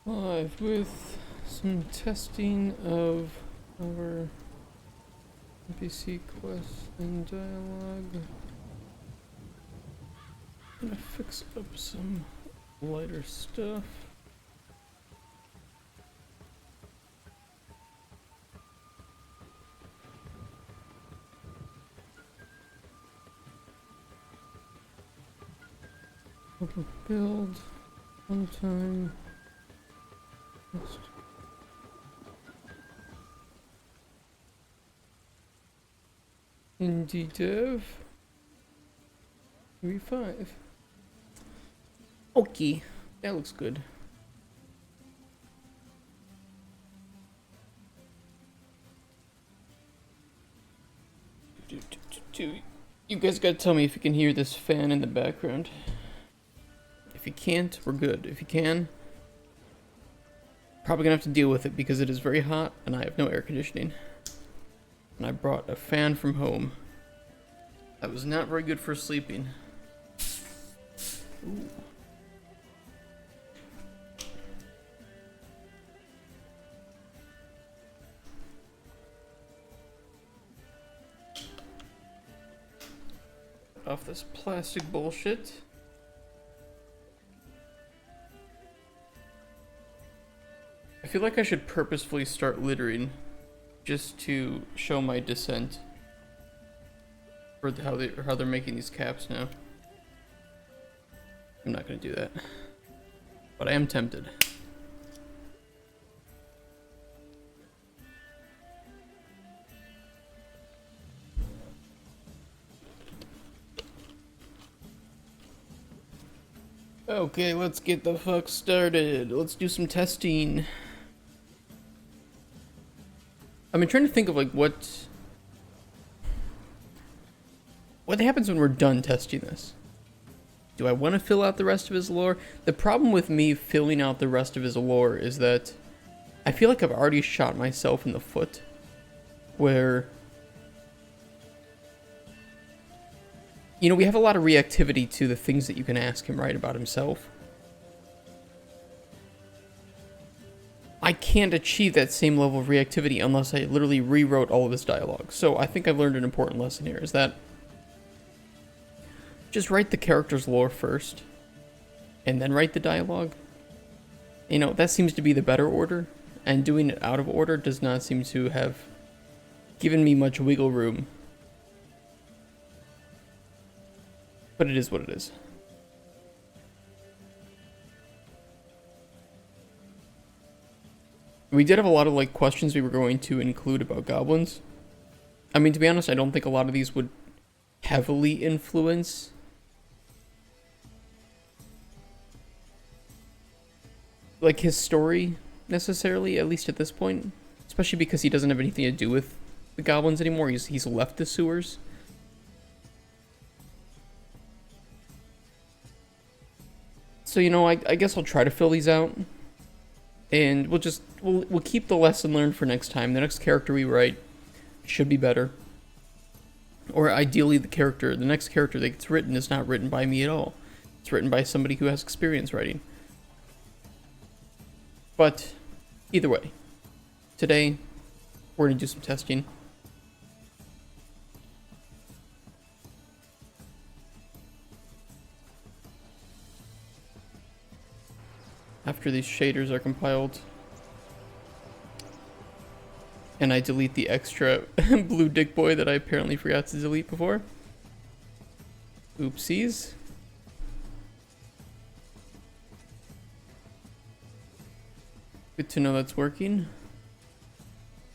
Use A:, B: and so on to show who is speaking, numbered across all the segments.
A: live with some testing of our NPC quest and dialogue. I'm gonna fix up some lighter stuff. Build one time. Indie dev 3.5. Okay, that looks good. You guys gotta tell me if you can hear this fan in the background. If you can't, we're good. If you can, probably gonna have to deal with it because it is very hot and I have no air conditioning. And I brought a fan from home. That was not very good for sleeping. Ooh. Off this plastic bullshit. I feel like I should purposefully start littering just to show my dissent for how they're making these caps now. I'm not gonna do that, but I am tempted. Okay, let's get the fuck started. Let's do some testing. I've been trying to think of like what happens when we're done testing this. Do I want to fill out the rest of his lore? The problem with me filling out the rest of his lore is that I feel like I've already shot myself in the foot, where, you know, we have a lot of reactivity to the things that you can ask him, right, about himself. I can't achieve that same level of reactivity unless I literally rewrote all of his dialogue. So I think I've learned an important lesson here, is that just write the character's lore first, and then write the dialogue. You know, that seems to be the better order, and doing it out of order does not seem to have given me much wiggle room. But it is what it is. We did have a lot of like questions we were going to include about goblins. I mean, to be honest, I don't think a lot of these would heavily influence like his story necessarily, at least at this point. Especially because he doesn't have anything to do with the goblins anymore. He's left the sewers. So, you know, I guess I'll try to fill these out. And we'll keep the lesson learned for next time. The next character we write should be better. Or ideally the next character that gets written is not written by me at all. It's written by somebody who has experience writing. But either way, today we're gonna do some testing. After these shaders are compiled. And I delete the extra blue dick boy that I apparently forgot to delete before. Oopsies. Good to know that's working.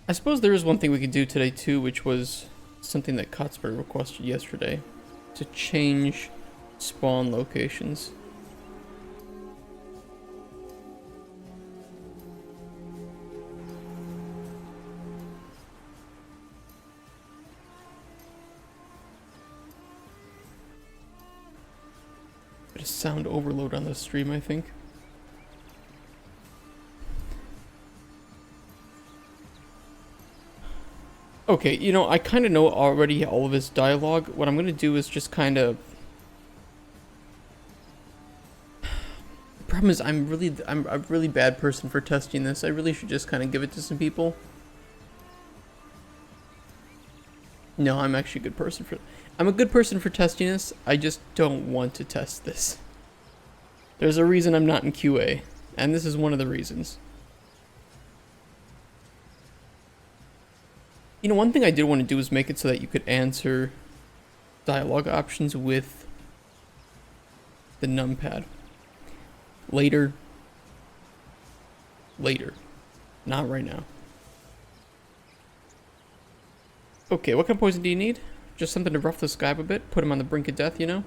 A: I suppose there is one thing we could do today too, which was something that Kotzberg requested yesterday. To change spawn locations. Bit of sound overload on the stream, I think. Okay, you know, I kind of know already all of his dialogue. What I'm going to do is just kind of problem is I'm a really bad person for testing this. I really should just kind of give it to some people. No, I'm actually a good person for... I'm a good person for testing this. I just don't want to test this. There's a reason I'm not in QA, and this is one of the reasons. You know, one thing I did want to do is make it so that you could answer dialogue options with the numpad. Later. Later. Not right now. Okay, what kind of poison do you need? Just something to rough the sky up a bit, put him on the brink of death, you know?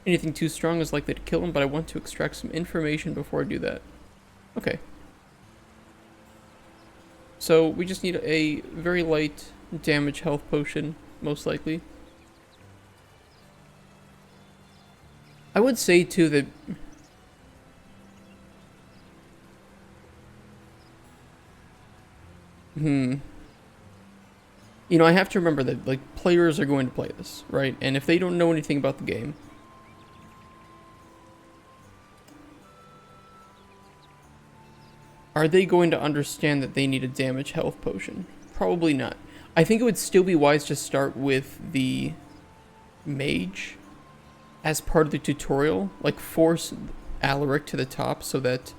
A: Anything too strong is likely to kill him, but I want to extract some information before I do that. Okay. So, we just need a very light damage health potion, most likely. I would say, too, that... You know, I have to remember that, like, players are going to play this, right? And if they don't know anything about the game... Are they going to understand that they need a damage health potion? Probably not. I think it would still be wise to start with the mage as part of the tutorial. Like, force Alaric to the top so that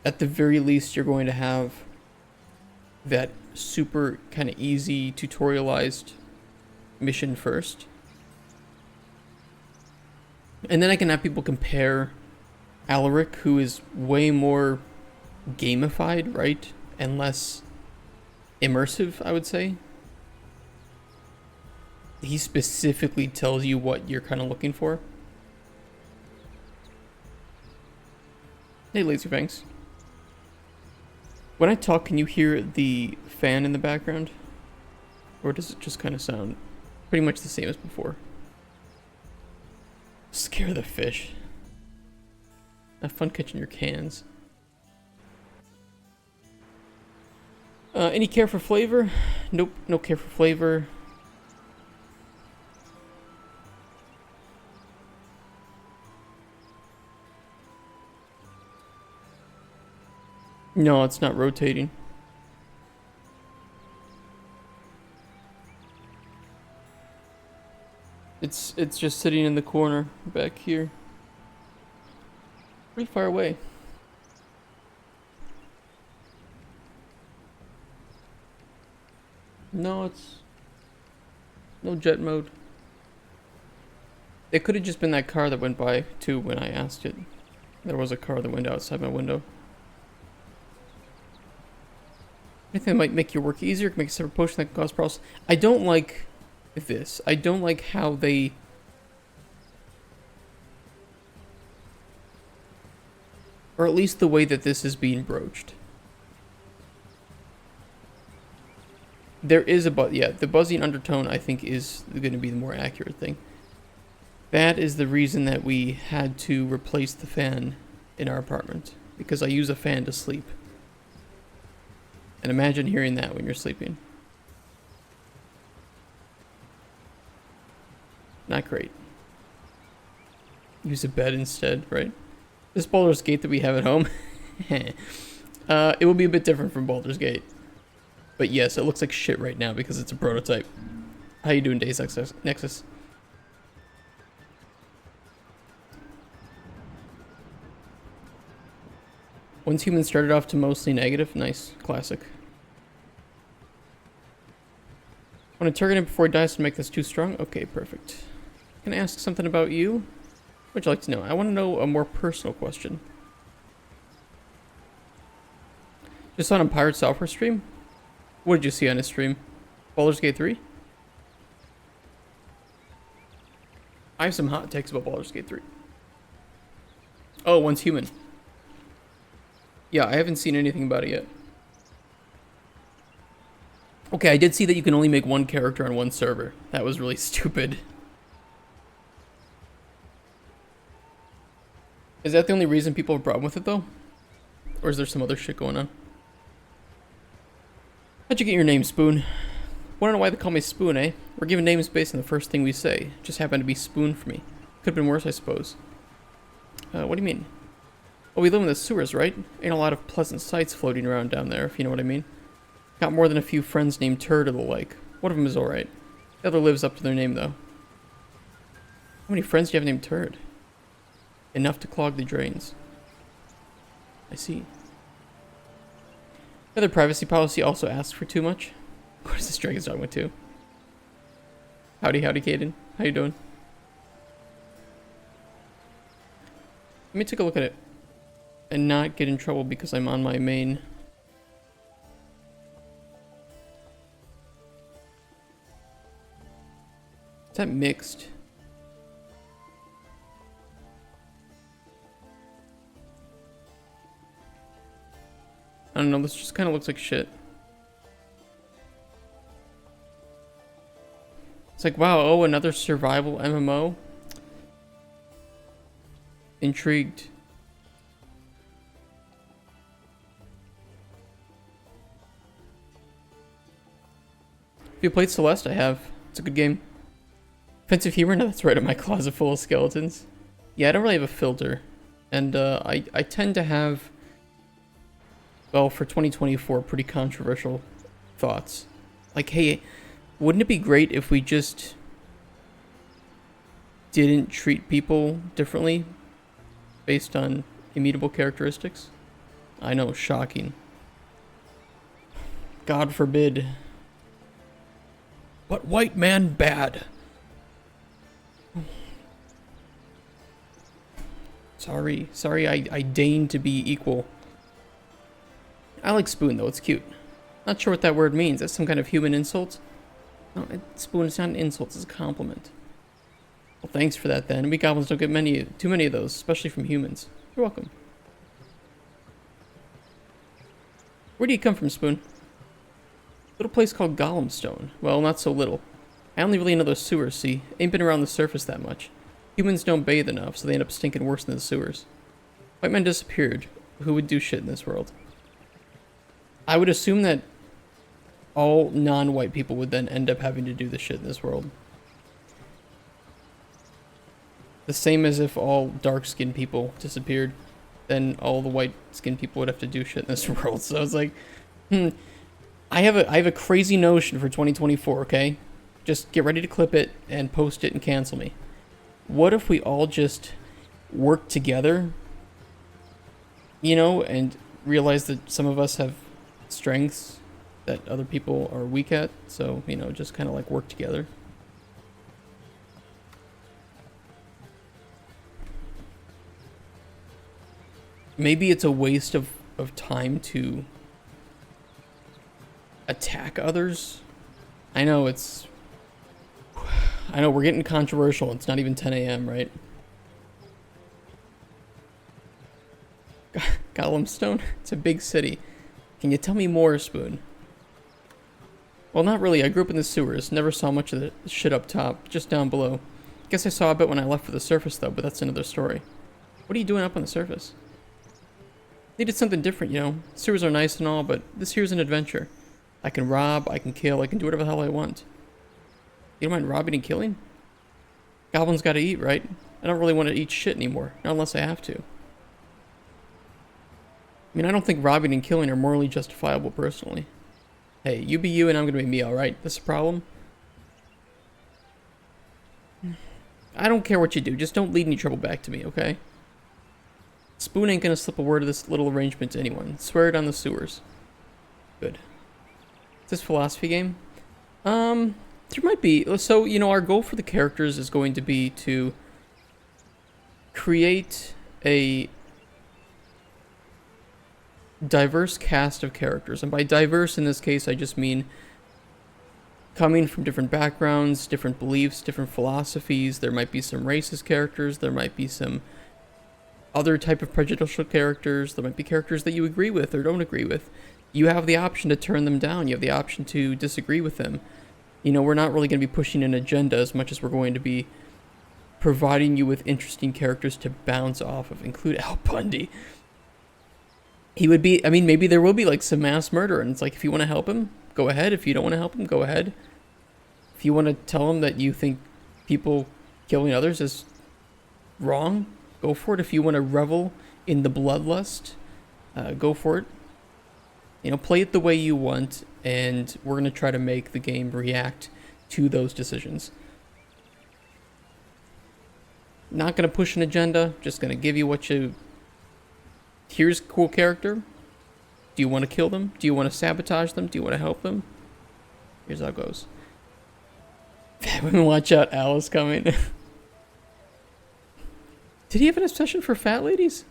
A: at the very least you're going to have that super kind of easy tutorialized mission first. And then I can have people compare Alaric, who is way more gamified, right? And less immersive, I would say. He specifically tells you what you're kind of looking for. Hey, Laserfangs. When I talk, can you hear the fan in the background? Or does it just kind of sound pretty much the same as before? Scare the fish. Have fun catching your cans. Any care for flavor? Nope, no care for flavor. No, it's not rotating. It's just sitting in the corner back here. Pretty far away. No, it's no jet mode. It could have just been that car that went by too when I asked it. There was a car that went outside my window. Anything that might make your work easier, can make a separate potion that can cause problems. I don't like this. I don't like how they... Or at least the way that this is being broached. There is a yeah, the buzzing undertone I think is going to be the more accurate thing. That is the reason that we had to replace the fan in our apartment. Because I use a fan to sleep. And imagine hearing that when you're sleeping. Not great. Use a bed instead, right? This Baldur's Gate that we have at home, it will be a bit different from Baldur's Gate. But yes, it looks like shit right now because it's a prototype. How you doing, Deus Ex Nexus? Once humans started off to mostly negative. Nice. Classic. I want to target him before he dies to make this too strong. Okay, perfect. Can I ask something about you? What would you like to know? I want to know a more personal question. Just on a Pirate Software stream? What did you see on his stream? Baldur's Gate 3? I have some hot takes about Baldur's Gate 3. Oh, one's human. Yeah, I haven't seen anything about it yet. Okay, I did see that you can only make one character on one server. That was really stupid. Is that the only reason people have a problem with it, though? Or is there some other shit going on? How'd you get your name, Spoon? Wanna know why they call me Spoon, eh? We're given names based on the first thing we say. Just happened to be Spoon for me. Could've been worse, I suppose. What do you mean? Oh, we live in the sewers, right? Ain't a lot of pleasant sights floating around down there, if you know what I mean. Got more than a few friends named Turd or the like. One of them is alright. The other lives up to their name, though. How many friends do you have named Turd? Enough to clog the drains. I see. The other privacy policy also asks for too much. What is this dragon's dog with too? Howdy, Caden. How you doing? Let me take a look at it. And not get in trouble because I'm on my main. Is that mixed? I don't know, this just kind of looks like shit. It's like, wow, oh, another survival MMO? Intrigued. Have you played Celeste? I have. It's a good game. Offensive humor? No, that's right in my closet full of skeletons. Yeah, I don't really have a filter. And I tend to have, well, for 2024, pretty controversial thoughts. Like, hey, wouldn't it be great if we just didn't treat people differently based on immutable characteristics? I know, shocking. God forbid. But white man bad. Sorry, I deign to be equal. I like Spoon though, it's cute. Not sure what that word means. That's some kind of human insult? No, Spoon, it's not an insult, it's a compliment. Well, thanks for that then. We goblins don't get too many of those, especially from humans. You're welcome. Where do you come from, Spoon? Little place called Golemstone. Well, not so little. I only really know those sewers, see? Ain't been around the surface that much. Humans don't bathe enough, so they end up stinking worse than the sewers. White men disappeared. Who would do shit in this world? I would assume that all non-white people would then end up having to do the shit in this world. The same as if all dark-skinned people disappeared, then all the white-skinned people would have to do shit in this world. So I was like, I have a crazy notion for 2024, okay? Just get ready to clip it and post it and cancel me. What if we all just work together, you know, and realize that some of us have strengths that other people are weak at, so, you know, just kind of like work together. Maybe it's a waste of time to attack others. I know we're getting controversial. It's not even 10 a.m., right? Golemstone? It's a big city. Can you tell me more, Spoon? Well, not really. I grew up in the sewers. Never saw much of the shit up top. Just down below. Guess I saw a bit when I left for the surface, though, but that's another story. What are you doing up on the surface? Needed something different, you know. Sewers are nice and all, but this here's an adventure. I can rob, I can kill, I can do whatever the hell I want. You don't mind robbing and killing? Goblins gotta eat, right? I don't really want to eat shit anymore, not unless I have to. I mean, I don't think robbing and killing are morally justifiable personally. Hey, you be you and I'm gonna be me, alright? That's a problem? I don't care what you do, just don't lead any trouble back to me, okay? Spoon ain't gonna slip a word of this little arrangement to anyone. Swear it on the sewers. Good. Is this philosophy game? There might be. So, you know, our goal for the characters is going to be to create a diverse cast of characters. And by diverse in this case, I just mean coming from different backgrounds, different beliefs, different philosophies. There might be some racist characters. There might be some other type of prejudicial characters. There might be characters that you agree with or don't agree with. You have the option to turn them down. You have the option to disagree with them. You know, we're not really going to be pushing an agenda as much as we're going to be providing you with interesting characters to bounce off of, include Al Bundy. He would be, I mean, maybe there will be like some mass murder, and it's like, if you want to help him, go ahead. If you don't want to help him, go ahead. If you want to tell him that you think people killing others is wrong, go for it. If you want to revel in the bloodlust, go for it. You know, play it the way you want, and we're going to try to make the game react to those decisions. Not going to push an agenda, just going to give you what you... Here's a cool character. Do you want to kill them? Do you want to sabotage them? Do you want to help them? Here's how it goes. Watch out, Alice coming. Did he have an obsession for fat ladies?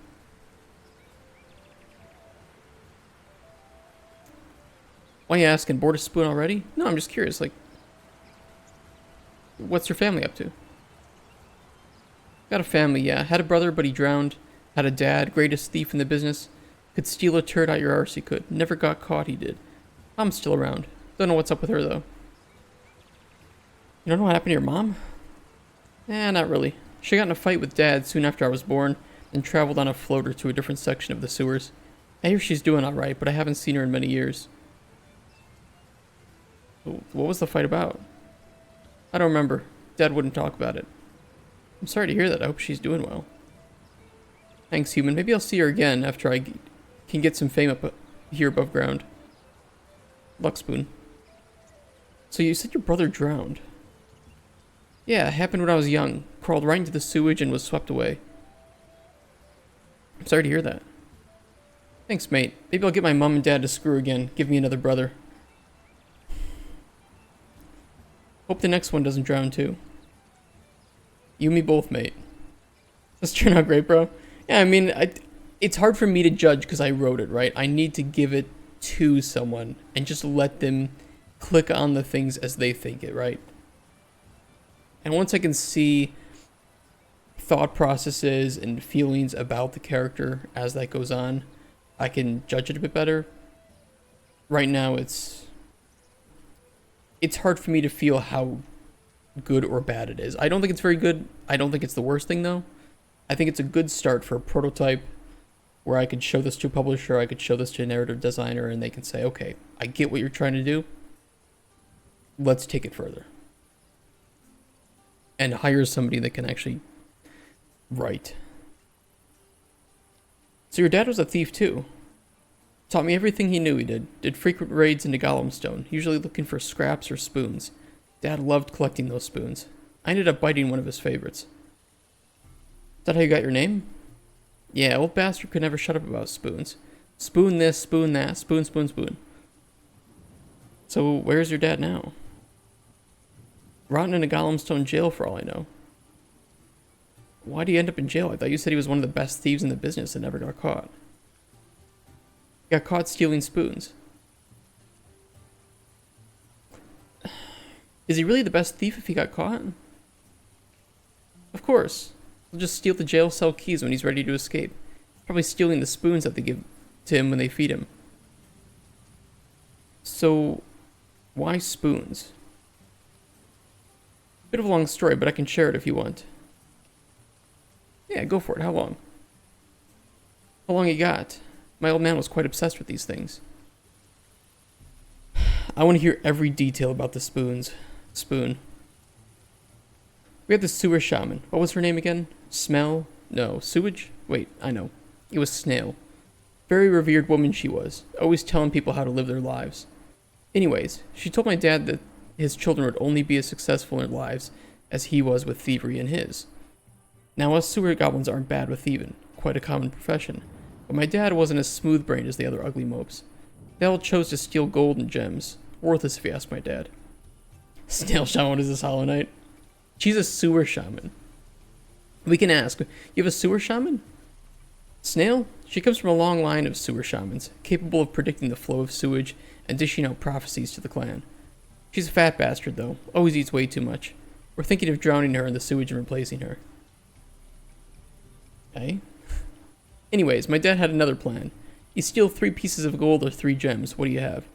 A: Why are you asking? Bored a spoon already? No, I'm just curious, like... What's your family up to? Got a family, yeah. Had a brother, but he drowned. Had a dad, greatest thief in the business. Could steal a turd out your arse, he could. Never got caught, he did. I'm still around. Don't know what's up with her, though. You don't know what happened to your mom? Not really. She got in a fight with Dad soon after I was born, and traveled on a floater to a different section of the sewers. I hear she's doing alright, but I haven't seen her in many years. What was the fight about? I don't remember. Dad wouldn't talk about it. I'm sorry to hear that. I hope she's doing well. Thanks, human. Maybe I'll see her again after I can get some fame up here above ground. Luck spoon. So you said your brother drowned? Yeah, it happened when I was young. Crawled right into the sewage and was swept away. I'm sorry to hear that. Thanks, mate. Maybe I'll get my mom and dad to screw again. Give me another brother. Hope the next one doesn't drown too. You and me both, mate. This turned out great, bro. Yeah, I mean, it's hard for me to judge because I wrote it, right? I need to give it to someone and just let them click on the things as they think it, right? And once I can see thought processes and feelings about the character as that goes on, I can judge it a bit better. Right now, it's hard for me to feel how good or bad it is. I don't think it's very good. I don't think it's the worst thing, though. I think it's a good start for a prototype where I could show this to a publisher, I could show this to a narrative designer, and they can say, okay, I get what you're trying to do. Let's take it further. And hire somebody that can actually write. So your dad was a thief too. Taught me everything he knew he did. Did frequent raids into Golemstone, usually looking for scraps or spoons. Dad loved collecting those spoons. I ended up biting one of his favorites. Is that how you got your name? Yeah, old bastard could never shut up about spoons. Spoon this, spoon that, spoon, spoon, spoon. So where's your dad now? Rotting in a Golemstone jail for all I know. Why'd he end up in jail? I thought you said he was one of the best thieves in the business and never got caught. He got caught stealing spoons. Is he really the best thief if he got caught? Of course. He'll just steal the jail cell keys when he's ready to escape. Probably stealing the spoons that they give to him when they feed him. So, why spoons? Bit of a long story, but I can share it if you want. Yeah, go for it. How long? How long you got? My old man was quite obsessed with these things. I want to hear every detail about the spoons. Spoon. We had the sewer shaman. What was her name again? Smell? No. Sewage? Wait, I know. It was Snail. Very revered woman she was. Always telling people how to live their lives. Anyways, she told my dad that his children would only be as successful in their lives as he was with thievery in his. Now, us sewer goblins aren't bad with thieving. Quite a common profession. But my dad wasn't as smooth-brained as the other ugly mopes. They all chose to steal gold and gems. Worthless if you ask my dad. Snail shaman, what is this, Hollow Knight? She's a sewer shaman. We can ask, you have a sewer shaman? Snail? She comes from a long line of sewer shamans, capable of predicting the flow of sewage and dishing out prophecies to the clan. She's a fat bastard, though. Always eats way too much. We're thinking of drowning her in the sewage and replacing her. Okay. Anyways, my dad had another plan. You steal 3 pieces of gold or 3 gems. What do you have?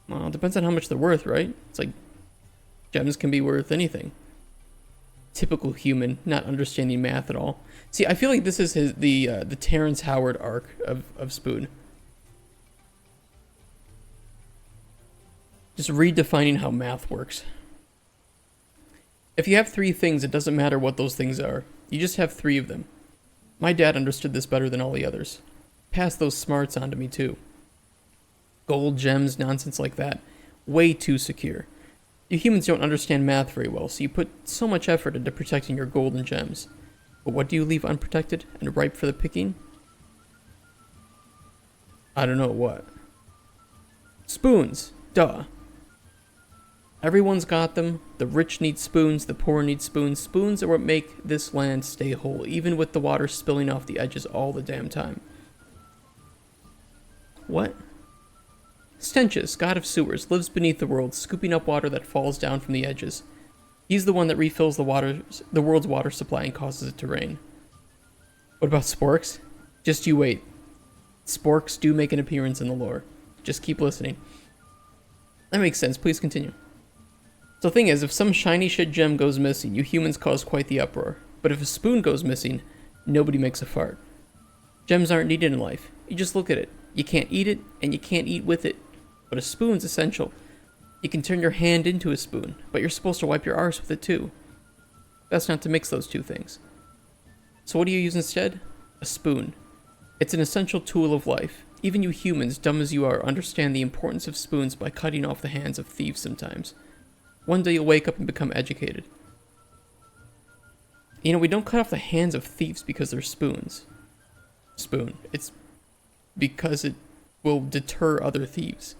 A: Well, it depends on how much they're worth, right? It's like gems can be worth anything. Typical human, not understanding math at all. See, I feel like this is the Terrence Howard arc of Spoon. Just redefining how math works. If you have 3 things, it doesn't matter what those things are. You just have 3 of them. My dad understood this better than all the others. Passed those smarts on to me too. Gold, gems, nonsense like that. Way too secure. You humans don't understand math very well, so you put so much effort into protecting your gold and gems. But what do you leave unprotected and ripe for the picking? I don't know what. Spoons. Duh. Everyone's got them. The rich need spoons, the poor need spoons. Spoons are what make this land stay whole, even with the water spilling off the edges all the damn time. What? Stenches, god of sewers, lives beneath the world, scooping up water that falls down from the edges. He's the one that refills the world's water supply and causes it to rain. What about sporks? Just you wait. Sporks do make an appearance in the lore. Just keep listening. That makes sense. Please continue. So the thing is, if some shiny shit gem goes missing, you humans cause quite the uproar. But if a spoon goes missing, nobody makes a fart. Gems aren't needed in life. You just look at it. You can't eat it, and you can't eat with it. But a spoon's essential. You can turn your hand into a spoon, but you're supposed to wipe your arse with it too. Best not to mix those two things. So what do you use instead? A spoon. It's an essential tool of life. Even you humans, dumb as you are, understand the importance of spoons by cutting off the hands of thieves sometimes. One day you'll wake up and become educated. You know, we don't cut off the hands of thieves because they're spoons. Spoon. It's because it will deter other thieves.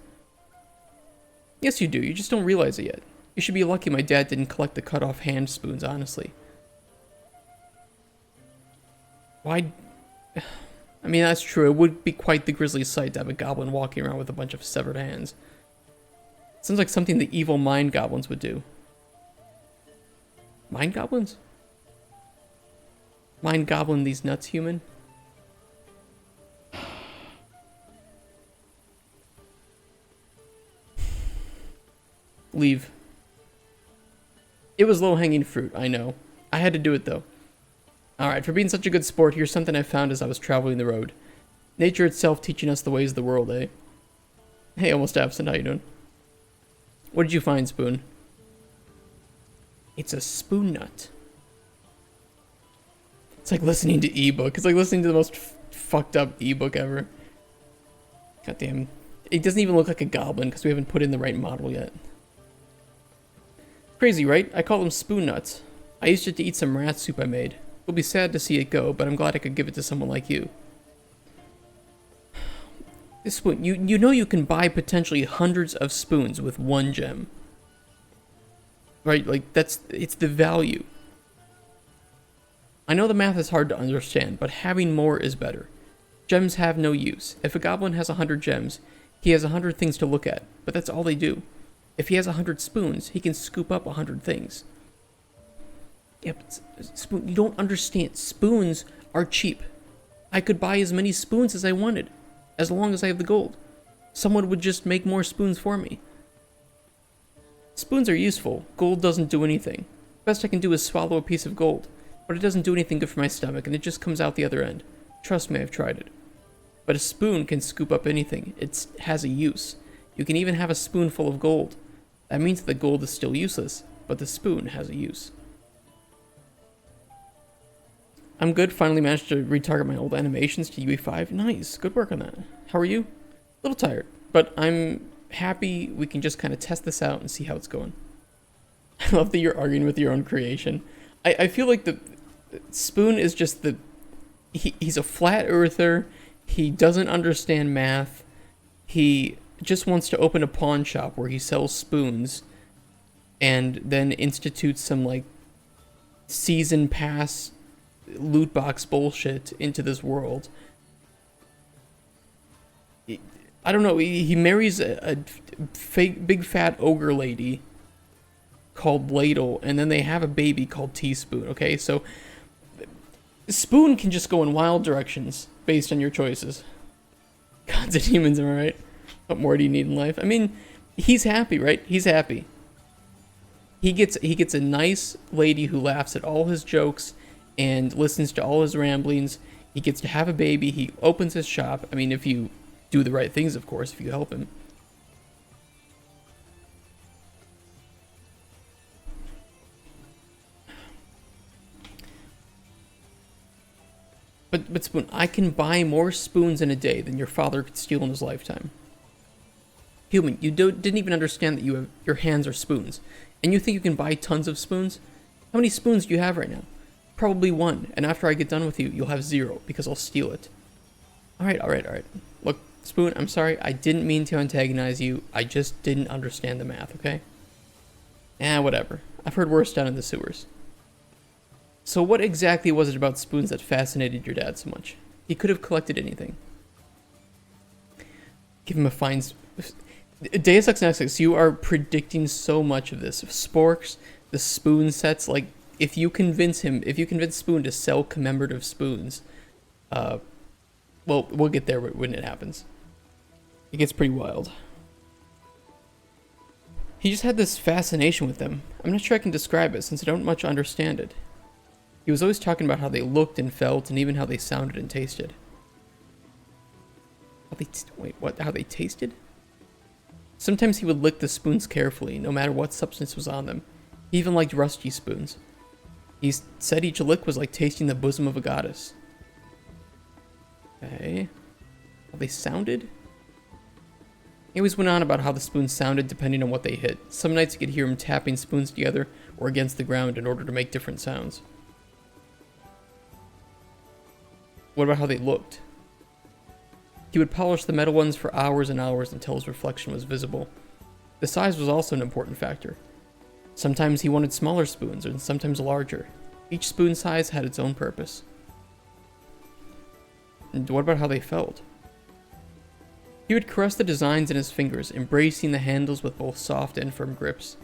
A: Yes, you do. You just don't realize it yet. You should be lucky my dad didn't collect the cut-off hand spoons, honestly. Why? I mean, that's true. It would be quite the grisly sight to have a goblin walking around with a bunch of severed hands. Sounds like something the evil mind goblins would do. Mind goblins? Mind goblin these nuts, human? Leave. It was low-hanging fruit, I know. I had to do it, though. Alright, for being such a good sport, here's something I found as I was traveling the road. Nature itself teaching us the ways of the world, eh? Hey, almost absent, how you doing? What did you find, Spoon? It's a spoon nut. It's like listening to ebook. It's like listening to the most fucked up ebook ever. Goddamn. It doesn't even look like a goblin because we haven't put in the right model yet. Crazy, right? I call them spoon nuts. I used it to eat some rat soup I made. It'll be sad to see it go, but I'm glad I could give it to someone like you. This spoon, you know you can buy potentially hundreds of spoons with one gem. Right? Like, it's the value. I know the math is hard to understand, but having more is better. Gems have no use. If a goblin has 100 gems, he has 100 things to look at, but that's all they do. If he has 100 spoons, he can scoop up 100 things. Yeah, but spoon, you don't understand. Spoons are cheap. I could buy as many spoons as I wanted, as long as I have the gold. Someone would just make more spoons for me. Spoons are useful. Gold doesn't do anything. Best I can do is swallow a piece of gold, but it doesn't do anything good for my stomach, and it just comes out the other end. Trust me, I've tried it. But a spoon can scoop up anything. It has a use. You can even have a spoonful of gold. That means that the gold is still useless, but the spoon has a use. I'm good. Finally managed to retarget my old animations to UE5. Nice. Good work on that. How are you? A little tired, but I'm happy we can just kind of test this out and see how it's going. I love that you're arguing with your own creation. I feel like the Spoon is just he's a flat earther. He doesn't understand math. He just wants to open a pawn shop where he sells spoons and then institutes some like season pass loot box bullshit into this world. I don't know, he marries a fake big fat ogre lady called Ladle, and then they have a baby called Teaspoon, okay? So Spoon can just go in wild directions based on your choices. Gods and humans, am I right? What more do you need in life? I mean, he's happy, right? He's happy. He gets a nice lady who laughs at all his jokes and listens to all his ramblings. He gets to have a baby. He opens his shop. I mean, if you do the right things, of course, if you help him. But Spoon, I can buy more spoons in a day than your father could steal in his lifetime. Human, you didn't even understand that your hands are spoons. And you think you can buy tons of spoons? How many spoons do you have right now? Probably one, and after I get done with you, you'll have 0, because I'll steal it. Alright. Look, Spoon, I'm sorry, I didn't mean to antagonize you, I just didn't understand the math, okay? Whatever. I've heard worse down in the sewers. So what exactly was it about spoons that fascinated your dad so much? He could have collected anything. Give him a fine... Deus Ex Nexus, you are predicting so much of this. Sporks, the spoon sets, like, if you convince Spoon to sell commemorative spoons, well, we'll get there when it happens. It gets pretty wild. He just had this fascination with them. I'm not sure I can describe it since I don't much understand it. He was always talking about how they looked and felt and even how they sounded and tasted. How they tasted? Sometimes he would lick the spoons carefully, no matter what substance was on them. He even liked rusty spoons. He said each lick was like tasting the bosom of a goddess. Okay. How they sounded? He always went on about how the spoons sounded depending on what they hit. Some nights you could hear him tapping spoons together or against the ground in order to make different sounds. What about how they looked? He would polish the metal ones for hours and hours until his reflection was visible. The size was also an important factor. Sometimes he wanted smaller spoons and sometimes larger. Each spoon size had its own purpose. And what about how they felt? He would caress the designs in his fingers, embracing the handles with both soft and firm grips.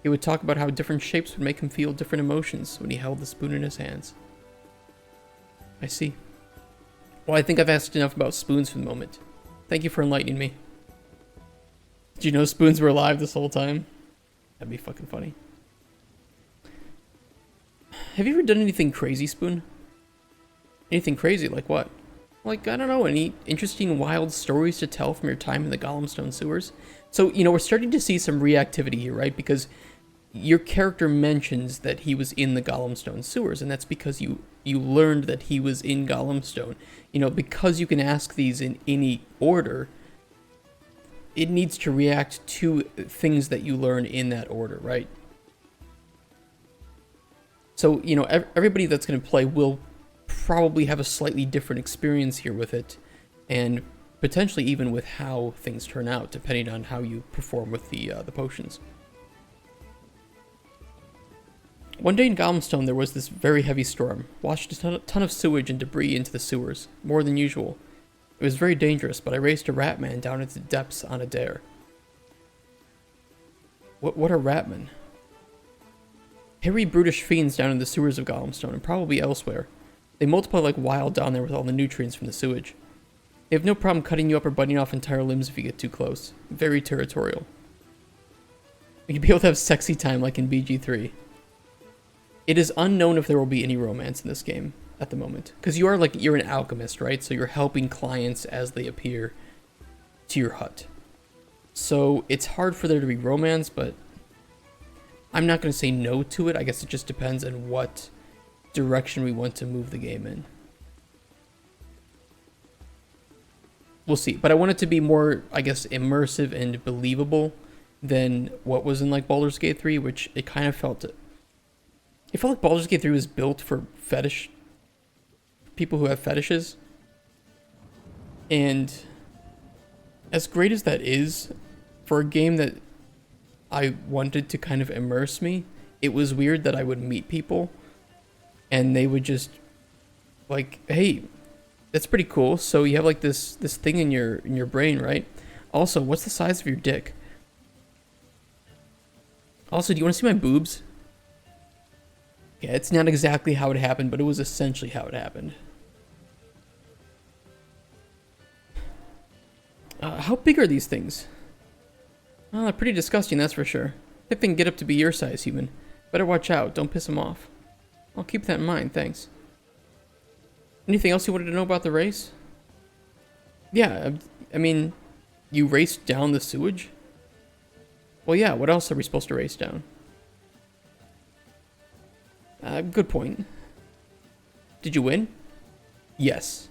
A: He would talk about how different shapes would make him feel different emotions when he held the spoon in his hands. I see. Well, I think I've asked enough about spoons for the moment. Thank you for enlightening me. Did you know spoons were alive this whole time? That'd be fucking funny. Have you ever done anything crazy, Spoon? Anything crazy? Like what? Like, I don't know, any interesting wild stories to tell from your time in the Golemstone sewers? So, we're starting to see some reactivity here, right? Because your character mentions that he was in the Golemstone sewers, and that's because you learned that he was in Golemstone. Because you can ask these in any order, it needs to react to things that you learn in that order, right? So, everybody that's going to play will probably have a slightly different experience here with it, and potentially even with how things turn out, depending on how you perform with the potions. One day in Golemstone, there was this very heavy storm, washed a ton of sewage and debris into the sewers, more than usual. It was very dangerous, but I raced a ratman down into the depths on a dare. What are ratmen? Hairy, brutish fiends down in the sewers of Golemstone, and probably elsewhere. They multiply like wild down there with all the nutrients from the sewage. They have no problem cutting you up or biting off entire limbs if you get too close. Very territorial. You could be able to have sexy time like in BG3. It is unknown if there will be any romance in this game at the moment. Because you're an alchemist, right? So you're helping clients as they appear to your hut. So it's hard for there to be romance, but I'm not going to say no to it. I guess it just depends on what direction we want to move the game in. We'll see. But I want it to be more, I guess, immersive and believable than what was in like Baldur's Gate 3, which it kind of felt... It felt like Baldur's Gate 3 was built for people who have fetishes. And as great as that is, for a game that I wanted to kind of immerse me, it was weird that I would meet people and they would just like, hey, that's pretty cool. So you have like this thing in your brain, right? Also, what's the size of your dick? Also, do you want to see my boobs? Yeah, it's not exactly how it happened, but it was essentially how it happened. How big are these things? Oh, they're pretty disgusting, that's for sure. If they can get up to be your size, human. Better watch out, don't piss them off. I'll keep that in mind, thanks. Anything else you wanted to know about the race? Yeah, I mean, you raced down the sewage? Well, yeah, what else are we supposed to race down? Good point. Did you win? Yes.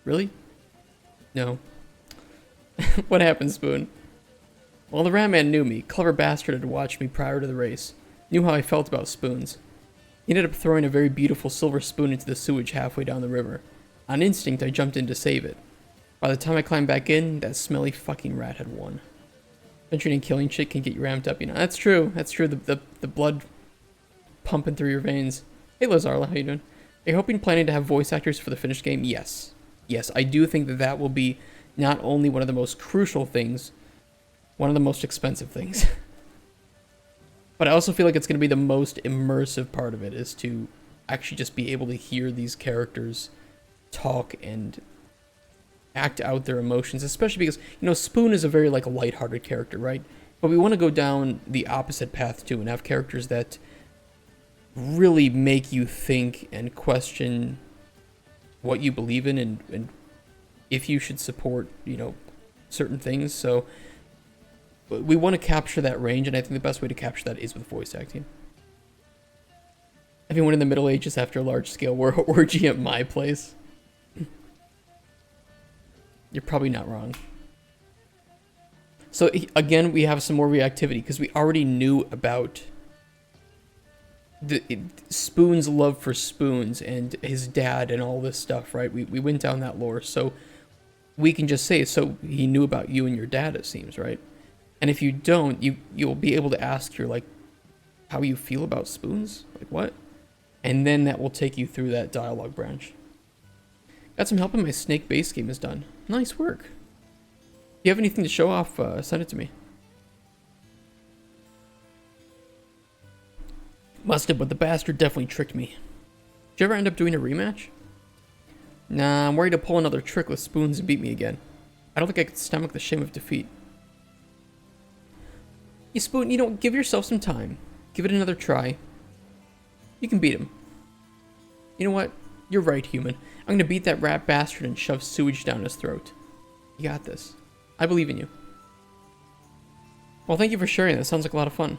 A: Really? No. What happened, Spoon? Well, the rat man knew me. Clever bastard had watched me prior to the race. Knew how I felt about spoons. He ended up throwing a very beautiful silver spoon into the sewage halfway down the river. On instinct, I jumped in to save it. By the time I climbed back in, that smelly fucking rat had won. Venturing and killing shit can get you ramped up, you know. That's true. That's true. The blood pumping through your veins. Hey, Lazarla, how you doing? Are you planning to have voice actors for the finished game? Yes. Yes, I do think that that will be not only one of the most crucial things, one of the most expensive things. But I also feel like it's going to be the most immersive part of it, is to actually just be able to hear these characters talk and act out their emotions, especially because, you know, Spoon is a very, like, lighthearted character, right? But we want to go down the opposite path, too, and have characters that really make you think and question what you believe in and if you should support, you know, certain things. So we want to capture that range, and I think the best way to capture that is with voice acting. Everyone in the Middle Ages after a large-scale orgy at my place. You're probably not wrong. So again, we have some more reactivity because we already knew about Spoon's love for spoons and his dad and all this stuff, right? We went down that lore, so we can just say, so he knew about you and your dad, it seems, right? And if you don't, you'll be able to ask your, like, how you feel about spoons? Like, what? And then that will take you through that dialogue branch. Got some help and my snake base game is done. Nice work. If you have anything to show off, send it to me. Must have, but the bastard definitely tricked me. Did you ever end up doing a rematch? Nah, I'm worried to pull another trick with spoons and beat me again. I don't think I could stomach the shame of defeat. You Spoon, you know, give yourself some time. Give it another try. You can beat him. You know what? You're right, human. I'm gonna beat that rat bastard and shove sewage down his throat. You got this. I believe in you. Well, thank you for sharing. That sounds like a lot of fun.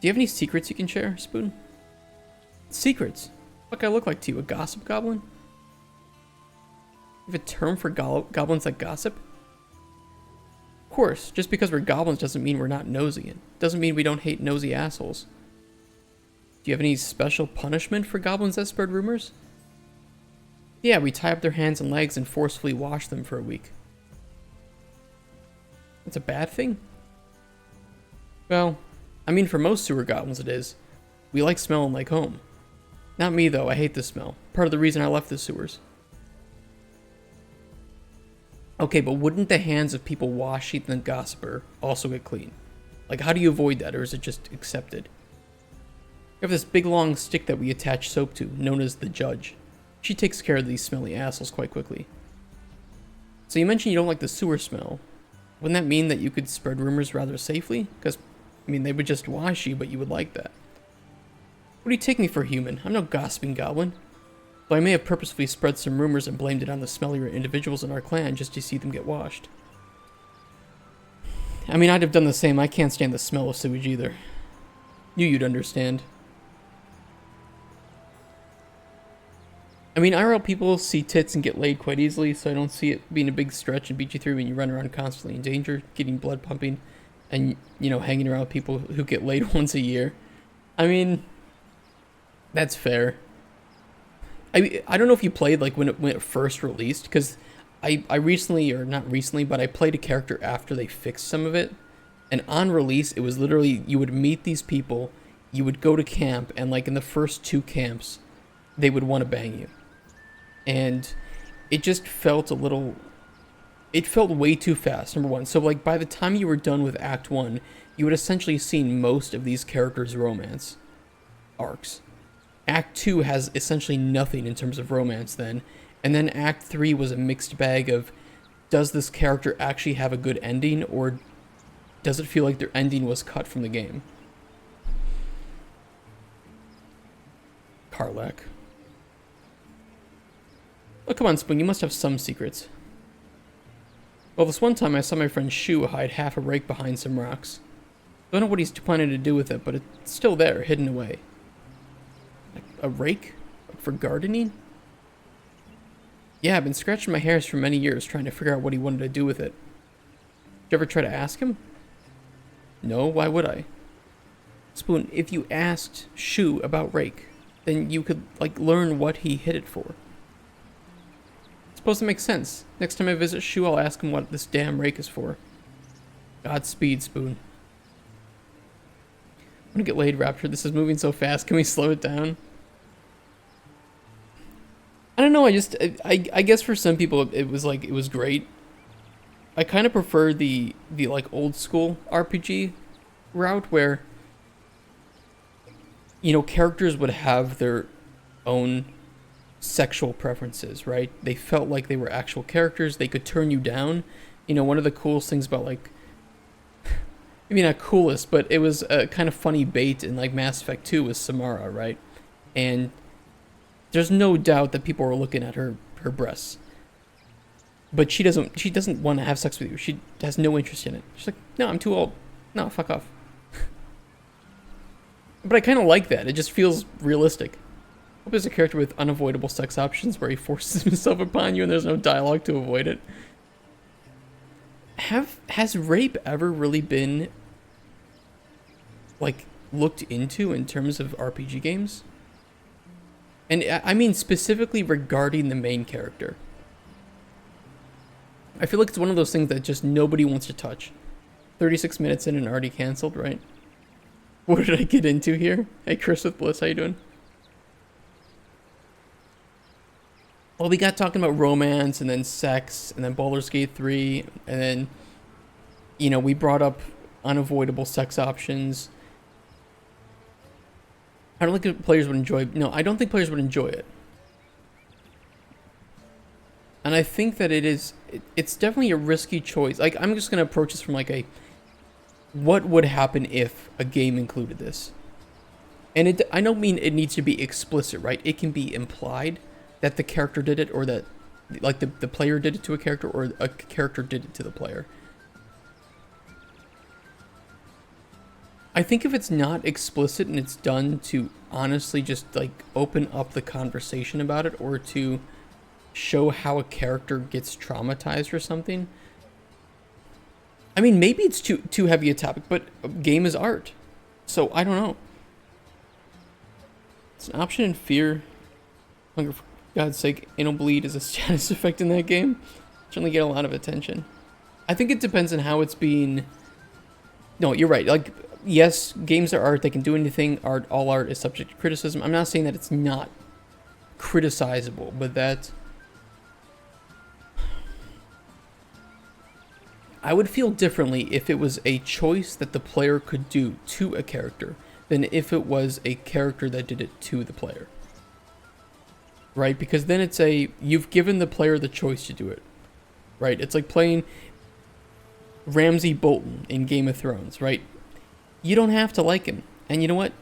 A: Do you have any secrets you can share, Spoon? Secrets? What do I look like to you? A gossip goblin? You have a term for goblins that gossip? Of course, just because we're goblins doesn't mean we're not nosy. It doesn't mean we don't hate nosy assholes. Do you have any special punishment for goblins that spread rumors? Yeah, we tie up their hands and legs and forcefully wash them for a week. That's a bad thing? Well, I mean, for most sewer goblins it is. We like smelling like home. Not me, though. I hate the smell. Part of the reason I left the sewers. Okay, but wouldn't the hands of people washing the gossiper also get clean? Like, how do you avoid that, or is it just accepted? We have this big long stick that we attach soap to, known as the Judge. She takes care of these smelly assholes quite quickly. So you mentioned you don't like the sewer smell. Wouldn't that mean that you could spread rumors rather safely? Because, I mean, they would just wash you, but you would like that. What do you take me for, human? I'm no gossiping goblin. Though I may have purposefully spread some rumors and blamed it on the smellier individuals in our clan just to see them get washed. I mean, I'd have done the same. I can't stand the smell of sewage either. Knew you'd understand. I mean, IRL people see tits and get laid quite easily, so I don't see it being a big stretch and beat you through when you run around constantly in danger, getting blood pumping, and, you know, hanging around with people who get laid once a year. I mean, that's fair. I don't know if you played, like, when it first released, because I recently, or not recently, but I played a character after they fixed some of it, and on release, it was literally, you would meet these people, you would go to camp, and, like, in the first 2 camps, they would want to bang you. And it just felt a little, it felt way too fast, number one. So, like, by the time you were done with Act 1, you had essentially seen most of these characters' romance arcs. Act 2 has essentially nothing in terms of romance then, and then Act 3 was a mixed bag of, does this character actually have a good ending, or does it feel like their ending was cut from the game? Karlak. Oh, come on, Spoon, you must have some secrets. Well, this one time I saw my friend Shu hide half a rake behind some rocks. Don't know what he's planning to do with it, but it's still there, hidden away. a rake for gardening? Yeah, I've been scratching my hairs for many years trying to figure out what he wanted to do with it. Did you ever try to ask him? No, why would I? Spoon, if you asked Shu about rake, then you could, like, learn what he hid it for. It's supposed to make sense. Next time I visit Shu, I'll ask him what this damn rake is for. Godspeed, Spoon. I'm gonna get laid, Rapture. This is moving so fast. Can we slow it down? I don't know. I guess for some people it was great. I kind of prefer the like old school RPG route where, you know, characters would have their own sexual preferences, right? They felt like they were actual characters. They could turn you down. You know, one of the coolest things about, like, maybe not coolest, but it was a kind of funny bait in like Mass Effect 2 was Samara, right? And there's no doubt that people were looking at her breasts. But she doesn't want to have sex with you. She has no interest in it. She's like, no, I'm too old. No, fuck off. But I kind of like that. It just feels realistic. Hope there's a character with unavoidable sex options where he forces himself upon you and there's no dialogue to avoid it. Has rape ever really been, like, looked into in terms of RPG games? And I mean specifically regarding the main character. I feel like it's one of those things that just nobody wants to touch. 36 minutes in and already canceled, right? What did I get into here? Hey, Chris with Bliss, how you doing? Well, we got talking about romance, and then sex, and then Baldur's Gate 3, and then, you know, we brought up unavoidable sex options. I don't think players would enjoy... No, I don't think players would enjoy it. And I think that it's definitely a risky choice. Like, I'm just going to approach this from, like, a... What would happen if a game included this? And I don't mean it needs to be explicit, right? It can be implied that the character did it, or that, like, the player did it to a character, or a character did it to the player. I think if it's not explicit and it's done to honestly just, like, open up the conversation about it, or to show how a character gets traumatized or something. I mean, maybe it's too heavy a topic, but a game is art. So, I don't know. It's an option in Fear. Hunger, for God's sake, anal bleed is a status effect in that game. Certainly get a lot of attention. I think it depends on how it's being... No, you're right. Like, yes, games are art. They can do anything. All art is subject to criticism. I'm not saying that it's not criticizable, but that... I would feel differently if it was a choice that the player could do to a character than if it was a character that did it to the player. Right? Because then it's you've given the player the choice to do it. Right? It's like playing Ramsay Bolton in Game of Thrones, right? You don't have to like him. And you know what?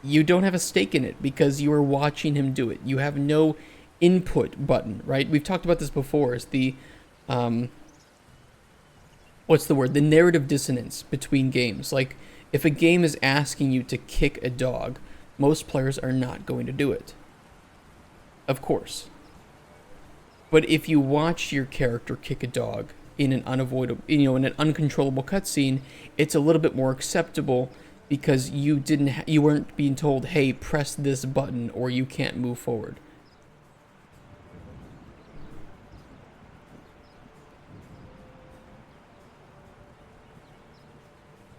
A: You don't have a stake in it because you are watching him do it. You have no input button, right? We've talked about this before. It's the... what's the word? The narrative dissonance between games. Like, if a game is asking you to kick a dog, most players are not going to do it. Of course. But if you watch your character kick a dog in an unavoidable, in an uncontrollable cutscene, it's a little bit more acceptable because you weren't being told, hey, press this button or you can't move forward.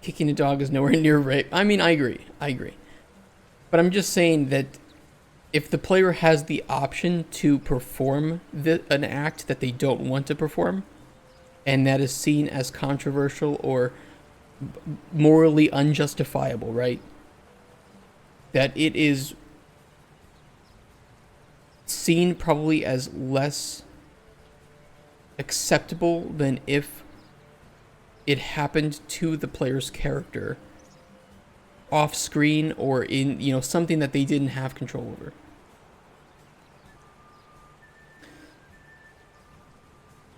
A: Kicking a dog is nowhere near rape. I mean, I agree. But I'm just saying that if the player has the option to perform an act that they don't want to perform, and that is seen as controversial or morally unjustifiable, right? That it is seen probably as less acceptable than if it happened to the player's character off screen or in, something that they didn't have control over.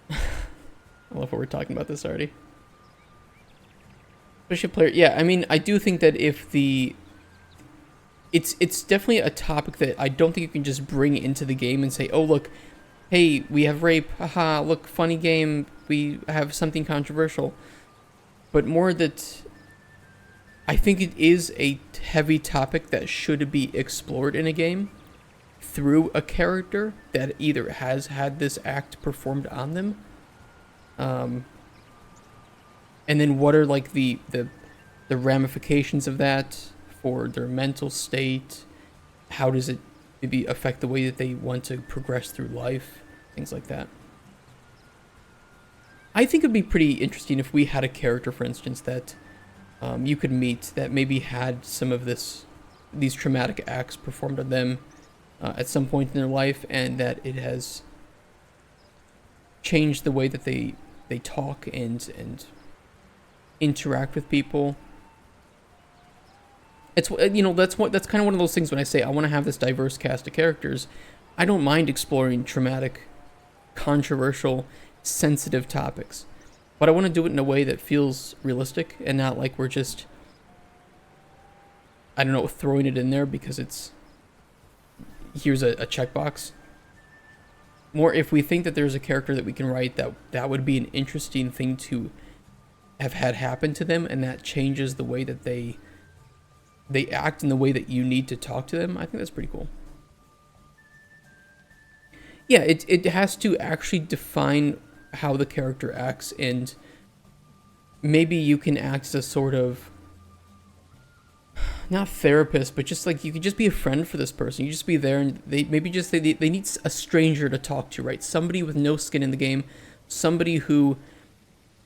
A: I love what we're talking about this already. Especially player, yeah, I mean, I do think that if the it's definitely a topic that I don't think you can just bring into the game and say, oh look, hey, we have rape, haha, look, funny game, we have something controversial. But more that I think it is a heavy topic that should be explored in a game through a character that either has had this act performed on them, and then what are like the ramifications of that for their mental state. How does it maybe affect the way that they want to progress through life, things like that. I think it'd be pretty interesting if we had a character, for instance, that you could meet that maybe had some of these traumatic acts performed on them at some point in their life, and that it has changed the way that they talk and interact with people. It's that's kind of one of those things when I say I want to have this diverse cast of characters. I don't mind exploring traumatic, controversial, sensitive topics, but I want to do it in a way that feels realistic and not like we're just, I don't know, throwing it in there because it's here's a checkbox. More if we think that there's a character that we can write that would be an interesting thing to have had happen to them, and that changes the way that they act in the way that you need to talk to them. I think that's pretty cool. Yeah, it has to actually define how the character acts, and maybe you can act as a sort of, not therapist, but just like you could just be a friend for this person. You just be there, and they need a stranger to talk to, right? Somebody with no skin in the game, somebody who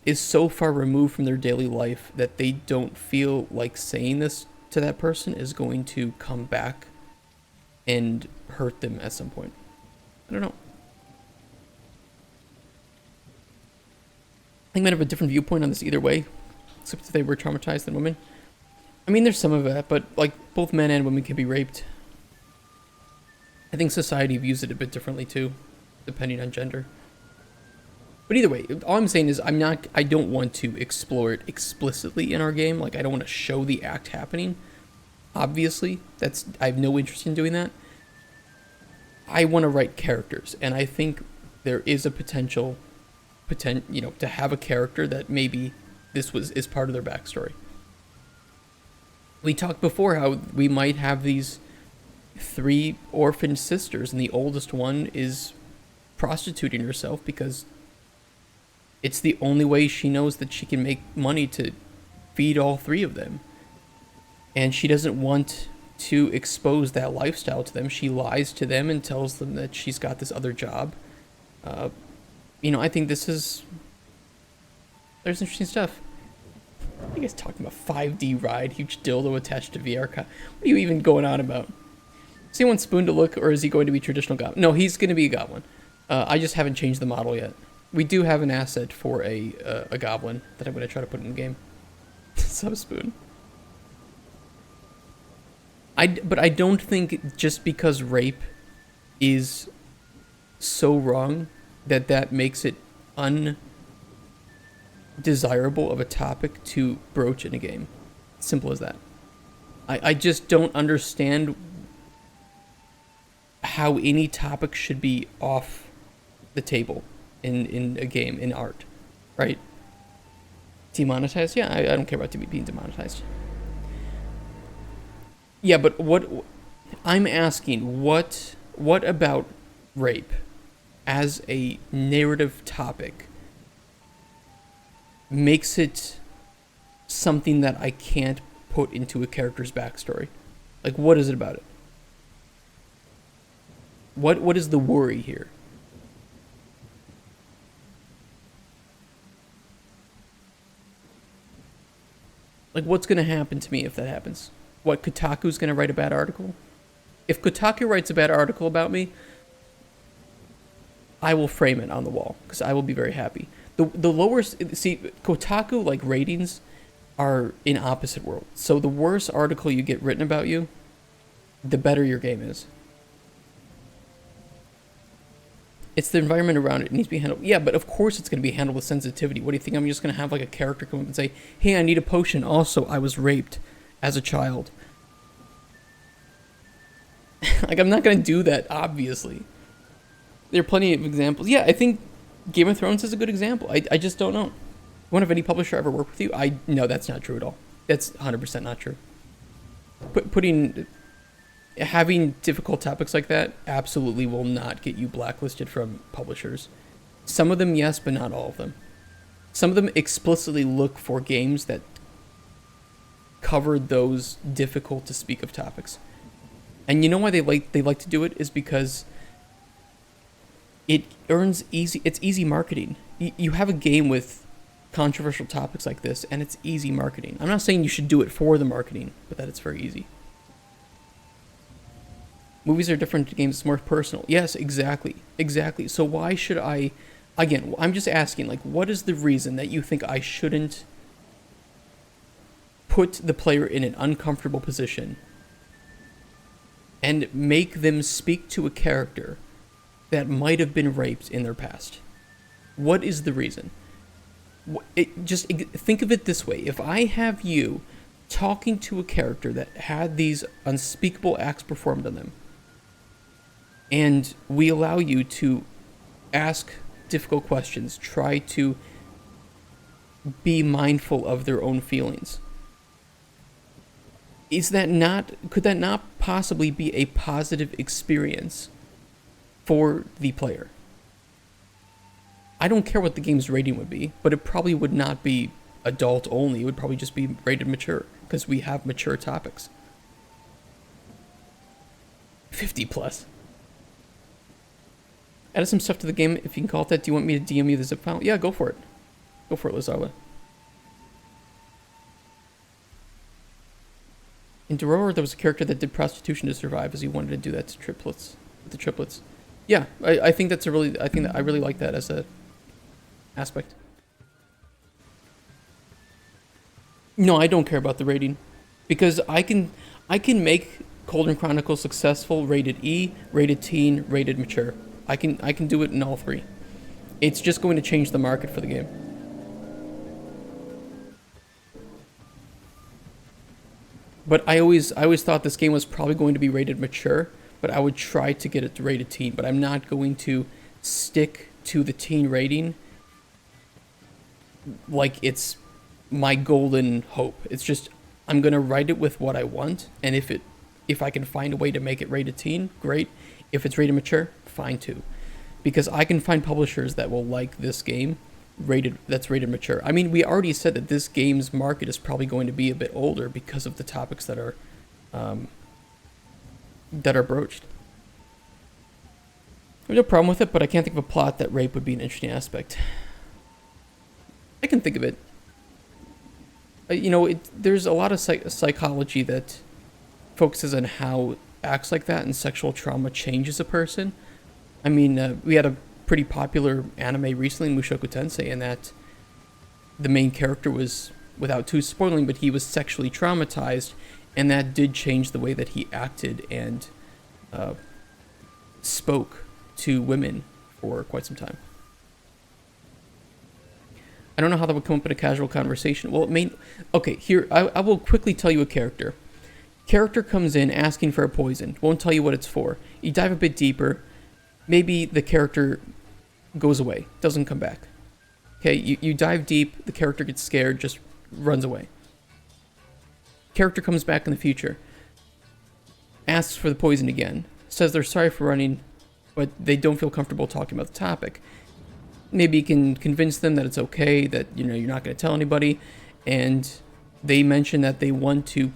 A: is so far removed from their daily life that they don't feel like saying this to that person is going to come back and hurt them at some point. I don't know. I think I might have a different viewpoint on this either way, except if they were traumatized than women. I mean, there's some of that, but like both men and women can be raped. I think society views it a bit differently too, depending on gender. But either way, all I'm saying is I don't want to explore it explicitly in our game. Like, I don't want to show the act happening. Obviously, I have no interest in doing that. I want to write characters, and I think there is a potential, to have a character that maybe is part of their backstory. We talked before how we might have these 3 orphaned sisters, and the oldest one is prostituting herself because it's the only way she knows that she can make money to feed all 3 of them. And she doesn't want to expose that lifestyle to them. She lies to them and tells them that she's got this other job. I think there's interesting stuff. You guys talking about 5D ride, huge dildo attached to VR. What are you even going on about? Is he one spoon to look, or is he going to be traditional goblin? No, he's going to be a goblin. I just haven't changed the model yet. We do have an asset for a goblin that I'm going to try to put in the game. Subspoon. But I don't think just because rape is so wrong that makes it undesirable of a topic to broach in a game. Simple as that. I just don't understand how any topic should be off the table in a game, in art, right? Demonetized? Yeah, I don't care about being demonetized. Yeah, but what I'm asking, what about rape as a narrative topic makes it something that I can't put into a character's backstory? Like, what is it about it? What is the worry here? Like, what's going to happen to me if that happens? What, Kotaku's going to write a bad article? If Kotaku writes a bad article about me, I will frame it on the wall, because I will be very happy. The lower... See, Kotaku, like, ratings are in opposite worlds. So the worse article you get written about you, the better your game is. It's the environment around it. It needs to be handled. Yeah, but of course it's going to be handled with sensitivity. What do you think? I'm just going to have like a character come up and say, hey, I need a potion. Also, I was raped as a child. Like, I'm not gonna do that, obviously. There are plenty of examples. Yeah, I think Game of Thrones is a good example. I just don't know. You want to have any publisher ever work with you? No, that's not true at all. That's 100% not true. Having difficult topics like that absolutely will not get you blacklisted from publishers. Some of them, yes, but not all of them. Some of them explicitly look for games that cover those difficult to speak of topics. And you know why they like to do it is because it's easy marketing. You have a game with controversial topics like this, and it's easy marketing. I'm not saying you should do it for the marketing, but that it's very easy. Movies are different to games, it's more personal. Yes, exactly. So why should I... Again, I'm just asking, like, what is the reason that you think I shouldn't put the player in an uncomfortable position and make them speak to a character that might have been raped in their past? What is the reason? Just think of it this way. If I have you talking to a character that had these unspeakable acts performed on them, and we allow you to ask difficult questions, try to be mindful of their own feelings, could that not possibly be a positive experience for the player? I don't care what the game's rating would be, but it probably would not be adult only. It would probably just be rated mature, because we have mature topics. 50 plus. Added some stuff to the game, if you can call it that. Do you want me to DM you the zip file? Yeah, go for it. Go for it, Lazarla. In Dororo, there was a character that did prostitution to survive, as he wanted to do that to the triplets. Yeah, I think I really like that as a aspect. No, I don't care about the rating, because I can make Cauldron Chronicles successful, rated E, rated teen, rated mature. I can do it in all three. It's just going to change the market for the game. But I always thought this game was probably going to be rated mature, but I would try to get it to rated teen, but I'm not going to stick to the teen rating like it's my golden hope. It's just, I'm going to write it with what I want, and if I can find a way to make it rated teen, great. If it's rated mature, fine too. Because I can find publishers that will like this game that's rated mature. I mean, we already said that this game's market is probably going to be a bit older because of the topics that are broached. I have no problem with it, but I can't think of a plot that rape would be an interesting aspect. I can think of it. There's a lot of psychology that focuses on how acts like that and sexual trauma changes a person. I mean, we had a pretty popular anime recently, Mushoku Tensei, and that the main character was, without too spoiling, but he was sexually traumatized, and that did change the way that he acted and spoke to women for quite some time. I don't know how that would come up in a casual conversation. Well, okay, here, I will quickly tell you a character. Character comes in asking for a poison. Won't tell you what it's for. You dive a bit deeper. Maybe the character goes away. Doesn't come back. Okay, you dive deep. The character gets scared. Just runs away. Character comes back in the future. Asks for the poison again. Says they're sorry for running, but they don't feel comfortable talking about the topic. Maybe you can convince them that it's okay, that you're not going to tell anybody, and they mention that they want to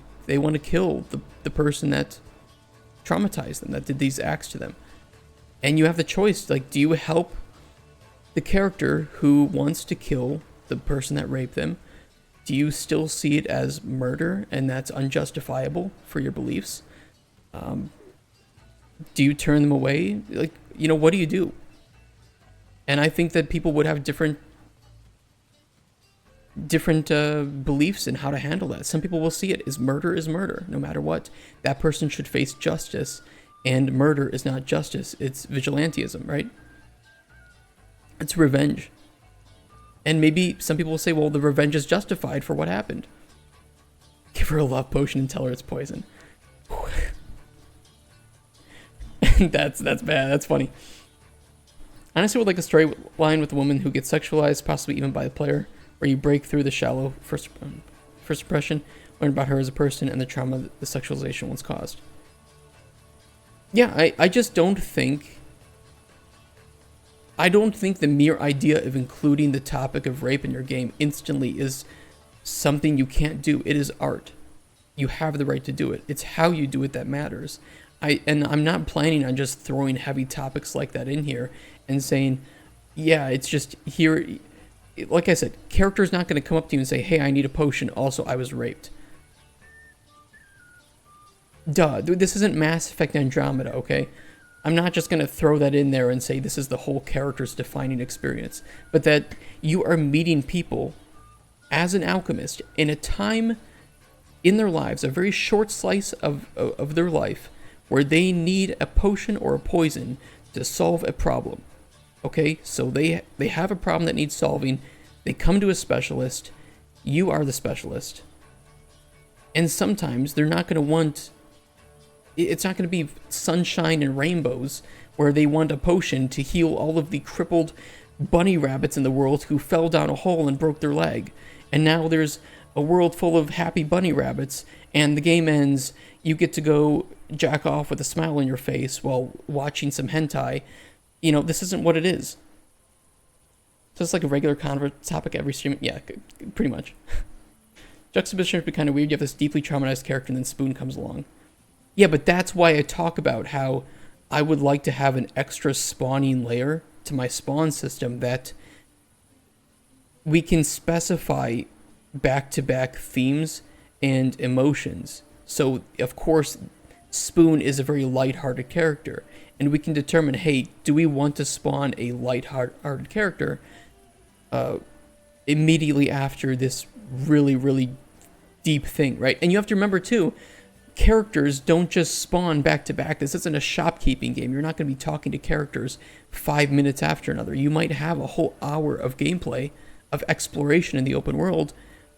A: kill the person that traumatized them, that did these acts to them. And you have the choice, like, do you help the character who wants to kill the person that raped them? Do you still see it as murder and that's unjustifiable for your beliefs? Do you turn them away? Like, what do you do? And I think that people would have different beliefs in how to handle that. Some people will see it as murder is murder, no matter what. That person should face justice, and murder is not justice. It's vigilantism, right? It's revenge. And maybe some people will say, well, the revenge is justified for what happened. Give her a love potion and tell her it's poison. That's bad. That's funny. Honestly, would like a storyline with a woman who gets sexualized, possibly even by the player, where you break through the shallow first impression, learn about her as a person, and the trauma that the sexualization once caused. Yeah, I just don't think... I don't think the mere idea of including the topic of rape in your game instantly is something you can't do. It is art. You have the right to do it. It's how you do it that matters. I'm not planning on just throwing heavy topics like that in here and saying, yeah, it's just here. Like I said, character's not going to come up to you and say, hey, I need a potion. Also, I was raped. Duh. This isn't Mass Effect Andromeda, okay? I'm not just going to throw that in there and say this is the whole character's defining experience, but that you are meeting people as an alchemist in a time in their lives, a very short slice of their life, where they need a potion or a poison to solve a problem. Okay, so they have a problem that needs solving. They come to a specialist. You are the specialist. And sometimes they're not going to want... It's not going to be sunshine and rainbows where they want a potion to heal all of the crippled bunny rabbits in the world who fell down a hole and broke their leg. And now there's a world full of happy bunny rabbits, and the game ends, you get to go jack off with a smile on your face while watching some hentai. You know, this isn't what it is. So it's like a regular topic every stream. Yeah, pretty much. Juxtaposition would be kind of weird. You have this deeply traumatized character and then Spoon comes along. Yeah, but that's why I talk about how I would like to have an extra spawning layer to my spawn system that we can specify back-to-back themes and emotions. So, of course, Spoon is a very lighthearted character, and we can determine, hey, do we want to spawn a lighthearted character immediately after this really, really deep thing, right? And you have to remember, too, characters don't just spawn back-to-back. This isn't a shopkeeping game. You're not going to be talking to characters 5 minutes after another. You might have a whole hour of gameplay, of exploration in the open world,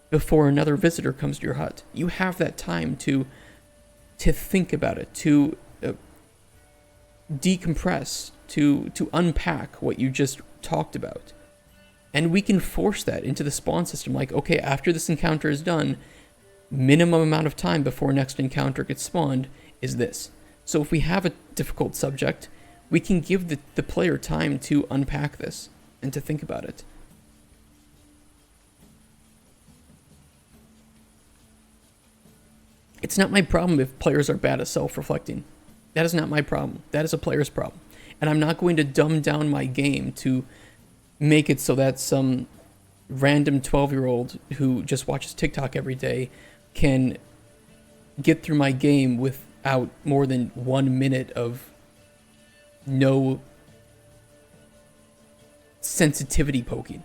A: before another visitor comes to your hut. You have that time to think about it, to decompress, to unpack what you just talked about. And we can force that into the spawn system. Like, okay, after this encounter is done, minimum amount of time before next encounter gets spawned is this. So if we have a difficult subject, we can give the player time to unpack this and to think about it. It's not my problem if players are bad at self-reflecting. That is not my problem. That is a player's problem. And I'm not going to dumb down my game to make it so that some random 12-year-old who just watches TikTok every day can get through my game without more than 1 minute of no sensitivity poking.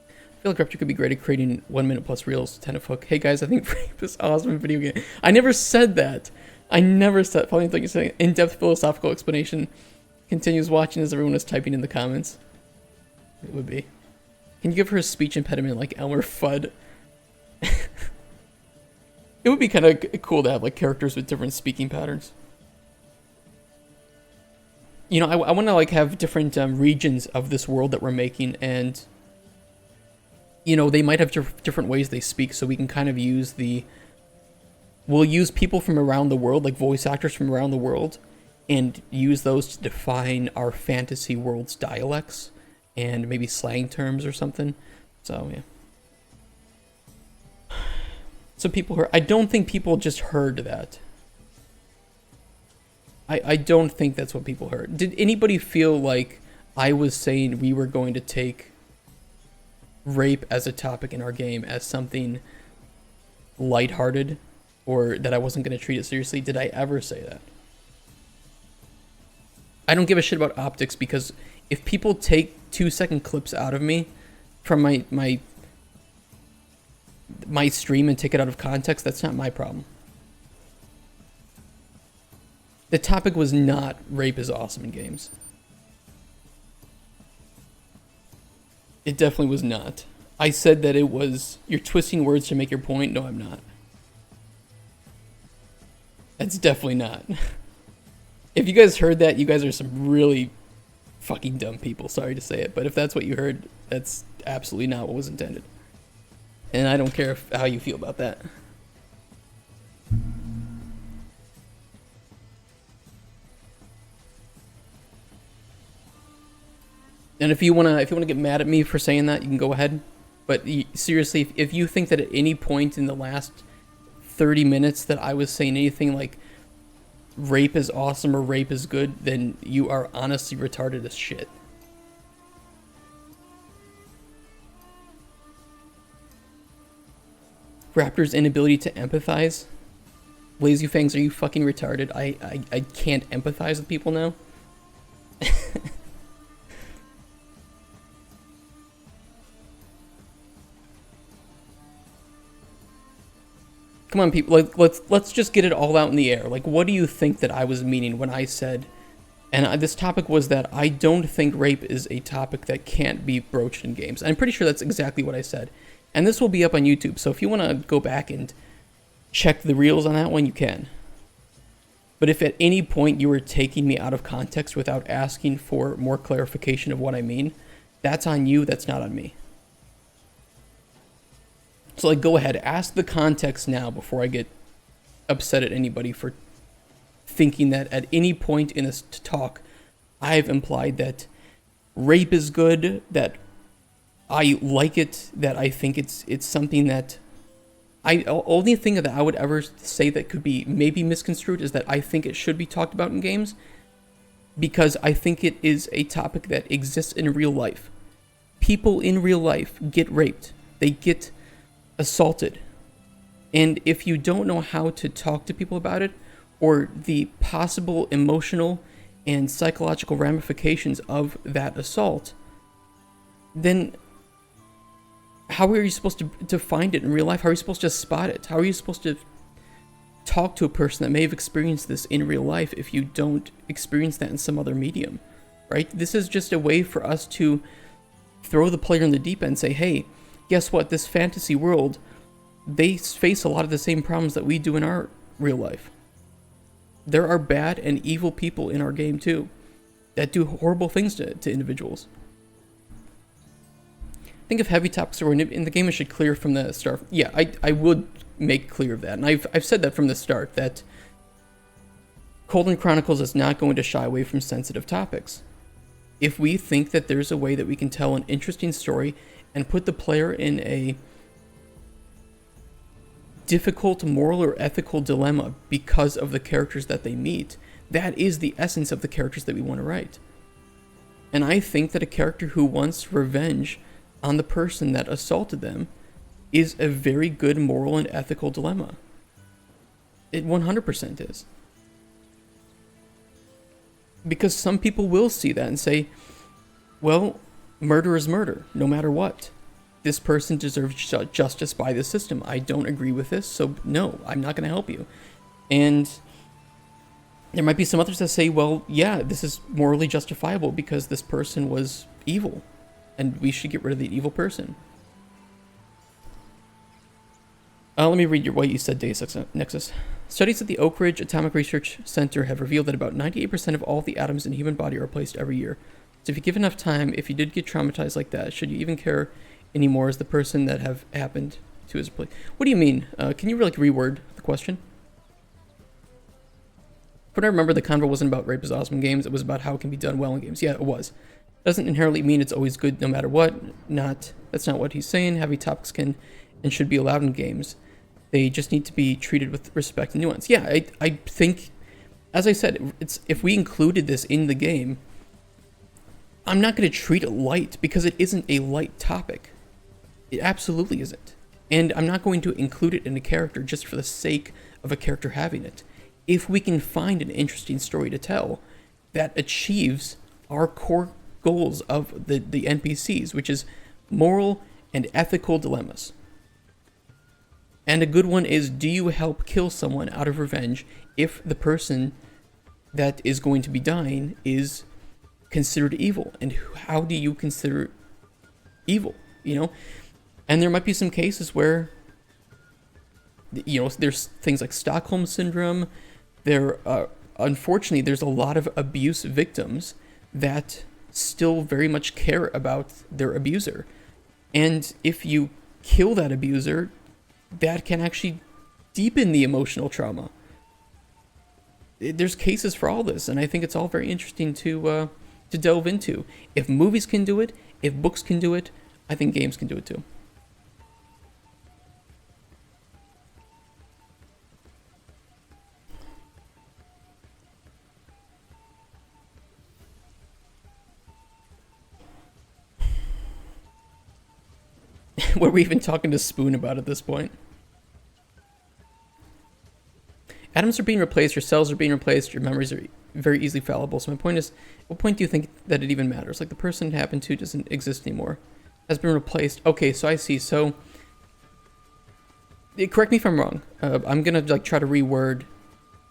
A: I feel like Raptor could be great at creating 1 minute plus reels, 10 of hook. Hey guys, I think rape is awesome in video game. I never said that. I never said. Probably think it's an in-depth philosophical explanation. Continues watching as everyone is typing in the comments. It would be. Can you give her a speech impediment like Elmer Fudd? It would be kind of cool to have like characters with different speaking patterns. You know, I want to like have different regions of this world that we're making, and you know, they might have different ways they speak, so we can kind of use we'll use people from around the world, like voice actors from around the world, and use those to define our fantasy world's dialects and maybe slang terms or something. So yeah. So people heard. I don't think people just heard that. I don't think that's what people heard. Did anybody feel like I was saying we were going to take rape as a topic in our game as something lighthearted, or that I wasn't going to treat it seriously? Did I ever say that? I don't give a shit about optics, because if people take 2-second clips out of me from my stream and take it out of context, that's not my problem. The topic was not rape is awesome in games. It definitely was not. I said that it was, you're twisting words to make your point. No, I'm not. That's definitely not. If you guys heard that, you guys are some really fucking dumb people. Sorry to say it, but if that's what you heard, that's absolutely not what was intended. And I don't care how you feel about that. And if you wanna get mad at me for saying that, you can go ahead. But seriously, if you think that at any point in the last 30 minutes that I was saying anything like rape is awesome or rape is good, then you are honestly retarded as shit. Raptor's inability to empathize. Lazy Fangs, are you fucking retarded? I can't empathize with people now. Come on, people. Like, let's just get it all out in the air. Like, what do you think that I was meaning when I said? And this topic was that I don't think rape is a topic that can't be broached in games. I'm pretty sure that's exactly what I said. And this will be up on YouTube, so if you want to go back and check the reels on that one, you can. But if at any point you were taking me out of context without asking for more clarification of what I mean, that's on you, that's not on me. So, like, go ahead, ask the context now before I get upset at anybody for thinking that at any point in this talk, I've implied that rape is good, that I like it, that I think it's something that only thing that I would ever say that could be maybe misconstrued is that I think it should be talked about in games, because I think it is a topic that exists in real life. People in real life get raped. They get assaulted. And if you don't know how to talk to people about it, or the possible emotional and psychological ramifications of that assault, then how are you supposed to find it in real life? How are you supposed to spot it? How are you supposed to talk to a person that may have experienced this in real life if you don't experience that in some other medium, right? This is just a way for us to throw the player in the deep end and say, hey, guess what? This fantasy world, they face a lot of the same problems that we do in our real life. There are bad and evil people in our game too that do horrible things to individuals. Think of heavy topics that were in the game, it should clear from the start. Yeah, I would make clear of that. And I've said that from the start, that Cauldron Chronicles is not going to shy away from sensitive topics. If we think that there's a way that we can tell an interesting story and put the player in a difficult moral or ethical dilemma because of the characters that they meet, that is the essence of the characters that we want to write. And I think that a character who wants revenge on the person that assaulted them is a very good moral and ethical dilemma. It 100% is. Because some people will see that and say, well, murder is murder, no matter what. This person deserves justice by the system. I don't agree with this, so no, I'm not going to help you. And there might be some others that say, well, yeah, this is morally justifiable because this person was evil, and we should get rid of the evil person. Let me read what you said, Deus Ex Nexus. Studies at the Oak Ridge Atomic Research Center have revealed that about 98% of all the atoms in the human body are replaced every year. So if you give enough time, if you did get traumatized like that, should you even care anymore as the person that have happened to his place? What do you mean? Can you reword the question? But I remember the convo wasn't about rape is awesome in games, it was about how it can be done well in games. Yeah, it was. Doesn't inherently mean it's always good no matter what. That's not what he's saying. Heavy topics can and should be allowed in games. They just need to be treated with respect and nuance. Yeah, I think, as I said, if we included this in the game, I'm not going to treat it light because it isn't a light topic. It absolutely isn't. And I'm not going to include it in a character just for the sake of a character having it. If we can find an interesting story to tell that achieves our core goals of the NPCs, which is moral and ethical dilemmas. And a good one is, do you help kill someone out of revenge if the person that is going to be dying is considered evil? And how do you consider evil, you know? And there might be some cases where, you know, there's things like Stockholm Syndrome, there unfortunately, there's a lot of abuse victims that still very much care about their abuser. And if you kill that abuser, that can actually deepen the emotional trauma. There's cases for all this, and I think it's all very interesting to delve into. If movies can do it, if books can do it, I think games can do it too. What are we even talking to Spoon about at this point? Atoms are being replaced, your cells are being replaced, your memories are very easily fallible. So my point is, what point do you think that it even matters? Like the person it happened to doesn't exist anymore. Has been replaced. Okay, so I see. So, correct me if I'm wrong. I'm gonna like try to reword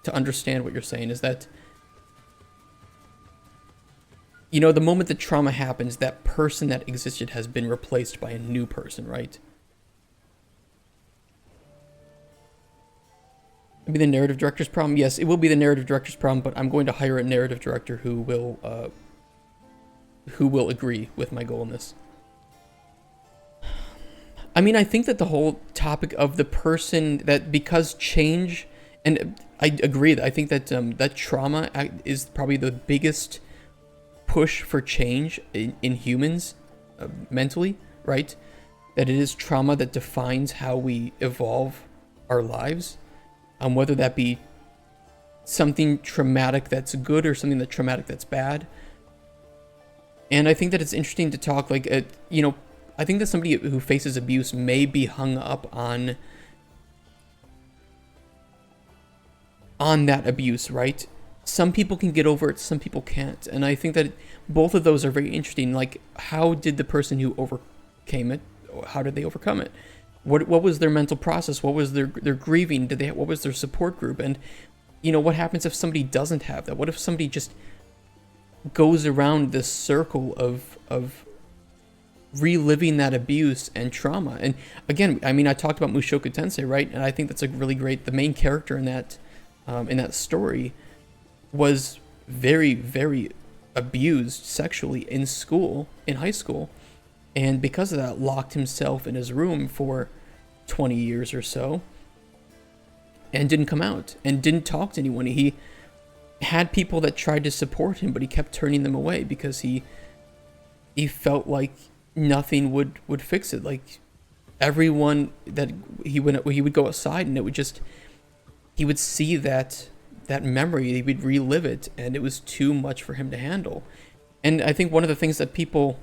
A: to understand what you're saying. Is that, you know, the moment the trauma happens, that person that existed has been replaced by a new person, right? It'll be the narrative director's problem. Yes, it will be the narrative director's problem, but I'm going to hire a narrative director who will agree with my goal in this. I mean, I think that the whole topic of the person that, because change, and I agree that I think that that trauma is probably the biggest push for change in humans mentally, right? That it is trauma that defines how we evolve our lives. Whether that be something traumatic that's good or something that's traumatic that's bad. And I think that it's interesting to talk, like, you know, I think that somebody who faces abuse may be hung up on that abuse, right? Some people can get over it, some people can't. And I think that both of those are very interesting. Like, how did the person who overcame it, how did they overcome it? What was their mental process? What was their grieving? What was their support group? And, you know, what happens if somebody doesn't have that? What if somebody just goes around this circle of reliving that abuse and trauma? And again, I mean, I talked about Mushoku Tensei, right? And I think that's a really great. The main character in that story was very, very abused sexually in school, in high school. And because of that, locked himself in his room for 20 years or so and didn't come out and didn't talk to anyone. He had people that tried to support him, but he kept turning them away because he felt like nothing would fix it. Like everyone that he would go outside and it would just, he would see that memory, he would relive it, and it was too much for him to handle. And I think one of the things that people,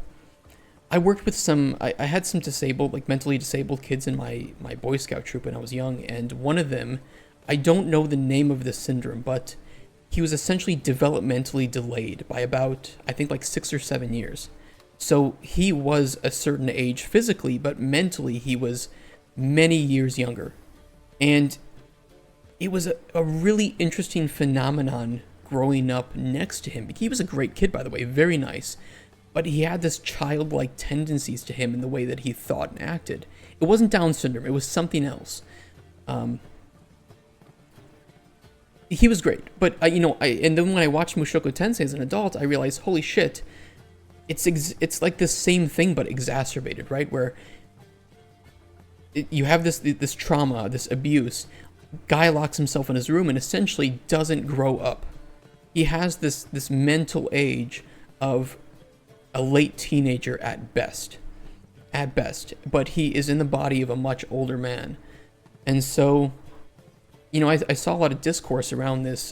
A: I worked with I had some disabled, like mentally disabled kids in my Boy Scout troop when I was young, and one of them, I don't know the name of the syndrome, but he was essentially developmentally delayed by about, I think like 6 or 7 years. So he was a certain age physically, but mentally he was many years younger. And it was a really interesting phenomenon growing up next to him. He was a great kid, by the way, very nice. But he had this childlike tendencies to him in the way that he thought and acted. It wasn't Down syndrome. It was something else. He was great. But, and then when I watched Mushoku Tensei as an adult, I realized, holy shit, it's like the same thing but exacerbated, right? Where you have this trauma, this abuse. Guy locks himself in his room and essentially doesn't grow up. He has this mental age of a late teenager at best, but he is in the body of a much older man. And so, you know, I saw a lot of discourse around this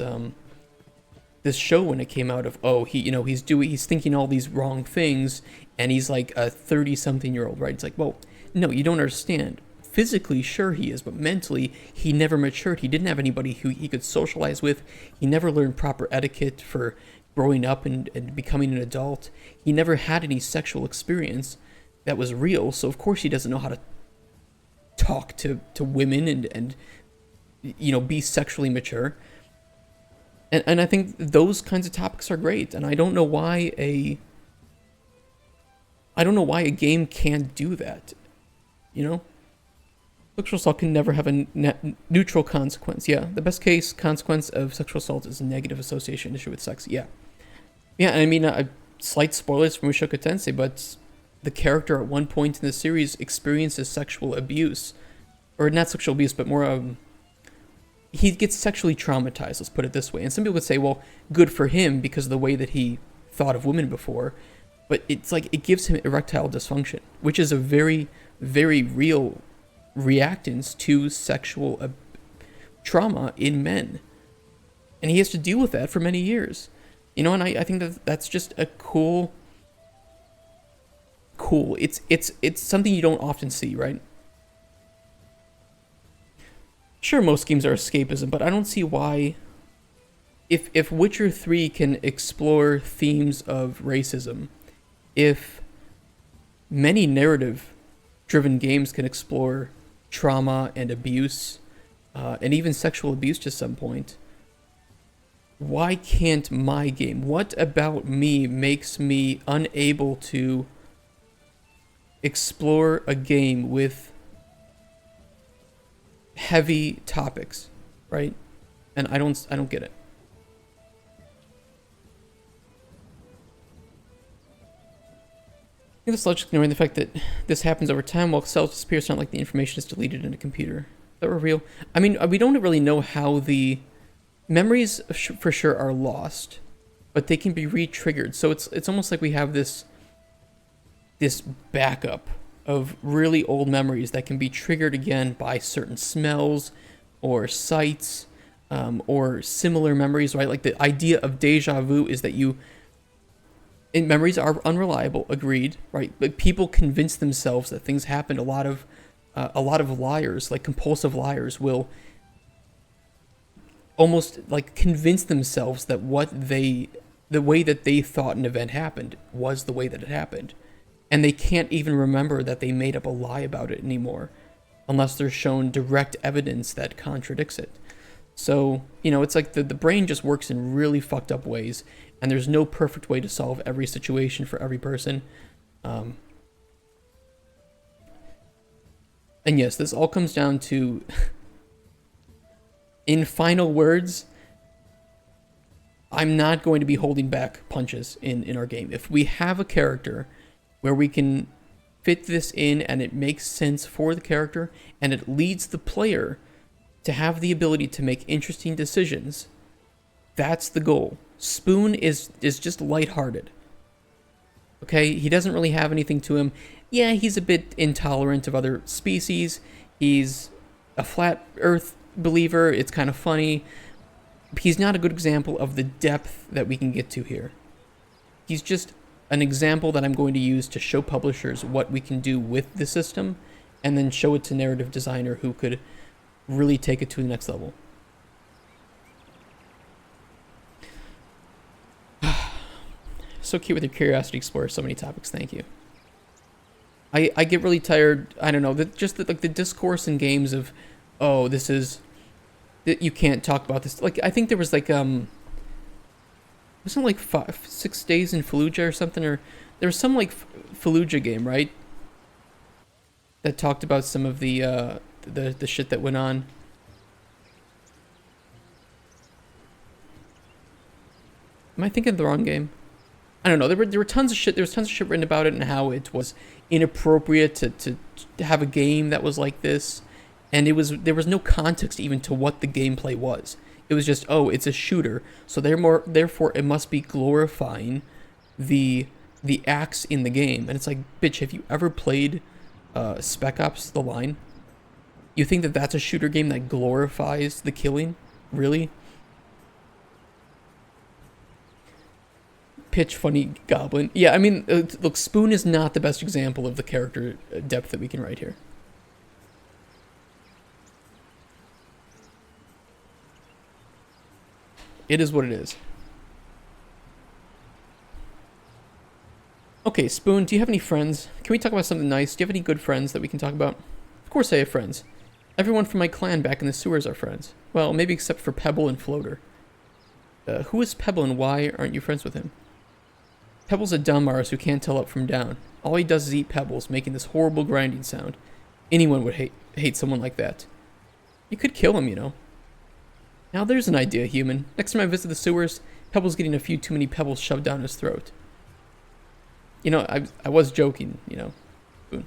A: show when it came out of, he's thinking all these wrong things, and he's like a 30-something-year-old, right? It's like, well, no, you don't understand. Physically, sure he is, but mentally, he never matured. He didn't have anybody who he could socialize with. He never learned proper etiquette for growing up and becoming an adult. He never had any sexual experience that was real, so of course he doesn't know how to talk to women and be sexually mature. And I think those kinds of topics are great, and I don't know why a game can't do that, you know? Sexual assault can never have a neutral consequence. Yeah, the best case consequence of sexual assault is a negative association issue with sex. Yeah. Yeah, and I mean, slight spoilers from Mushoku Tensei, but the character at one point in the series experiences sexual abuse. Or not sexual abuse, but more, he gets sexually traumatized, let's put it this way. And some people would say, well, good for him because of the way that he thought of women before. But it's like, it gives him erectile dysfunction, which is a very, very real reactance to sexual trauma in men. And he has to deal with that for many years. You know, and I think that that's just a cool. It's something you don't often see, right? Sure, most games are escapism, but I don't see why. If Witcher 3 can explore themes of racism, if many narrative-driven games can explore trauma and abuse, and even sexual abuse to some point, why can't my game? What about me makes me unable to explore a game with heavy topics, right? And I don't get it. I think this logic ignoring the fact that this happens over time while cells disappear. It's not like the information is deleted in a computer. That were real. I mean, we don't really know how the memories for sure are lost, but they can be re-triggered. So it's almost like we have this backup of really old memories that can be triggered again by certain smells or sights, or similar memories, right? Like the idea of deja vu is that memories are unreliable, agreed, right? But people convince themselves that things happened. A lot of liars, like compulsive liars, will almost like convince themselves that the way that they thought an event happened was the way that it happened. And they can't even remember that they made up a lie about it anymore, unless they're shown direct evidence that contradicts it. So, you know, it's like the brain just works in really fucked up ways, and there's no perfect way to solve every situation for every person. And yes, this all comes down to, in final words, I'm not going to be holding back punches in our game. If we have a character where we can fit this in and it makes sense for the character and it leads the player to have the ability to make interesting decisions, that's the goal. Spoon is just lighthearted. Okay, he doesn't really have anything to him. Yeah, he's a bit intolerant of other species. He's a flat earth believer. It's kind of funny. He's not a good example of the depth that we can get to here. He's just an example that I'm going to use to show publishers what we can do with the system, and then show it to narrative designer who could really take it to the next level. So cute with your curiosity explorer, so many topics, thank you. I get really tired, I don't know, like the discourse in games of, oh, this is, you can't talk about this. Like, I think there was like, wasn't it like 6 days in Fallujah or something, or there was some like Fallujah game, right? That talked about some of the shit that went on. Am I thinking of the wrong game? I don't know. There were tons of shit. There was tons of shit written about it and how it was inappropriate to have a game that was like this, and there was no context even to what the gameplay was. It was just, oh, it's a shooter, so therefore it must be glorifying the acts in the game. And it's like, bitch, have you ever played Spec Ops: The Line? You think that that's a shooter game that glorifies the killing? Really? Pitch funny goblin. Yeah, I mean, look, Spoon is not the best example of the character depth that we can write here. It is what it is. Okay, Spoon, do you have any friends? Can we talk about something nice? Do you have any good friends that we can talk about? Of course I have friends. Everyone from my clan back in the sewers are friends. Well, maybe except for Pebble and Floater. Who is Pebble and why aren't you friends with him? Pebble's a dumb arse who can't tell up from down. All he does is eat pebbles, making this horrible grinding sound. Anyone would hate someone like that. You could kill him, you know. Now there's an idea, human. Next time I visit the sewers, Pebble's getting a few too many pebbles shoved down his throat. You know, I was joking, you know. Boone.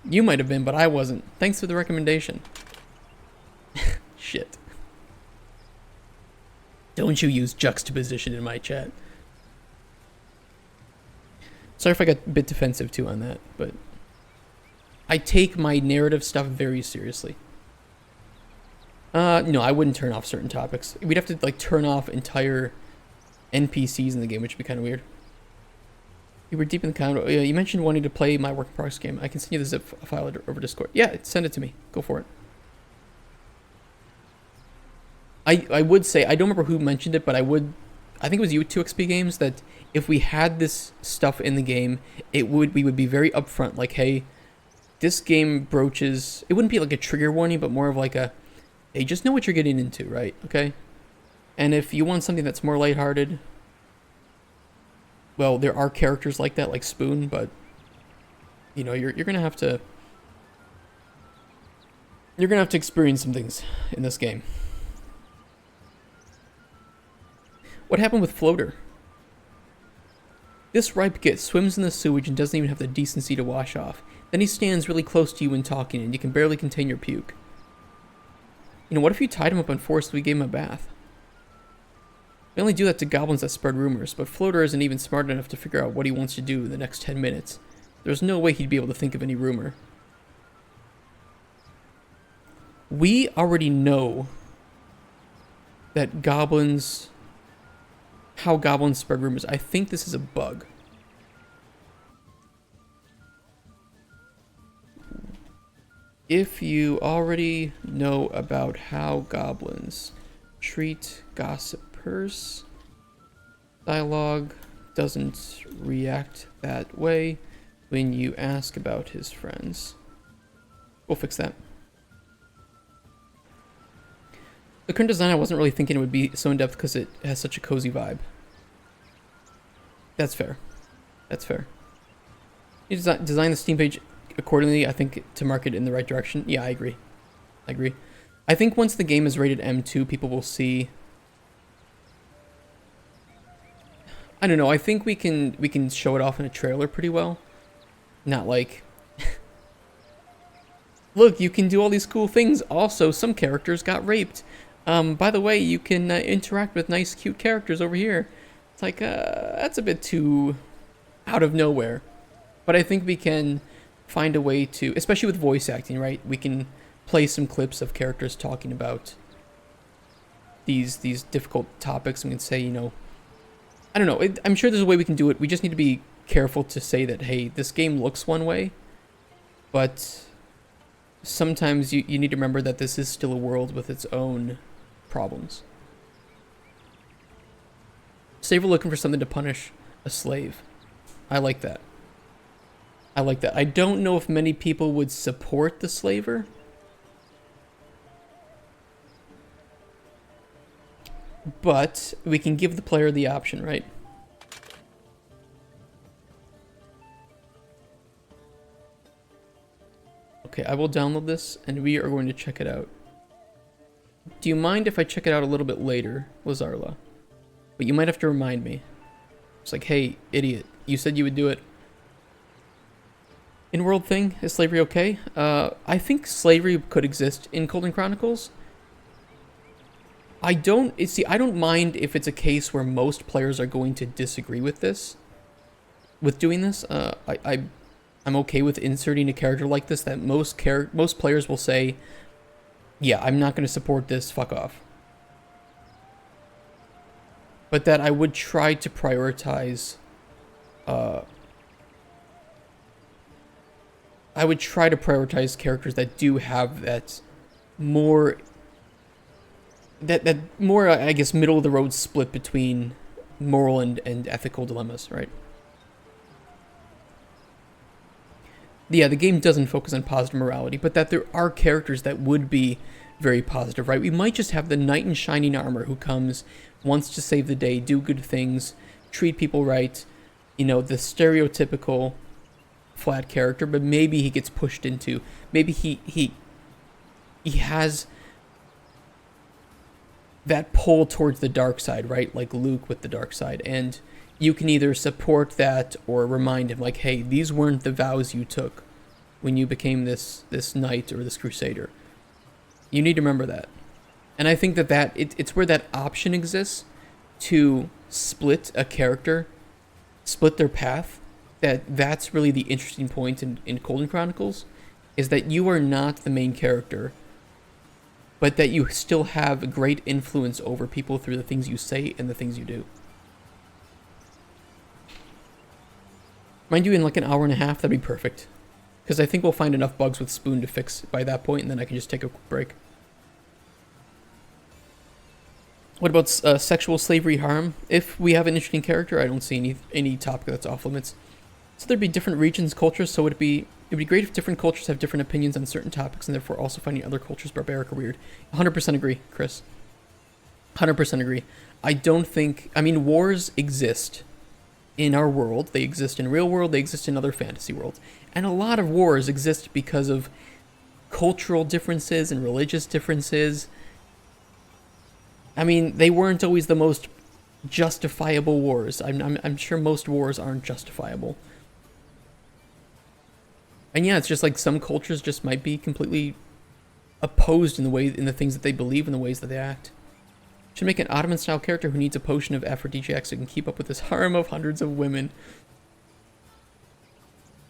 A: You might have been, but I wasn't. Thanks for the recommendation. Shit. Don't you use juxtaposition in my chat. Sorry if I got a bit defensive too on that, but I take my narrative stuff very seriously. No, I wouldn't turn off certain topics. We'd have to like turn off entire NPCs in the game, which would be kind of weird. You were deep in the comment. You mentioned wanting to play my work in progress game. I can send you the zip file over Discord. Yeah, send it to me. Go for it. I would say, I don't remember who mentioned it, but I think it was you, 2XP Games, that if we had this stuff in the game, we would be very upfront, like, hey, this game broaches, it wouldn't be like a trigger warning, but more of like a, hey, just know what you're getting into, right? Okay? And if you want something that's more lighthearted, well, there are characters like that, like Spoon, but, you know, you're gonna have to experience some things in this game. What happened with Floater? This ripe git swims in the sewage and doesn't even have the decency to wash off. Then he stands really close to you when talking, and you can barely contain your puke. You know, what if you tied him up and forcibly gave him a bath? We only do that to goblins that spread rumors, but Floater isn't even smart enough to figure out what he wants to do in the next 10 minutes. There's no way he'd be able to think of any rumor. We already know that goblins... how goblins spread rumors. I think this is a bug. If you already know about how goblins treat gossipers, dialogue doesn't react that way when you ask about his friends. We'll fix that. The current design, I wasn't really thinking it would be so in-depth because it has such a cozy vibe. That's fair. That's fair. You design the Steam page accordingly, I think, to market it in the right direction. Yeah, I agree. I agree. I think once the game is rated M2, people will see... I don't know, I think we can show it off in a trailer pretty well. Not like... Look, you can do all these cool things. Also, some characters got raped. By the way, you can interact with nice, cute characters over here. It's like, that's a bit too out of nowhere. But I think we can find a way to, especially with voice acting, right? We can play some clips of characters talking about these difficult topics. And we can say, you know, I don't know. I'm sure there's a way we can do it. We just need to be careful to say that, hey, this game looks one way, but sometimes you need to remember that this is still a world with its own problems. Slaver looking for something to punish a slave. I like that. I like that. I don't know if many people would support the slaver. But we can give the player the option, right? Okay, I will download this and we are going to check it out. Do you mind if I check it out a little bit later, Lazarla? But you might have to remind me. It's like, hey, idiot, you said you would do it. In-world thing, is slavery okay? I think slavery could exist in Cauldron Chronicles. I don't mind if it's a case where most players are going to disagree with this. With doing this, I'm okay with inserting a character like this that most players will say, yeah, I'm not going to support this, fuck off. But that I would try to prioritize, characters that do have that more, I guess, middle of the road split between moral and ethical dilemmas, right? Yeah, the game doesn't focus on positive morality, but that there are characters that would be very positive, right? We might just have the knight in shining armor who comes, wants to save the day, do good things, treat people right, you know, the stereotypical flat character, but maybe he gets pushed into, maybe he has that pull towards the dark side, right? Like Luke with the dark side. And you can either support that or remind him, like, hey, these weren't the vows you took when you became this knight or this crusader. You need to remember that. And I think that it's where that option exists to split a character, split their path. That's really the interesting point in Cauldron Chronicles, is that you are not the main character, but that you still have great influence over people through the things you say and the things you do. Mind you, in like an hour and a half, that'd be perfect. Because I think we'll find enough bugs with Spoon to fix by that point, and then I can just take a quick break. What about sexual slavery harm? If we have an interesting character, I don't see any topic that's off limits. So there'd be different regions, cultures, so it'd be great if different cultures have different opinions on certain topics, and therefore also finding other cultures barbaric or weird. 100% agree, Chris. 100% agree. I mean, wars exist in our world. They exist in real world, they exist in other fantasy worlds. And a lot of wars exist because of cultural differences and religious differences. I mean, they weren't always the most justifiable wars. I'm sure most wars aren't justifiable. And yeah, it's just like some cultures just might be completely opposed in the things that they believe and the ways that they act. Should make an Ottoman-style character who needs a potion of aphrodisiac so he can keep up with this harem of hundreds of women.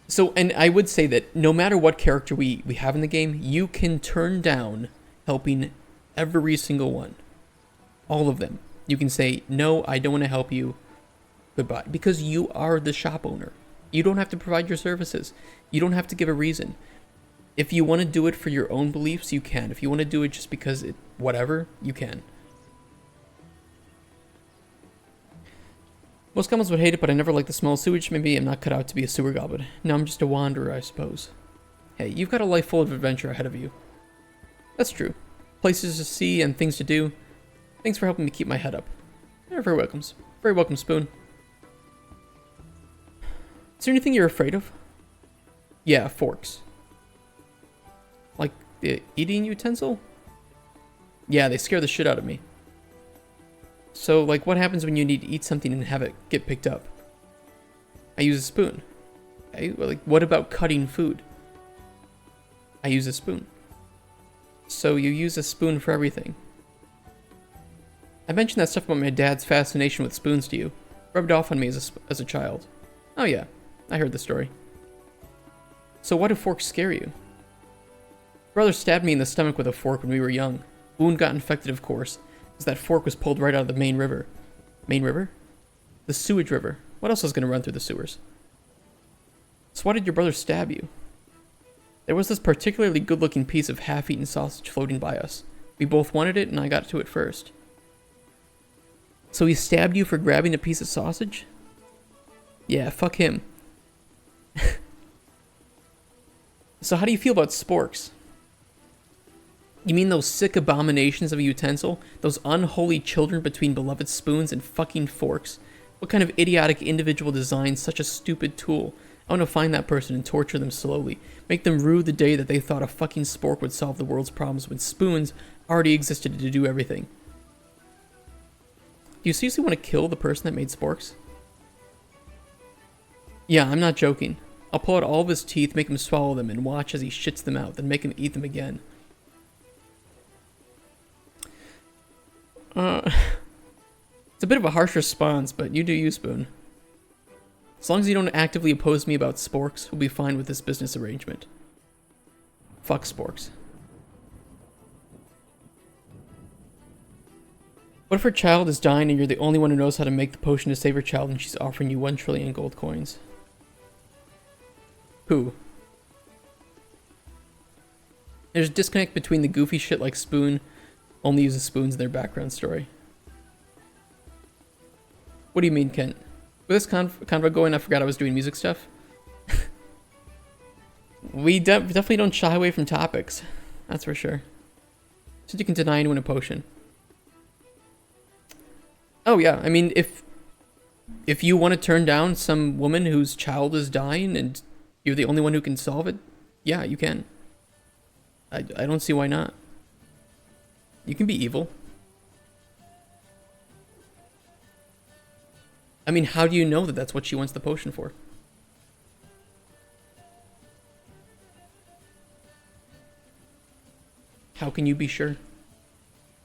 A: So, and I would say that no matter what character we have in the game, you can turn down helping every single one. All of them. You can say, no, I don't want to help you. Goodbye. Because you are the shop owner. You don't have to provide your services. You don't have to give a reason. If you want to do it for your own beliefs, you can. If you want to do it just because whatever, you can. Most goblins would hate it, but I never liked the smell of sewage. Maybe I'm not cut out to be a sewer goblin. No, I'm just a wanderer, I suppose. Hey, you've got a life full of adventure ahead of you. That's true. Places to see and things to do. Thanks for helping me keep my head up. You're very welcome. Very welcome, Spoon. Is there anything you're afraid of? Yeah, forks. Like the eating utensil? Yeah, they scare the shit out of me. So, like, what happens when you need to eat something and have it get picked up? I use a spoon. Okay, well, like, what about cutting food? I use a spoon. So you use a spoon for everything. I mentioned that stuff about my dad's fascination with spoons to you. Rubbed off on me as a child. Oh yeah, I heard the story. So why do forks scare you? Brother stabbed me in the stomach with a fork when we were young. Wound got infected, of course, as that fork was pulled right out of the main river. Main river? The sewage river. What else is going to run through the sewers? So why did your brother stab you? There was this particularly good-looking piece of half-eaten sausage floating by us. We both wanted it, and I got to it first. So he stabbed you for grabbing a piece of sausage? Yeah, fuck him. So how do you feel about sporks? You mean those sick abominations of a utensil? Those unholy children between beloved spoons and fucking forks? What kind of idiotic individual designs such a stupid tool? I want to find that person and torture them slowly. Make them rue the day that they thought a fucking spork would solve the world's problems when spoons already existed to do everything. Do you seriously want to kill the person that made sporks? Yeah, I'm not joking. I'll pull out all of his teeth, make him swallow them, and watch as he shits them out, then make him eat them again. It's a bit of a harsh response, but you do you, Spoon. As long as you don't actively oppose me about sporks, we'll be fine with this business arrangement. Fuck sporks. What if her child is dying and you're the only one who knows how to make the potion to save her child and she's offering you 1 trillion gold coins? Who? There's a disconnect between the goofy shit like Spoon only uses spoons in their background story. What do you mean, Kent? With this convo going, I forgot I was doing music stuff. We definitely don't shy away from topics. That's for sure. So you can deny anyone a potion. Oh yeah, I mean, if you want to turn down some woman whose child is dying and You're the only one who can solve it? Yeah, you can. I don't see why not. You can be evil. I mean, how do you know that that's what she wants the potion for? How can you be sure?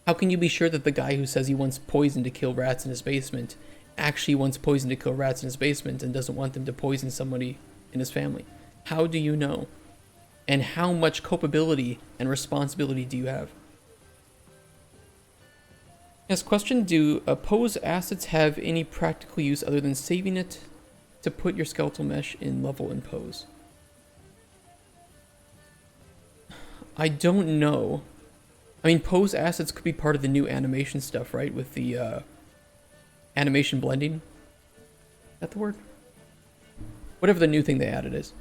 A: How can you be sure that the guy who says he wants poison to kill rats in his basement actually wants poison to kill rats in his basement and doesn't want them to poison somebody in his family? How do you know? And how much culpability and responsibility do you have? Yes, question, do pose assets have any practical use other than saving it to put your skeletal mesh in level and pose? I don't know. I mean, pose assets could be part of the new animation stuff, right? With the animation blending. Is that the word? Whatever the new thing they added is.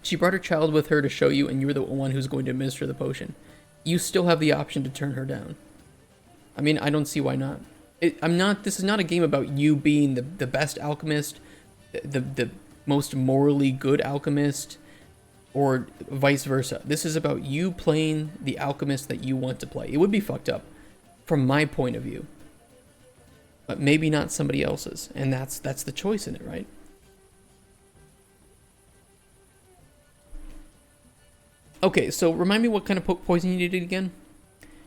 A: She brought her child with her to show you, and you were the one who's going to administer the potion. You still have the option to turn her down. I mean, I don't see why not. This is not a game about you being the best alchemist, the most morally good alchemist, or vice versa. This is about you playing the alchemist that you want to play. It would be fucked up from my point of view, but maybe not somebody else's, and that's the choice in it, right? Okay, so remind me what kind of poison you needed again?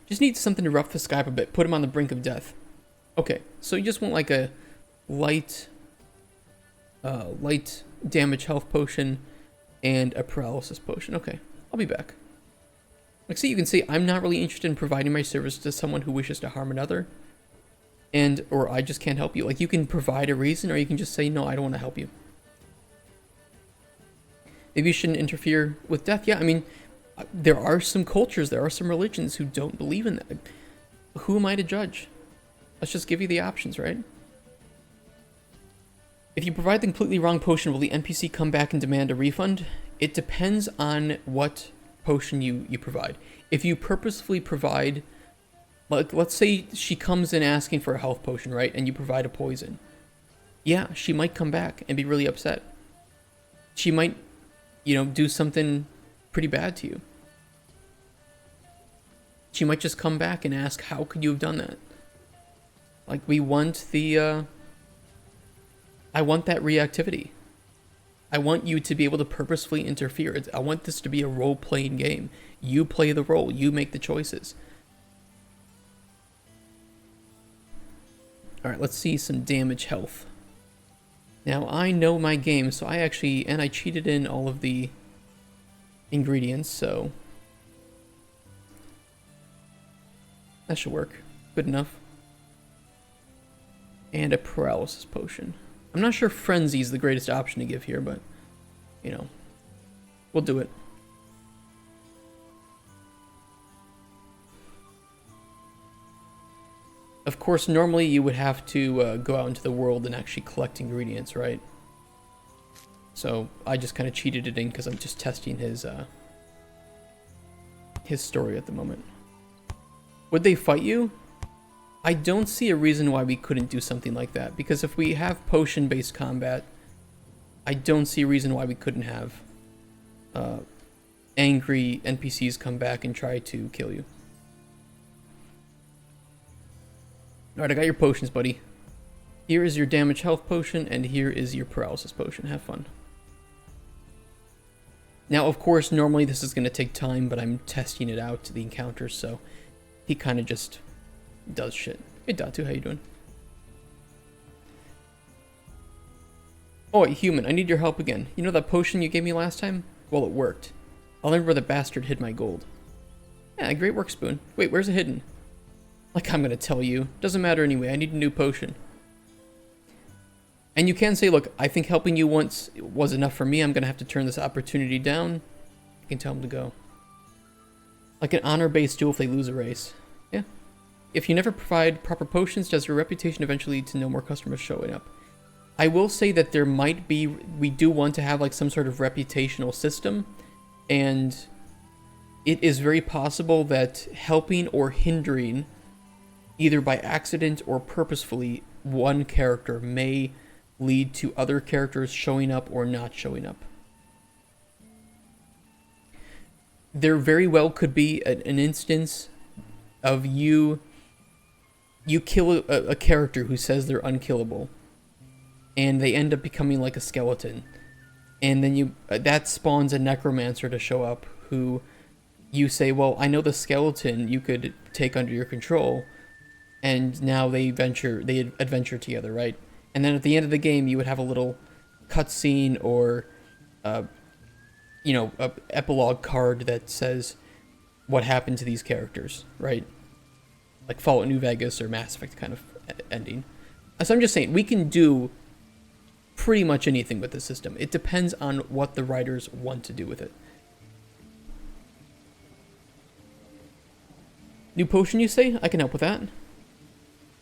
A: Just need something to rough the sky up a bit, put him on the brink of death. Okay, so you just want like a light damage health potion and a paralysis potion. Okay, I'll be back. Like, see, you can see I'm not really interested in providing my service to someone who wishes to harm another, or I just can't help you. Like, you can provide a reason, or you can just say, no, I don't want to help you. Maybe you shouldn't interfere with death. Yeah, I mean, there are some cultures, there are some religions who don't believe in that. Who am I to judge? Let's just give you the options, right? If you provide the completely wrong potion, will the NPC come back and demand a refund? It depends on what potion you provide. If you purposefully provide, like, let's say she comes in asking for a health potion, right? And you provide a poison. Yeah, she might come back and be really upset. She might, do something pretty bad to you. She might just come back and ask, how could you have done that? Like, we want I want that reactivity. I want you to be able to purposefully interfere. I want this to be a role-playing game. You play the role. You make the choices. Alright, let's see some damage health. Now, I know my game, so I cheated in all of the ingredients, so that should work. Good enough. And a paralysis potion. I'm not sure Frenzy is the greatest option to give here, but, we'll do it. Of course, normally you would have to go out into the world and actually collect ingredients, right? So I just kind of cheated it in because I'm just testing his story at the moment. Would they fight you? I don't see a reason why we couldn't do something like that, because if we have potion-based combat, I don't see a reason why we couldn't have angry NPCs come back and try to kill you. Alright, I got your potions, buddy. Here is your damage health potion, and here is your paralysis potion. Have fun. Now, of course, normally this is going to take time, but I'm testing it out to the encounters, so he kind of just does shit. Hey, Datu, how you doing? Oh, wait, human, I need your help again. You know that potion you gave me last time? Well, it worked. I learned where the bastard hid my gold. Yeah, great work, Spoon. Wait, where's it hidden? Like I'm gonna tell you. Doesn't matter anyway, I need a new potion. And you can say, look, I think helping you once was enough for me. I'm gonna have to turn this opportunity down. You can tell him to go. Like an honor-based duel if they lose a race. Yeah. If you never provide proper potions, does your reputation eventually lead to no more customers showing up? I will say that there might be, we do want to have like some sort of reputational system, and it is very possible that helping or hindering, either by accident or purposefully, one character may lead to other characters showing up or not showing up. There very well could be an instance of you kill a character who says they're unkillable, and they end up becoming like a skeleton, and then that spawns a necromancer to show up who you say, well, I know the skeleton you could take under your control, and now they adventure together, right? And then at the end of the game, you would have a little cutscene or a epilogue card that says what happened to these characters, right? Like Fallout New Vegas or Mass Effect kind of ending. So I'm just saying, we can do pretty much anything with this system. It depends on what the writers want to do with it. New potion, you say? I can help with that.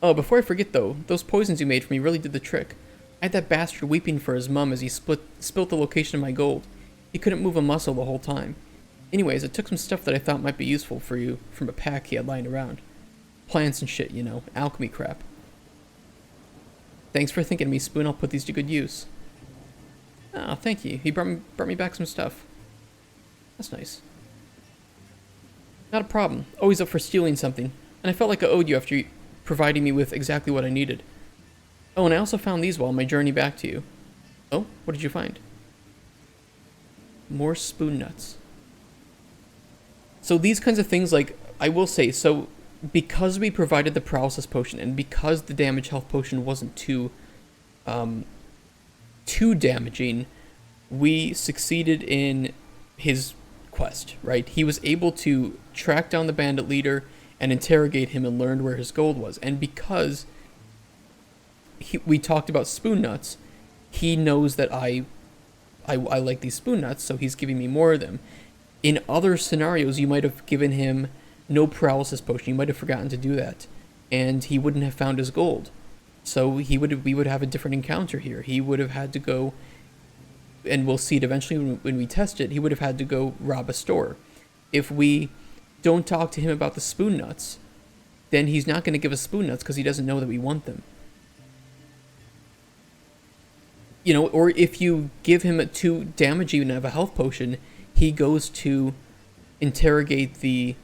A: Oh, before I forget though, those poisons you made for me really did the trick. I had that bastard weeping for his mum as he spilt the location of my gold. He couldn't move a muscle the whole time. Anyways, I took some stuff that I thought might be useful for you from a pack he had lying around. Plants and shit, you know, alchemy crap. Thanks for thinking of me, Spoon. I'll put these to good use. Oh, thank you. He brought me back some stuff. That's nice. Not a problem. Always up for stealing something. And I felt like I owed you after you providing me with exactly what I needed. Oh, and I also found these while on my journey back to you. Oh, what did you find? More spoon nuts. So these kinds of things, like, I will say, so because we provided the paralysis potion and because the damage health potion wasn't too damaging, we succeeded in his quest, right? He was able to track down the bandit leader and interrogate him and learned where his gold was. And because we talked about spoon nuts, he knows that I like these spoon nuts, so he's giving me more of them. In other scenarios, you might have given him no paralysis potion. You might have forgotten to do that, and he wouldn't have found his gold. So we would have a different encounter here. He would have had to go, and we'll see it eventually when we test it, he would have had to go rob a store. If we don't talk to him about the spoon nuts, then he's not going to give us spoon nuts because he doesn't know that we want them. You know, or if you give him a too damaging of a health potion, he goes to interrogate the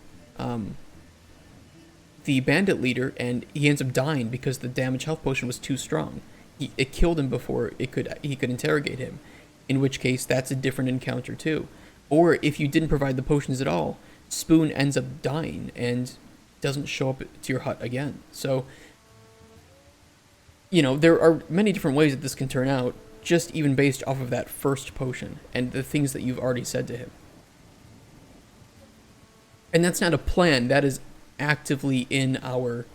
A: bandit leader, and he ends up dying because the damage health potion was too strong. It killed him before he could interrogate him, in which case that's a different encounter too. Or if you didn't provide the potions at all, Spoon ends up dying and doesn't show up to your hut again. So, you know, there are many different ways that this can turn out, just even based off of that first potion and the things that you've already said to him. And that's not a plan, that is actively in our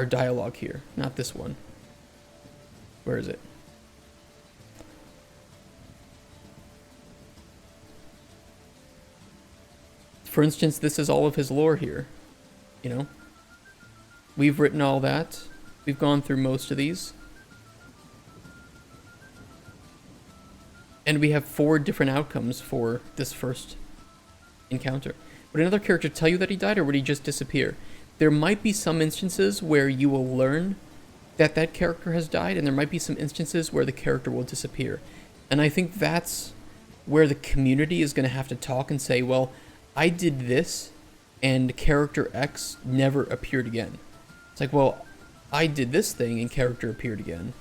A: dialogue here, not this one. Where is it? For instance, this is all of his lore here, you know? We've written all that. We've gone through most of these. And we have 4 different outcomes for this first encounter. Would another character tell you that he died, or would he just disappear? There might be some instances where you will learn that that character has died, and there might be some instances where the character will disappear. And I think that's where the community is going to have to talk and say, well, I did this, and character X never appeared again. It's like, well, I did this thing, and character appeared again.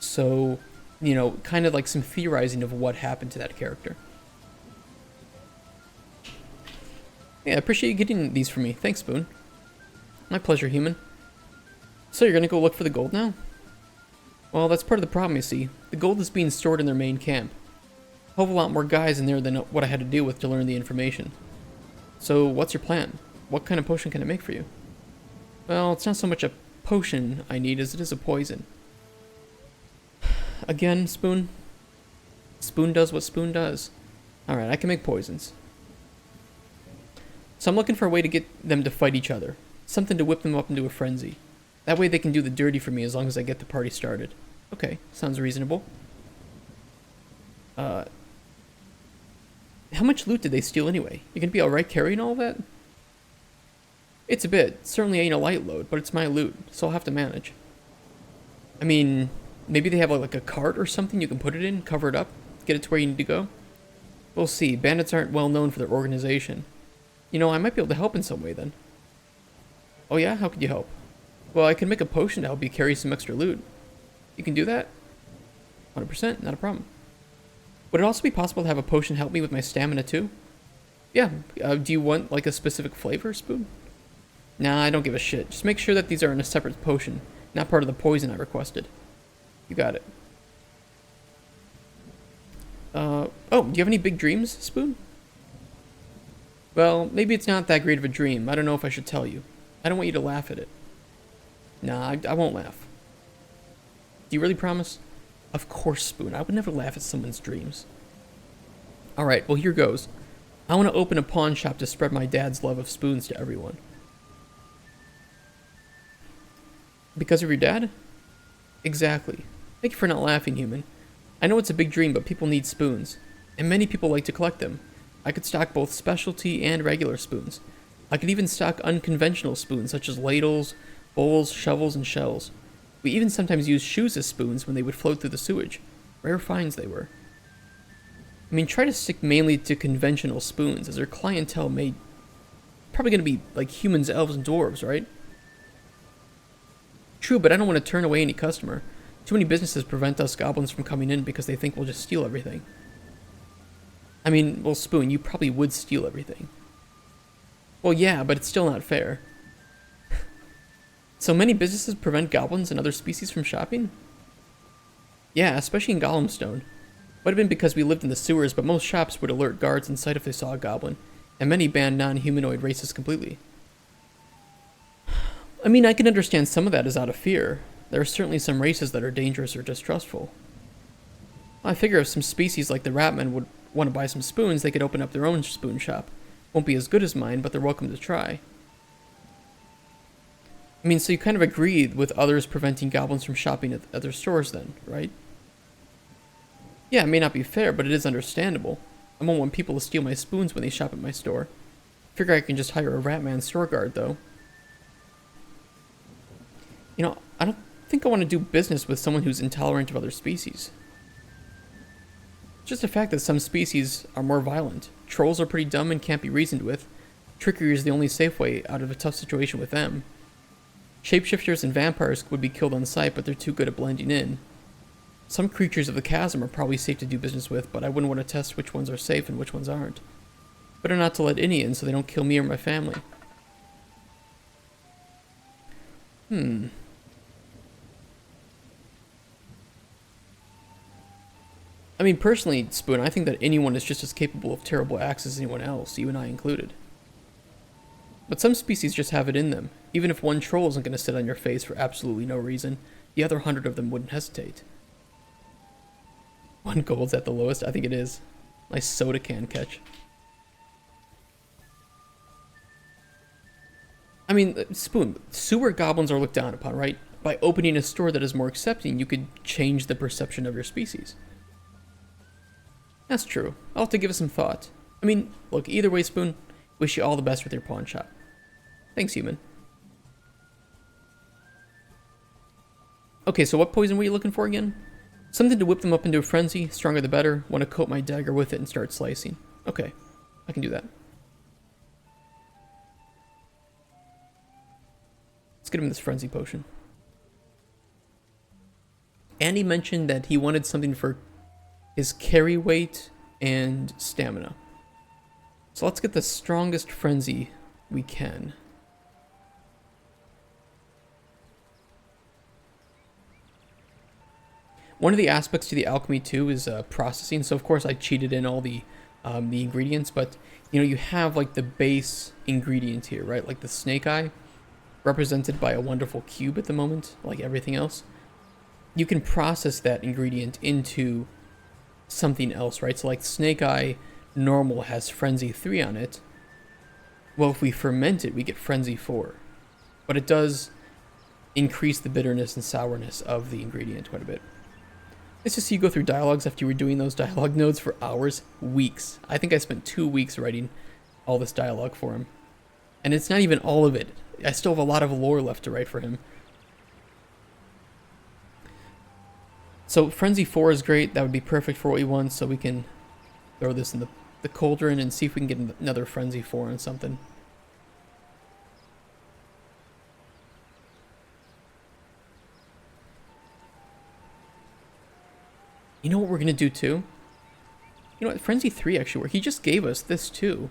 A: So, you know, kind of like some theorizing of what happened to that character. Yeah, I appreciate you getting these for me. Thanks, Spoon. My pleasure, human. So you're gonna go look for the gold now? Well, that's part of the problem, you see. The gold is being stored in their main camp. A whole lot more guys in there than what I had to deal with to learn the information. So, what's your plan? What kind of potion can I make for you? Well, it's not so much a potion I need as it is a poison. Again, Spoon? Spoon does what Spoon does. Alright, I can make poisons. So I'm looking for a way to get them to fight each other. Something to whip them up into a frenzy. That way they can do the dirty for me as long as I get the party started. Okay, sounds reasonable. How much loot did they steal anyway? You gonna be alright carrying all that? It's a bit. Certainly ain't a light load, but it's my loot, so I'll have to manage. I mean, Maybe they have like a cart or something you can put it in, cover it up, get it to where you need to go. We'll see. Bandits aren't well known for their organization. You know, I might be able to help in some way then. Oh yeah? How could you help? Well, I can make a potion to help you carry some extra loot. You can do that? 100%, not a problem. Would it also be possible to have a potion help me with my stamina too? Yeah, do you want like a specific flavor, Spoon? Nah, I don't give a shit. Just make sure that these are in a separate potion, not part of the poison I requested. You got it. Oh, do you have any big dreams, Spoon? Well, maybe it's not that great of a dream. I don't know if I should tell you. I don't want you to laugh at it. Nah, I won't laugh. Do you really promise? Of course, Spoon. I would never laugh at someone's dreams. Alright, well here goes. I want to open a pawn shop to spread my dad's love of spoons to everyone. Because of your dad? Exactly. Thank you for not laughing, human. I know it's a big dream, but people need spoons. And many people like to collect them. I could stock both specialty and regular spoons. I could even stock unconventional spoons, such as ladles, bowls, shovels, and shells. We even sometimes used shoes as spoons when they would float through the sewage. Rare finds they were. I mean, try to stick mainly to conventional spoons, as their clientele may... probably gonna be like humans, elves, and dwarves, right? True, but I don't want to turn away any customer. Too many businesses prevent us goblins from coming in because they think we'll just steal everything. I mean, well, Spoon, you probably would steal everything. Well, yeah, but it's still not fair. So many businesses prevent goblins and other species from shopping? Yeah, especially in Golemstone. Would have been because we lived in the sewers, but most shops would alert guards in sight if they saw a goblin, and many banned non-humanoid races completely. I mean, I can understand some of that is out of fear. There are certainly some races that are dangerous or distrustful. I figure if some species like the ratmen would want to buy some spoons, they could open up their own spoon shop. Won't be as good as mine, but they're welcome to try. I mean, so you kind of agreed with others preventing goblins from shopping at other stores then, right? Yeah, it may not be fair, but it is understandable. I won't want people to steal my spoons when they shop at my store. Figure I can just hire a ratman store guard, though. You know, I don't think I want to do business with someone who's intolerant of other species. It's just a fact that some species are more violent. Trolls are pretty dumb and can't be reasoned with. Trickery is the only safe way out of a tough situation with them. Shapeshifters and vampires would be killed on sight, but they're too good at blending in. Some creatures of the chasm are probably safe to do business with, but I wouldn't want to test which ones are safe and which ones aren't. Better not to let any in so they don't kill me or my family. I mean, personally, Spoon, I think that anyone is just as capable of terrible acts as anyone else, you and I included. But some species just have it in them. Even if one troll isn't going to sit on your face for absolutely no reason, the other 100 of them wouldn't hesitate. 1 gold's at the lowest? I think it is. Nice soda can catch. I mean, Spoon, sewer goblins are looked down upon, right? By opening a store that is more accepting, you could change the perception of your species. That's true. I'll have to give it some thought. I mean, look, either way, Spoon, wish you all the best with your pawn shop. Thanks, human. Okay, so what poison were you looking for again? Something to whip them up into a frenzy, stronger the better. Want to coat my dagger with it and start slicing. Okay, I can do that. Let's get him this frenzy potion. Andy mentioned that he wanted something for his carry weight and stamina. So let's get the strongest frenzy we can. One of the aspects to the alchemy too is processing. So of course I cheated in all the ingredients, but you know, you have like the base ingredient here, right? Like the snake eye, represented by a wonderful cube at the moment, like everything else. You can process that ingredient into something else, right? So like snake eye normal has frenzy 3 on it. Well, if we ferment it, we get frenzy 4. But it does increase the bitterness and sourness of the ingredient quite a bit. Let's just see you go through dialogues after you were doing those dialogue nodes for hours, weeks. I think I spent 2 weeks writing all this dialogue for him. And it's not even all of it. I still have a lot of lore left to write for him. So Frenzy 4 is great. That would be perfect for what we want, so we can throw this in the Cauldron and see if we can get another Frenzy 4 on something. You know what we're going to do too? You know what? Frenzy 3 actually worked. He just gave us this too.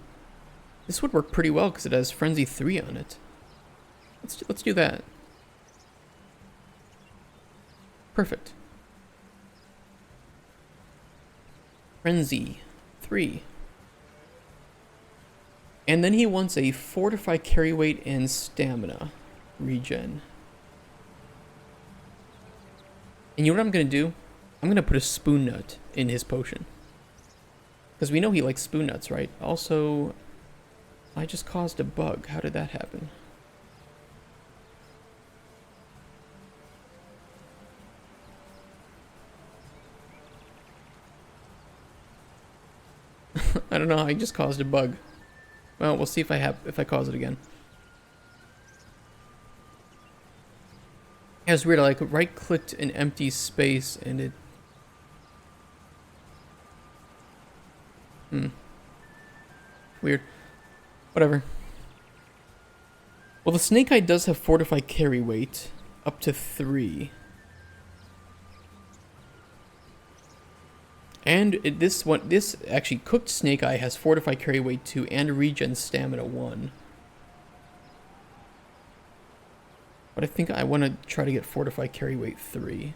A: This would work pretty well because it has Frenzy 3 on it. Let's do that. Perfect. Frenzy 3. And then he wants a Fortify Carry Weight and Stamina regen. And you know what I'm going to do? I'm going to put a Spoon Nut in his potion. Because we know he likes Spoon Nuts, right? Also, I just caused a bug. How did that happen? I don't know, I just caused a bug. Well, we'll see if I cause it again. Yeah, it's weird, I like right-clicked an empty space and it... Weird. Whatever. Well, the Snake Eye does have Fortify Carry Weight, up to 3. And this actually cooked Snake Eye has Fortify Carry Weight 2 and Regen Stamina 1. But I think I want to try to get Fortify Carry Weight 3.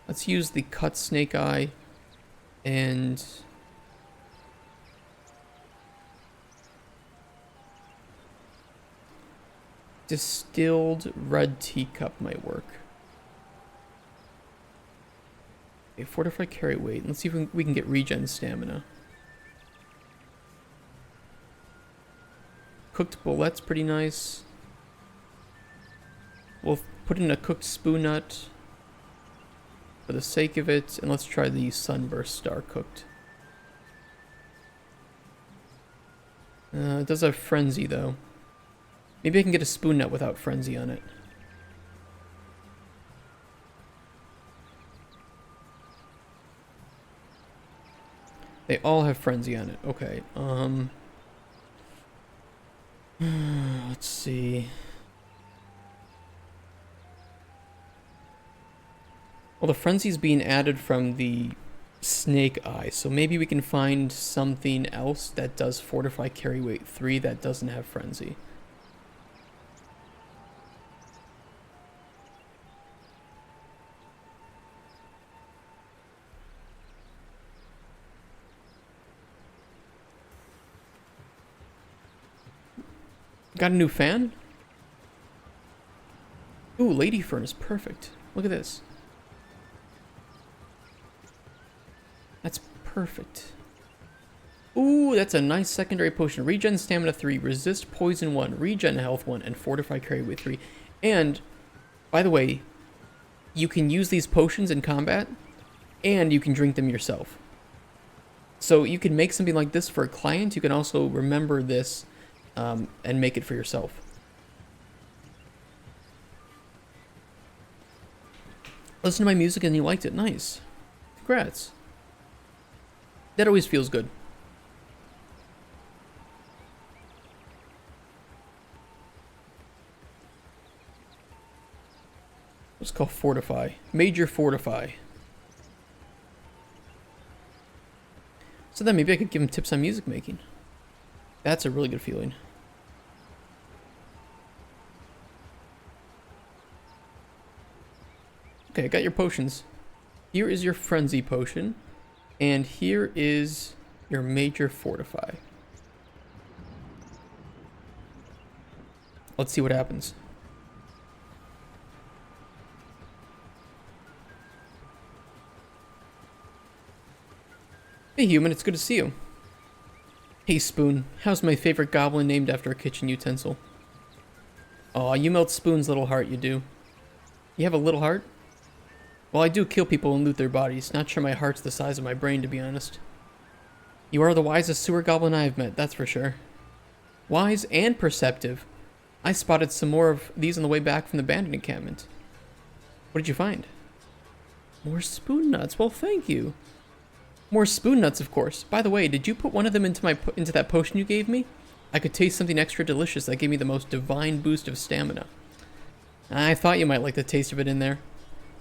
A: Let's use the cut Snake Eye and distilled red teacup might work. Okay, Fortify Carry Weight. Let's see if we can get Regen Stamina. Cooked Bullet's pretty nice. We'll put in a cooked Spoon Nut for the sake of it, and let's try the Sunburst Star cooked. It does have Frenzy though. Maybe I can get a Spoon Nut without Frenzy on it. They all have Frenzy on it. Okay, let's see. Well, the Frenzy's being added from the Snake Eye, so maybe we can find something else that does Fortify Carry Weight 3 that doesn't have Frenzy. Got a new fan? Ooh, Lady Fern is perfect. Look at this. That's perfect. Ooh, that's a nice secondary potion. Regen Stamina 3, Resist Poison 1, Regen Health 1, and Fortify Carry Weight 3. And, by the way, you can use these potions in combat, and you can drink them yourself. So you can make something like this for a client. You can also remember this and make it for yourself. Listen to my music and you liked it. Nice. Congrats. That always feels good. Let's call Fortify. Major Fortify. So then maybe I could give him tips on music making. That's a really good feeling. Okay, I got your potions. Here is your Frenzy potion. And here is your Major Fortify. Let's see what happens. Hey human, it's good to see you. Hey Spoon, how's my favorite goblin named after a kitchen utensil? Aw, you melt Spoon's little heart, you do. You have a little heart? Well, I do kill people and loot their bodies. Not sure my heart's the size of my brain, to be honest. You are the wisest sewer goblin I've met, that's for sure. Wise and perceptive. I spotted some more of these on the way back from the bandit encampment. What did you find? More spoon nuts. Well, thank you. More spoon nuts, of course. By the way, did you put one of them into that potion you gave me? I could taste something extra delicious that gave me the most divine boost of stamina. I thought you might like the taste of it in there.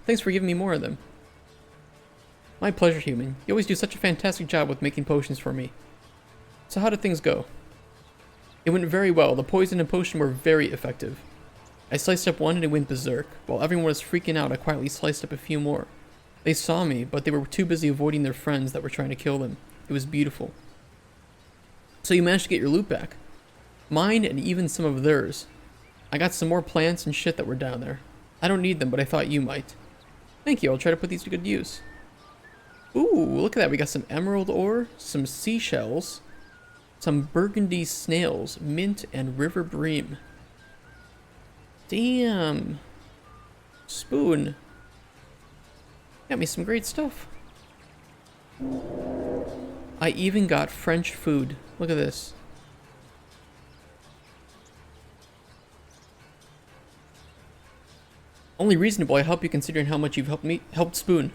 A: Thanks for giving me more of them. My pleasure, human. You always do such a fantastic job with making potions for me. So how did things go? It went very well. The poison and potion were very effective. I sliced up one and it went berserk. While everyone was freaking out, I quietly sliced up a few more. They saw me, but they were too busy avoiding their friends that were trying to kill them. It was beautiful. So you managed to get your loot back. Mine and even some of theirs. I got some more plants and shit that were down there. I don't need them, but I thought you might. Thank you, I'll try to put these to good use. Ooh, look at that. We got some emerald ore, some seashells, some burgundy snails, mint, and river bream. Damn. Spoon. Got me some great stuff. I even got French food. Look at this. Only reasonable, I help you considering how much you've helped Spoon.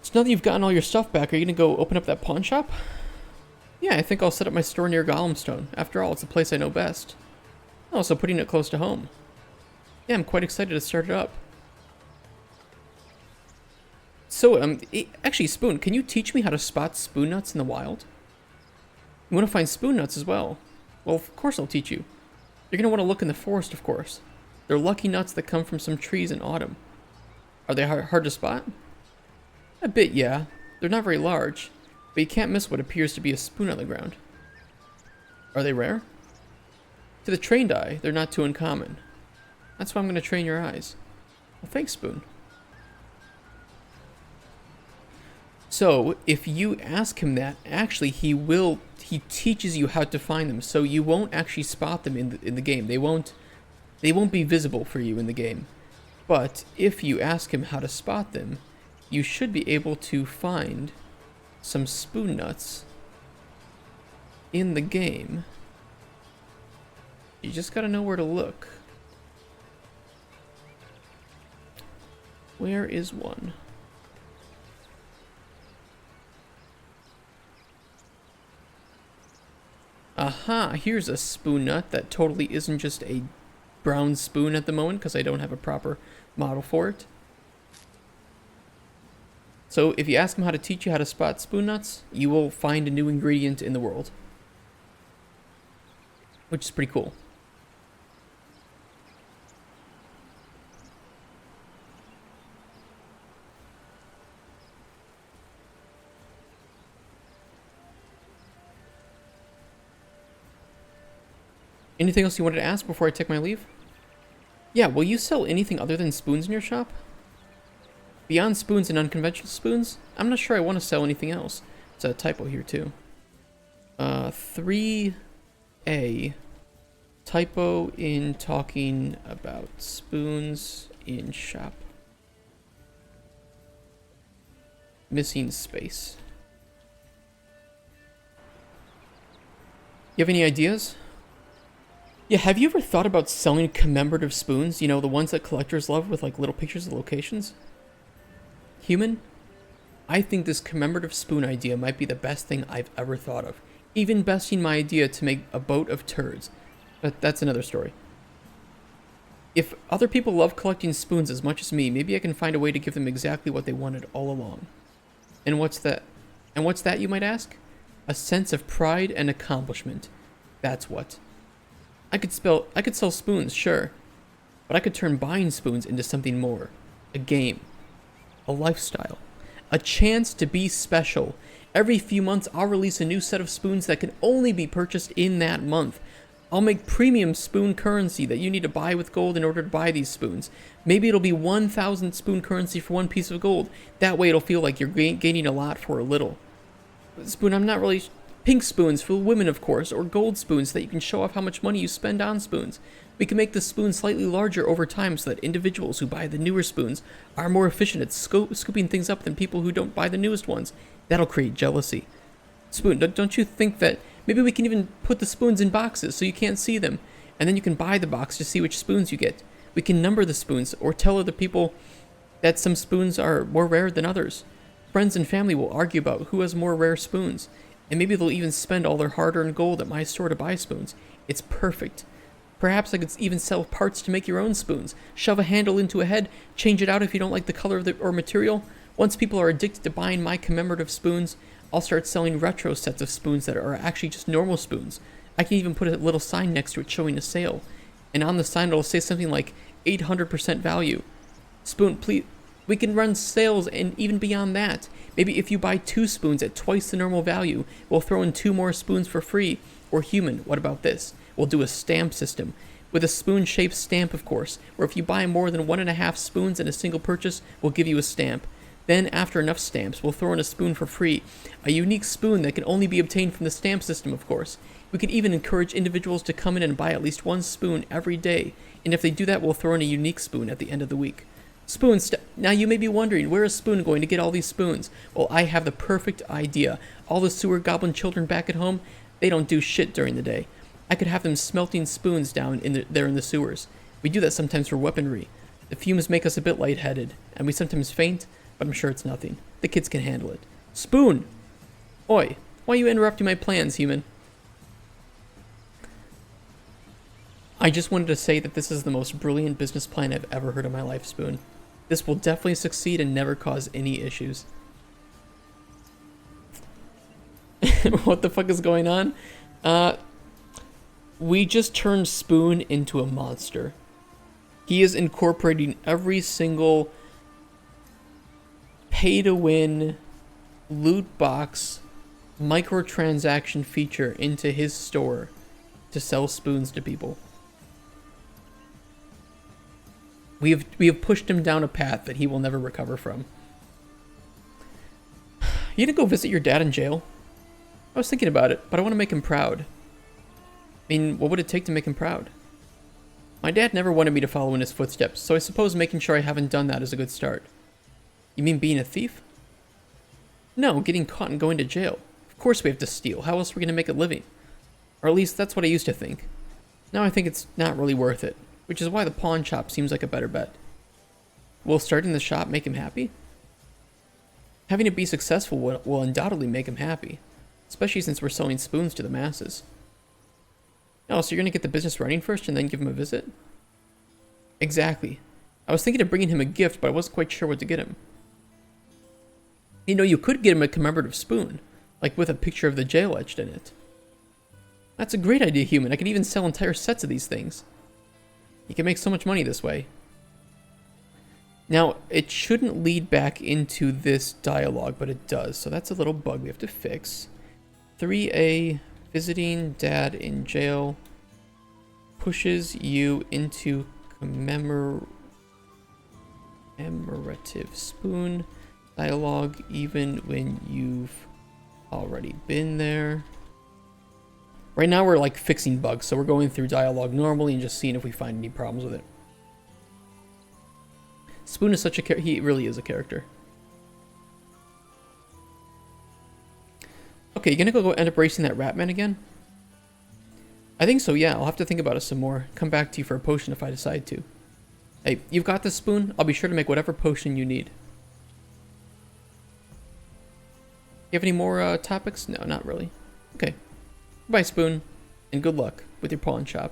A: So now that you've gotten all your stuff back, are you gonna go open up that pawn shop? Yeah, I think I'll set up my store near Golemstone. After all, it's the place I know best. Also, putting it close to home. Yeah, I'm quite excited to start it up. So, actually, Spoon, can you teach me how to spot spoon nuts in the wild? You want to find spoon nuts as well? Well, of course I'll teach you. You're going to want to look in the forest, of course. They're lucky nuts that come from some trees in autumn. Are they hard to spot? A bit, yeah. They're not very large, but you can't miss what appears to be a spoon on the ground. Are they rare? To the trained eye, they're not too uncommon. That's why I'm going to train your eyes. Well, thanks, Spoon. So, if you ask him that, actually he teaches you how to find them, so you won't actually spot them in the game. They won't be visible for you in the game. But if you ask him how to spot them, you should be able to find some spoon nuts in the game. You just gotta know where to look. Where is one? Aha, here's a spoon nut that totally isn't just a brown spoon at the moment because I don't have a proper model for it. So if you ask him how to teach you how to spot spoon nuts, you will find a new ingredient in the world. Which is pretty cool. Anything else you wanted to ask before I take my leave? Yeah, will you sell anything other than spoons in your shop? Beyond spoons and unconventional spoons, I'm not sure I want to sell anything else. There's a typo here too. 3A. Typo in talking about spoons in shop. Missing space. You have any ideas? Yeah, have you ever thought about selling commemorative spoons? You know, the ones that collectors love with like little pictures of locations? Human? I think this commemorative spoon idea might be the best thing I've ever thought of. Even besting my idea to make a boat of turds. But that's another story. If other people love collecting spoons as much as me, maybe I can find a way to give them exactly what they wanted all along. And what's that? And what's that, you might ask? A sense of pride and accomplishment. That's what. I could sell spoons, sure. But I could turn buying spoons into something more. A game. A lifestyle. A chance to be special. Every few months, I'll release a new set of spoons that can only be purchased in that month. I'll make premium spoon currency that you need to buy with gold in order to buy these spoons. Maybe it'll be 1,000 spoon currency for one piece of gold. That way it'll feel like you're gaining a lot for a little. Spoon, I'm not really... Pink spoons for women, of course, or gold spoons so that you can show off how much money you spend on spoons. We can make the spoon slightly larger over time so that individuals who buy the newer spoons are more efficient at scooping things up than people who don't buy the newest ones. That'll create jealousy. Spoon, don't you think that maybe we can even put the spoons in boxes so you can't see them, and then you can buy the box to see which spoons you get. We can number the spoons or tell other people that some spoons are more rare than others. Friends and family will argue about who has more rare spoons, and maybe they'll even spend all their hard-earned gold at my store to buy spoons. It's perfect. Perhaps I could even sell parts to make your own spoons. Shove a handle into a head, change it out if you don't like the color of or material. Once people are addicted to buying my commemorative spoons, I'll start selling retro sets of spoons that are actually just normal spoons. I can even put a little sign next to it showing a sale. And on the sign it'll say something like 800% value. Spoon, please. We can run sales and even beyond that. Maybe if you buy 2 spoons at twice the normal value, we'll throw in 2 more spoons for free. Or human, what about this? We'll do a stamp system. With a spoon-shaped stamp, of course, where if you buy more than 1.5 spoons in a single purchase, we'll give you a stamp. Then, after enough stamps, we'll throw in a spoon for free. A unique spoon that can only be obtained from the stamp system, of course. We could even encourage individuals to come in and buy at least 1 spoon every day. And if they do that, we'll throw in a unique spoon at the end of the week. Now you may be wondering, where is Spoon going to get all these spoons? Well, I have the perfect idea. All the sewer goblin children back at home, they don't do shit during the day. I could have them smelting spoons down there in the sewers. We do that sometimes for weaponry. The fumes make us a bit lightheaded, and we sometimes faint, but I'm sure it's nothing. The kids can handle it. Spoon! Oi, why are you interrupting my plans, human? I just wanted to say that this is the most brilliant business plan I've ever heard in my life, Spoon. This will definitely succeed and never cause any issues. What the fuck is going on? We just turned Spoon into a monster. He is incorporating every single pay-to-win loot box microtransaction feature into his store to sell spoons to people. We have pushed him down a path that he will never recover from. You gonna go visit your dad in jail? I was thinking about it, but I want to make him proud. I mean, what would it take to make him proud? My dad never wanted me to follow in his footsteps, so I suppose making sure I haven't done that is a good start. You mean being a thief? No, getting caught and going to jail. Of course we have to steal. How else are we going to make a living? Or at least that's what I used to think. Now I think it's not really worth it, which is why the pawn shop seems like a better bet. Will starting the shop make him happy? Having it be successful will undoubtedly make him happy, especially since we're selling spoons to the masses. Oh, so you're going to get the business running first and then give him a visit? Exactly. I was thinking of bringing him a gift, but I wasn't quite sure what to get him. You know, you could get him a commemorative spoon, like with a picture of the jail etched in it. That's a great idea, human. I could even sell entire sets of these things. You can make so much money this way. Now, it shouldn't lead back into this dialogue, but it does, so that's a little bug we have to fix. 3A, visiting dad in jail pushes you into commemorative spoon dialogue even when you've already been there. Right now we're like fixing bugs, so we're going through dialogue normally and just seeing if we find any problems with it. Spoon is such a he really is a character. Okay, you gonna go end up racing that Ratman again? I think so, yeah. I'll have to think about it some more. Come back to you for a potion if I decide to. Hey, you've got this, Spoon? I'll be sure to make whatever potion you need. You have any more topics? No, not really. Okay. Bye, Spoon, and good luck with your pawn shop.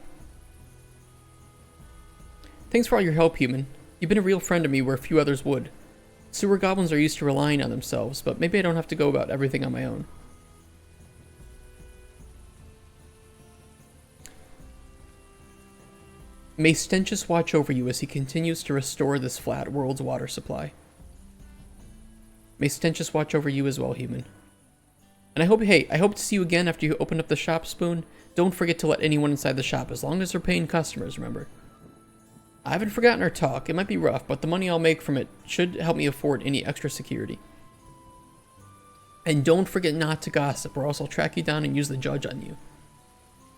A: Thanks for all your help, human. You've been a real friend to me where few others would. Sewer goblins are used to relying on themselves, but maybe I don't have to go about everything on my own. May Stenchus watch over you as he continues to restore this flat world's water supply. May Stenchus watch over you as well, human. And I hope to see you again after you open up the shop, Spoon. Don't forget to let anyone inside the shop, as long as they're paying customers, remember. I haven't forgotten our talk. It might be rough, but the money I'll make from it should help me afford any extra security. And don't forget not to gossip, or else I'll track you down and use the judge on you.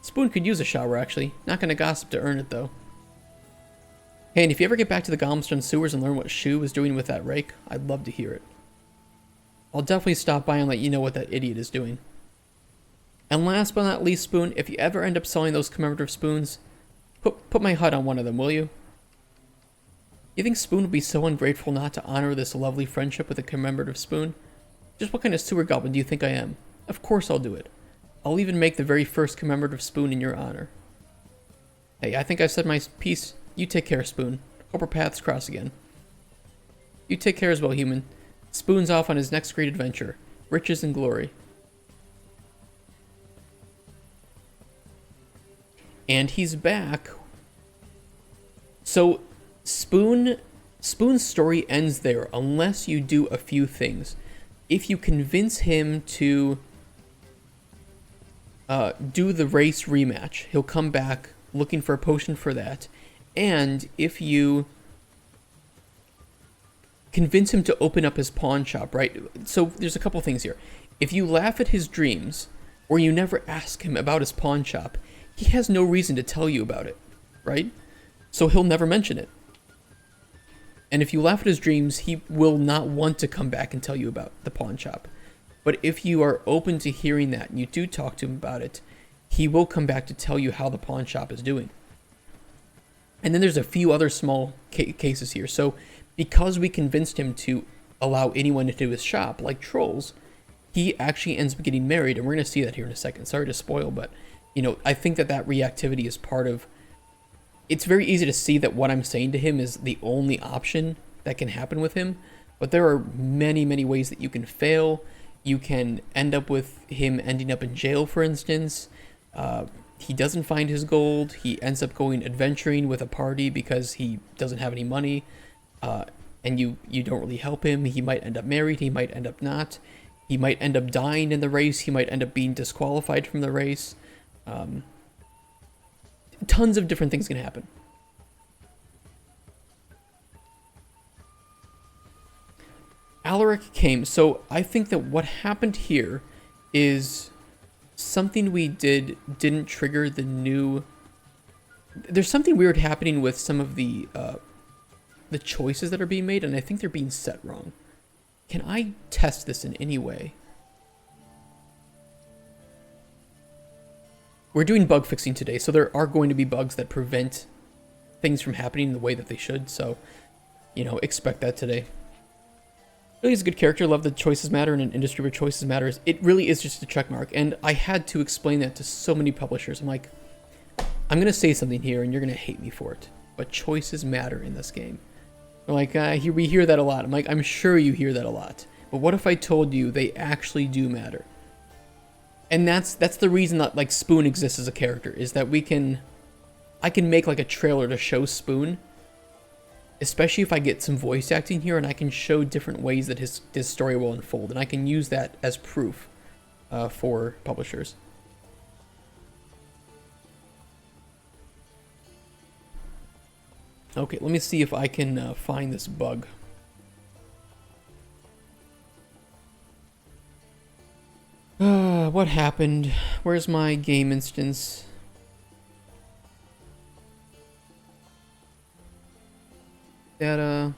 A: Spoon could use a shower, actually. Not gonna gossip to earn it, though. Hey, and if you ever get back to the Gomstone sewers and learn what Shu was doing with that rake, I'd love to hear it. I'll definitely stop by and let you know what that idiot is doing. And last but not least, Spoon, if you ever end up selling those commemorative spoons, put my HUD on one of them, will you? You think Spoon would be so ungrateful not to honor this lovely friendship with a commemorative spoon? Just what kind of sewer goblin do you think I am? Of course I'll do it. I'll even make the very first commemorative spoon in your honor. Hey, I think I've said my piece. You take care, Spoon. Hope our paths cross again. You take care as well, human. Spoon's off on his next great adventure. Riches and glory. And he's back. So, Spoon's story ends there, unless you do a few things. If you convince him to do the race rematch, he'll come back looking for a potion for that. And if you convince him to open up his pawn shop, right? So there's a couple things here. If you laugh at his dreams, or you never ask him about his pawn shop, he has no reason to tell you about it, right? So he'll never mention it. And if you laugh at his dreams, he will not want to come back and tell you about the pawn shop. But if you are open to hearing that and you do talk to him about it, he will come back to tell you how the pawn shop is doing. And then there's a few other small cases here. So because we convinced him to allow anyone into his shop, like trolls, he actually ends up getting married. And we're going to see that here in a second. Sorry to spoil, but, you know, I think that reactivity is part of... It's very easy to see that what I'm saying to him is the only option that can happen with him. But there are many, many ways that you can fail. You can end up with him ending up in jail, for instance. He doesn't find his gold. He ends up going adventuring with a party because he doesn't have any money. And you don't really help him. He might end up married. He might end up not. He might end up dying in the race. He might end up being disqualified from the race. Tons of different things can happen. Alaric came. So I think that what happened here is something we didn't trigger the new... There's something weird happening with some of the choices that are being made, and I think they're being set wrong. Can I test this in any way? We're doing bug fixing today, so there are going to be bugs that prevent things from happening the way that they should, so, you know, expect that today. Really is a good character. Love the choices matter in an industry where choices matters. It really is just a check mark, and I had to explain that to so many publishers. I'm like, I'm going to say something here, and you're going to hate me for it, but choices matter in this game. They're like, we hear that a lot. I'm like, I'm sure you hear that a lot, but what if I told you they actually do matter? And that's the reason that, like, Spoon exists as a character, is that I can make, like, a trailer to show Spoon, especially if I get some voice acting here, and I can show different ways that his story will unfold, and I can use that as proof for publishers. Okay, let me see if I can find this bug. What happened? Where's my game instance? Data.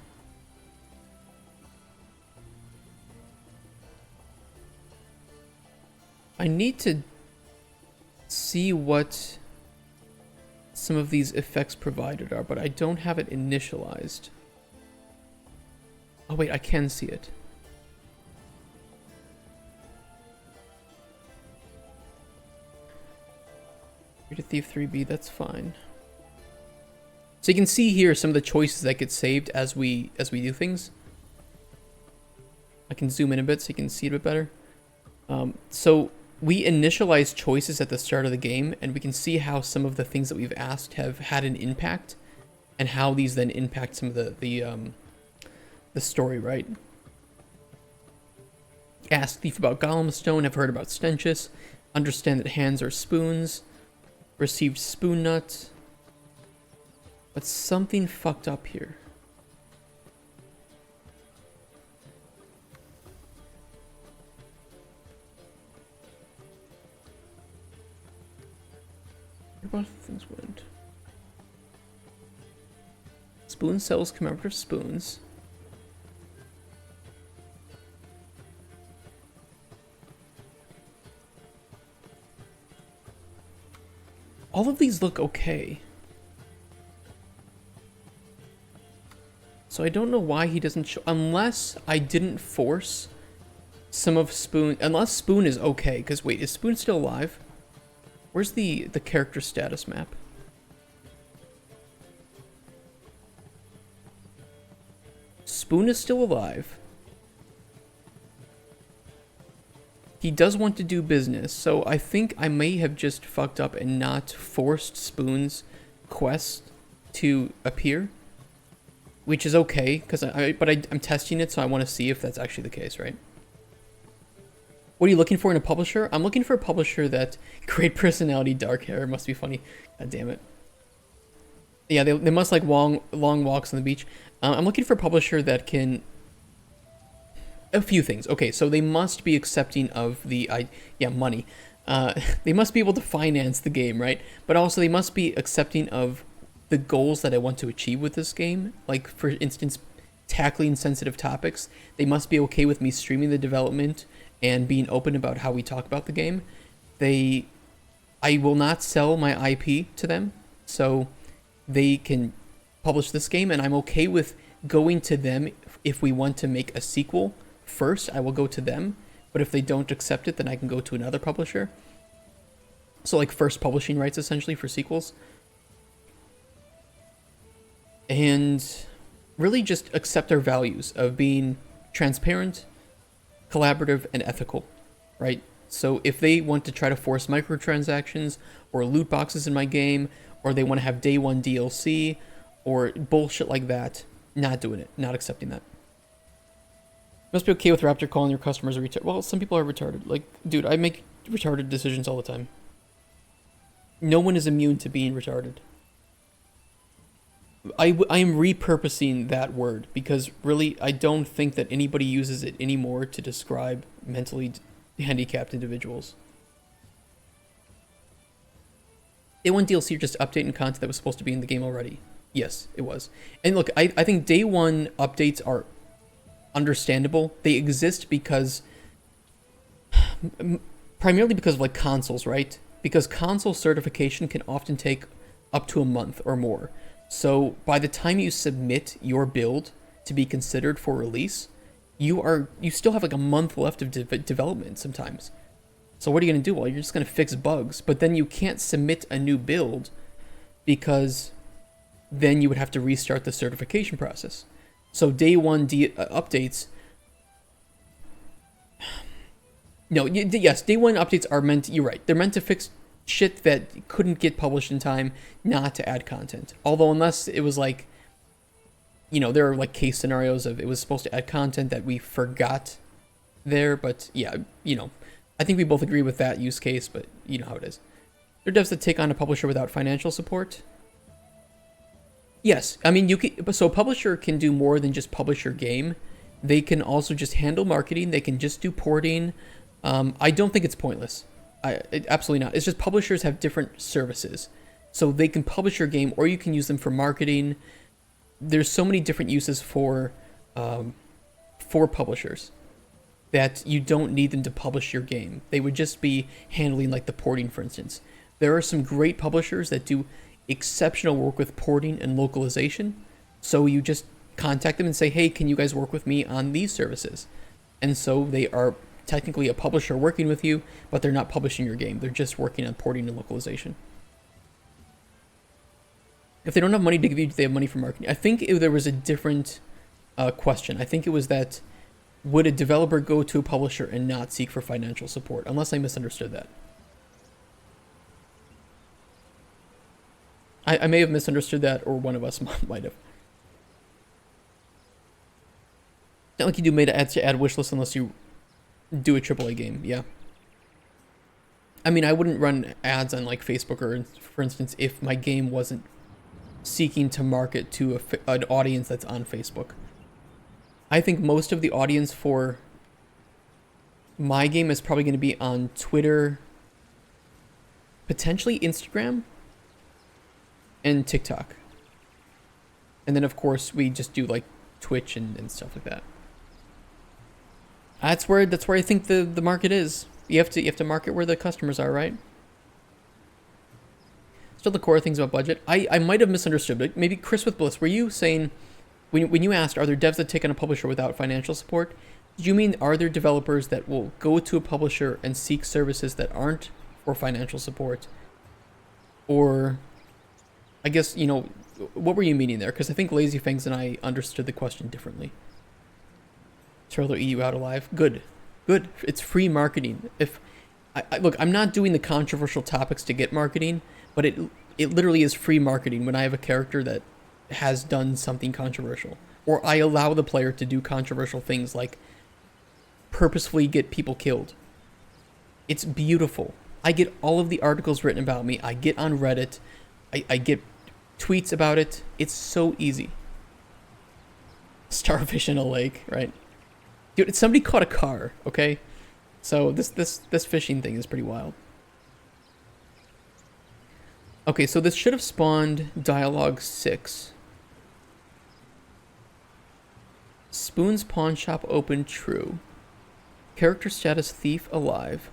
A: I need to see what some of these effects provided are, but I don't have it initialized. Oh wait, I can see it. To Thief 3B, that's fine. So you can see here some of the choices that get saved as we do things. I can zoom in a bit so you can see it a bit better. So we initialize choices at the start of the game, and we can see how some of the things that we've asked have had an impact, and how these then impact some of the story, right? Ask Thief about Golem Stone, have heard about Stenchus, understand that hands are spoons, received Spoon Nut, but something fucked up here. Where both things went. Spoon sells commemorative spoons. All of these look okay. So I don't know why he doesn't show, unless I didn't force some of Spoon, unless Spoon is okay, because wait, is Spoon still alive? Where's the character status map? Spoon is still alive. He does want to do business, so I think I may have just fucked up and not forced Spoon's quest to appear, which is okay, because I'm testing it, so I want to see if that's actually the case, right? What are you looking for in a publisher? I'm looking for a publisher that great personality, dark hair. Must be funny. God damn it. Yeah, they must like long walks on the beach. I'm looking for a publisher that can. A few things. Okay, so they must be accepting of the money. They must be able to finance the game, right? But also they must be accepting of the goals that I want to achieve with this game. Like for instance, tackling sensitive topics. They must be okay with me streaming the development and being open about how we talk about the game. I will not sell my IP to them, so they can publish this game, and I'm okay with going to them if we want to make a sequel first. I will go to them, but if they don't accept it, then I can go to another publisher. So like first publishing rights essentially for sequels. And really just accept our values of being transparent, collaborative, and ethical, right? So if they want to try to force microtransactions or loot boxes in my game, or they want to have day one DLC or bullshit like that, not doing it, not accepting that. Must be okay with Raptor calling your customers a retard. Well, some people are retarded. Like, dude, I make retarded decisions all the time. No one is immune to being retarded. I am repurposing that word because really I don't think that anybody uses it anymore to describe mentally handicapped individuals. Day one DLC just updating content that was supposed to be in the game already. Yes, it was. And look, I think day one updates are understandable. They exist because primarily because of like consoles, right? Because console certification can often take up to a month or more. So by the time you submit your build to be considered for release, you still have like a month left of development sometimes. So what are you going to do? Well, you're just going to fix bugs, but then you can't submit a new build because then you would have to restart the certification process. So day one updates. No, yes, day one updates are meant. You're right. They're meant to fix shit that couldn't get published in time, not to add content. Although unless it was like, you know, there are like case scenarios of it was supposed to add content that we forgot there. But yeah, you know, I think we both agree with that use case. But you know how it is. There are devs that take on a publisher without financial support. Yes, I mean, you can. So a publisher can do more than just publish your game. They can also just handle marketing. They can just do porting. I don't think it's pointless. Absolutely not. It's just publishers have different services. So they can publish your game or you can use them for marketing. There's so many different uses for publishers that you don't need them to publish your game. They would just be handling like the porting, for instance. There are some great publishers that do exceptional work with porting and localization. So you just contact them and say, hey, can you guys work with me on these services? And so they are technically a publisher working with you, but they're not publishing your game. They're just working on porting and localization. If they don't have money to give you, do they have money for marketing? I think there was a different question. I think it was that, would a developer go to a publisher and not seek for financial support? Unless I misunderstood that. I may have misunderstood that, or one of us might have. Not like you do made to add wish list unless you do a AAA game, yeah. I mean, I wouldn't run ads on like Facebook or, for instance, if my game wasn't seeking to market to an audience that's on Facebook. I think most of the audience for my game is probably going to be on Twitter, potentially Instagram, and TikTok. And then, of course, we just do like Twitch and stuff like that. That's where I think the market is. You have to market where the customers are, right? Still the core things about budget. I might have misunderstood, but maybe Chris with Bliss, were you saying when you asked, are there devs that take on a publisher without financial support? Did you mean, are there developers that will go to a publisher and seek services that aren't for financial support? Or, I guess, you know, what were you meaning there? Because I think Lazy Fangs and I understood the question differently. Turtle EU out alive. Good. Good. It's free marketing. If look, I'm not doing the controversial topics to get marketing, but it literally is free marketing when I have a character that has done something controversial. Or I allow the player to do controversial things like purposefully get people killed. It's beautiful. I get all of the articles written about me. I get on Reddit. I get tweets about it. It's so easy. Starfish in a lake, right? Dude, somebody caught a car, okay? So this fishing thing is pretty wild. Okay, so this should have spawned dialogue 6. Spoon's pawn shop open, true. Character status thief alive.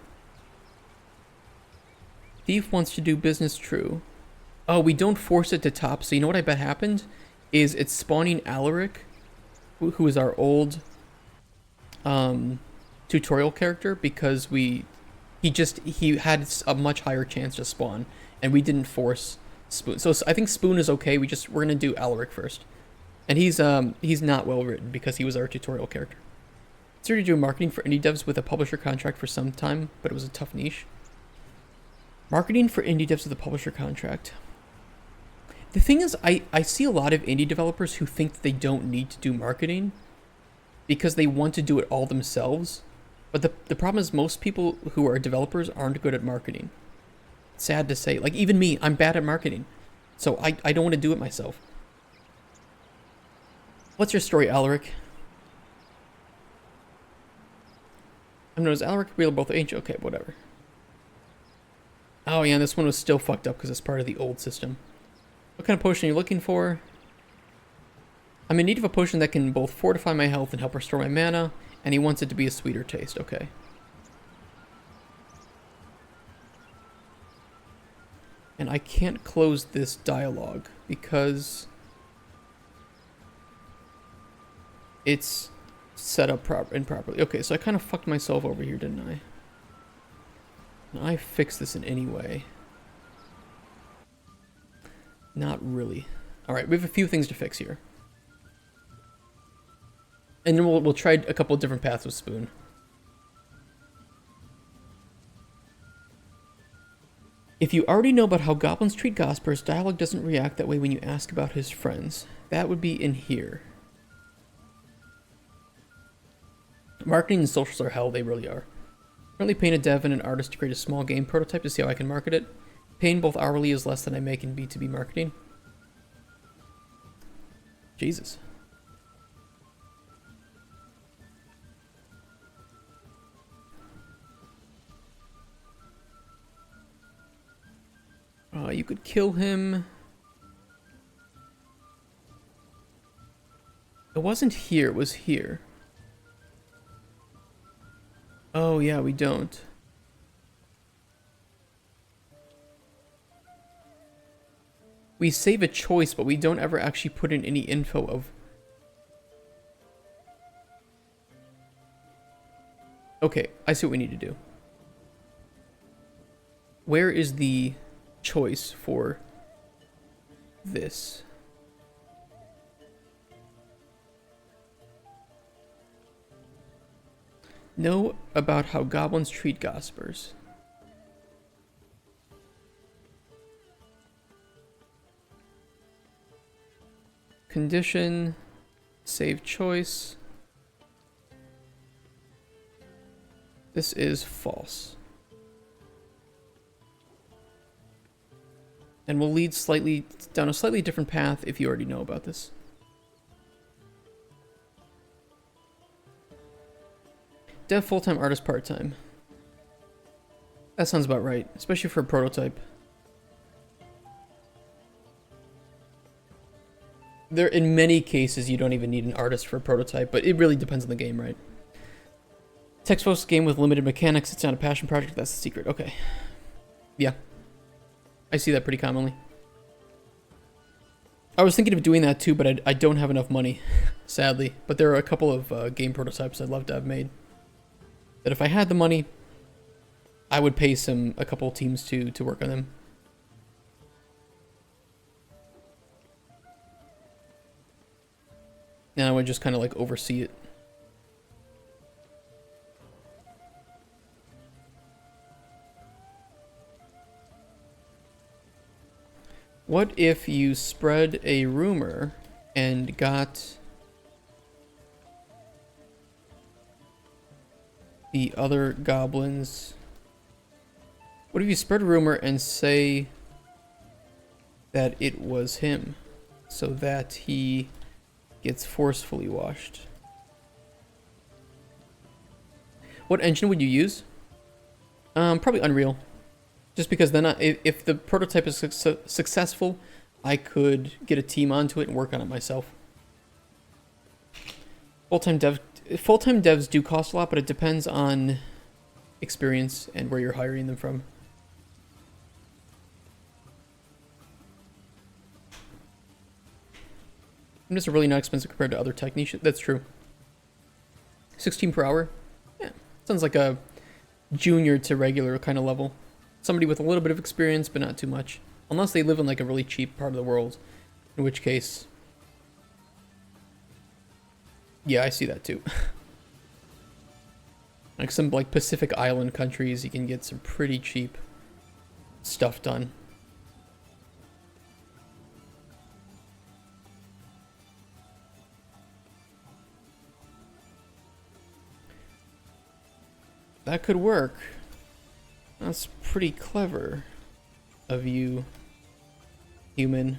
A: Thief wants to do business, true. Oh, we don't force it to top, so you know what I bet happened? Is it's spawning Alaric, who is our old tutorial character, because he had a much higher chance to spawn, and we didn't force Spoon. So I think Spoon is okay. We're gonna do Alaric first, and he's not well written because he was our tutorial character. Started doing marketing for indie devs with a publisher contract for some time, but it was a tough niche. Marketing for indie devs with a publisher contract. The thing is, I see a lot of indie developers who think that they don't need to do marketing because they want to do it all themselves. But the problem is most people who are developers aren't good at marketing. Sad to say. Like, even me, I'm bad at marketing. So I don't want to do it myself. What's your story, Alaric? I'm known as Alaric, real both ancient. Okay, whatever. Oh yeah, this one was still fucked up because it's part of the old system. What kind of potion are you looking for? I'm in need of a potion that can both fortify my health and help restore my mana, and he wants it to be a sweeter taste. Okay. And I can't close this dialogue because it's set up improperly. Okay, so I kind of fucked myself over here, didn't I? Can I fix this in any way? Not really. Alright, we have a few things to fix here. And then we'll try a couple of different paths with Spoon. If you already know about how goblins treat gossipers, dialogue doesn't react that way when you ask about his friends. That would be in here. Marketing and socials are hell, they really are. Currently paying a dev and an artist to create a small game prototype to see how I can market it. Paying both hourly is less than I make in B2B marketing. Jesus. You could kill him. It wasn't here, it was here. Oh yeah, we don't. We save a choice, but we don't ever actually put in any info of... Okay, I see what we need to do. Where is the choice for this? Know about how goblins treat gossipers. Condition, save choice. This is false. And we'll lead slightly down a slightly different path if you already know about this. Dev full-time, artist part-time. That sounds about right, especially for a prototype. There, in many cases, you don't even need an artist for a prototype, but it really depends on the game, right? Text-focused game with limited mechanics. It's not a passion project. That's the secret. Okay. Yeah. I see that pretty commonly. I was thinking of doing that too, but I don't have enough money, sadly. But there are a couple of game prototypes I'd love to have made. That if I had the money, I would pay a couple teams to work on them. And I would just kind of like oversee it. What if you spread a rumor and got the other goblins? What if you spread a rumor and say that it was him so that he gets forcefully washed? What engine would you use? Probably Unreal. Just because then if the prototype is successful, I could get a team onto it and work on it myself. Full-time devs do cost a lot, but it depends on experience and where you're hiring them from. I'm just really not expensive compared to other tech niches. That's true. 16 per hour? Yeah, sounds like a junior to regular kind of level. Somebody with a little bit of experience, but not too much. Unless they live in like a really cheap part of the world. In which case... yeah, I see that too. Like some like Pacific Island countries, you can get some pretty cheap stuff done. That could work. That's pretty clever of you, human.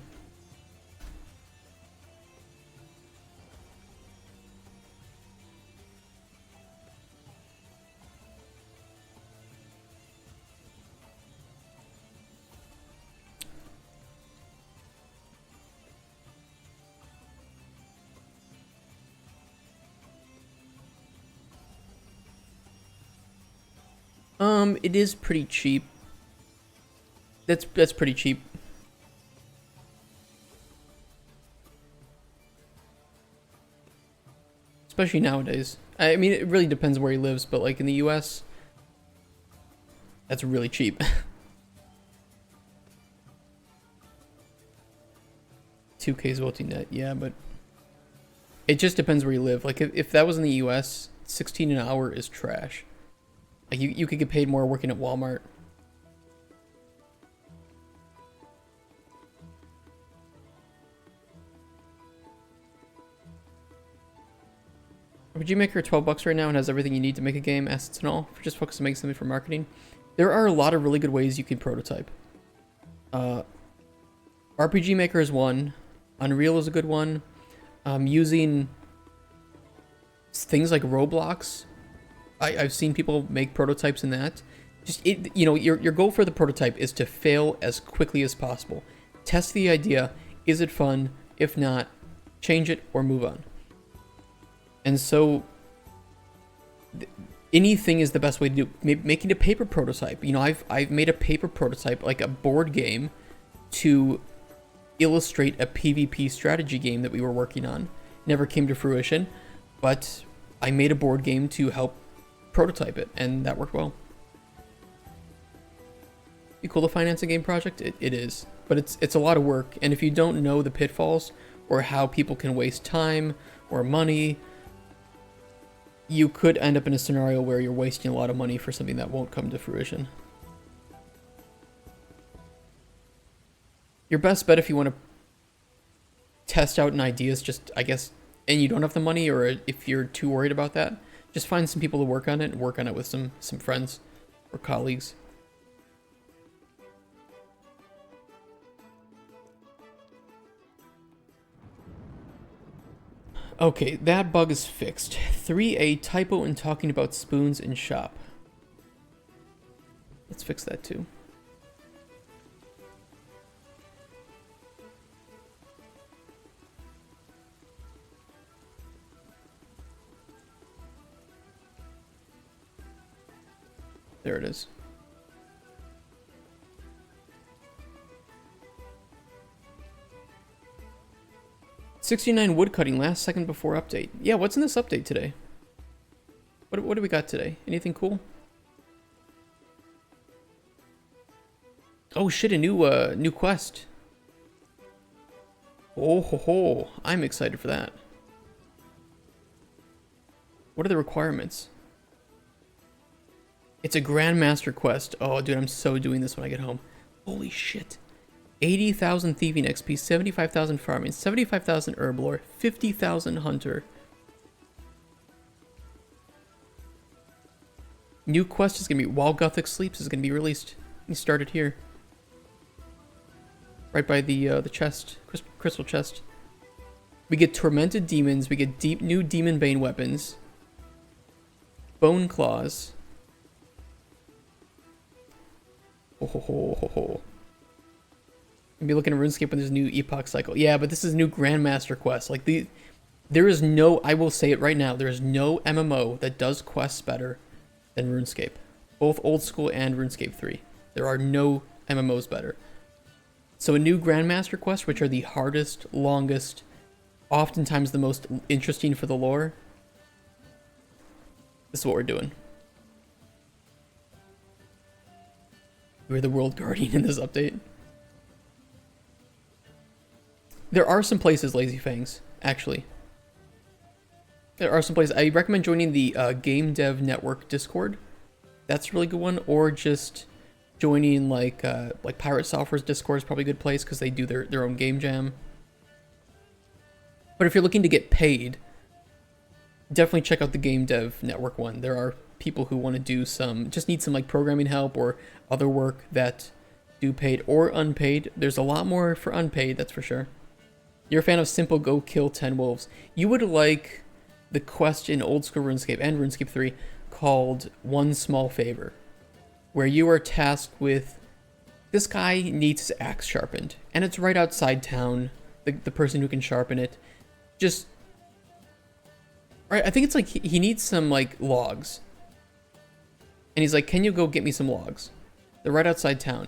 A: It is pretty cheap. That's pretty cheap. Especially nowadays. I mean, it really depends where he lives, but like in the US, that's really cheap. 2K's multi-net, yeah, but it just depends where you live. Like if that was in the US, 16 an hour is trash. Like you could get paid more working at Walmart. RPG Maker $12 right now and has everything you need to make a game, assets and all. Just focus on making something for marketing. There are a lot of really good ways you can prototype. RPG Maker is one. Unreal is a good one. Using things like Roblox. I've seen people make prototypes in that. Your goal for the prototype is to fail as quickly as possible. Test the idea. Is it fun? If not, change it or move on. And so anything is the best way to do. Making a paper prototype. I've made a paper prototype, like a board game, to illustrate a PvP strategy game that we were working on. Never came to fruition, but I made a board game to help prototype it, and that worked well. Be cool to finance a game project? It is, but it's a lot of work, and if you don't know the pitfalls or how people can waste time or money, you could end up in a scenario where you're wasting a lot of money for something that won't come to fruition. Your best bet if you want to test out an idea is just, I guess, and you don't have the money, or if you're too worried about that, just find some people to work on it and work on it with some friends or colleagues. Okay, that bug is fixed. 3A typo in talking about spoons in shop. Let's fix that too. There it is. 69 wood cutting last second before update. Yeah, what's in this update today? What do we got today? Anything cool? Oh shit, a new quest. Oh ho ho, I'm excited for that. What are the requirements? It's a Grandmaster quest. Oh dude, I'm so doing this when I get home. Holy shit. 80,000 thieving XP, 75,000 farming, 75,000 herb lore, 50,000 hunter. New quest is gonna be While Gothic Sleeps is gonna be released. You started here. Right by the chest, crystal chest. We get Tormented Demons, we get new Demon Bane weapons. Bone Claws. Ho ho ho ho ho. I'll be looking at RuneScape when there's new Epoch Cycle. Yeah, but this is new Grandmaster quest. Like there is no, I will say it right now, there is no MMO that does quests better than RuneScape. Both Old School and RuneScape 3. There are no MMOs better. So a new Grandmaster quest, which are the hardest, longest, oftentimes the most interesting for the lore. This is what we're doing. We're the World Guardian in this update. There are some places, Lazy Fangs, actually. There are some places. I recommend joining the Game Dev Network Discord. That's a really good one. Or just joining like Pirate Software's Discord is probably a good place because they do their own game jam. But if you're looking to get paid, definitely check out the Game Dev Network one. There are people who want to do just need some like programming help or other work that do paid or unpaid. There's a lot more for unpaid, that's for sure. You're a fan of Simple Go Kill 10 Wolves. You would like the quest in Old School RuneScape and RuneScape 3 called One Small Favor, where you are tasked with, this guy needs his axe sharpened, and it's right outside town, the person who can sharpen it. Just, right, I think it's like he needs some like logs. And he's like, can you go get me some logs? They're right outside town.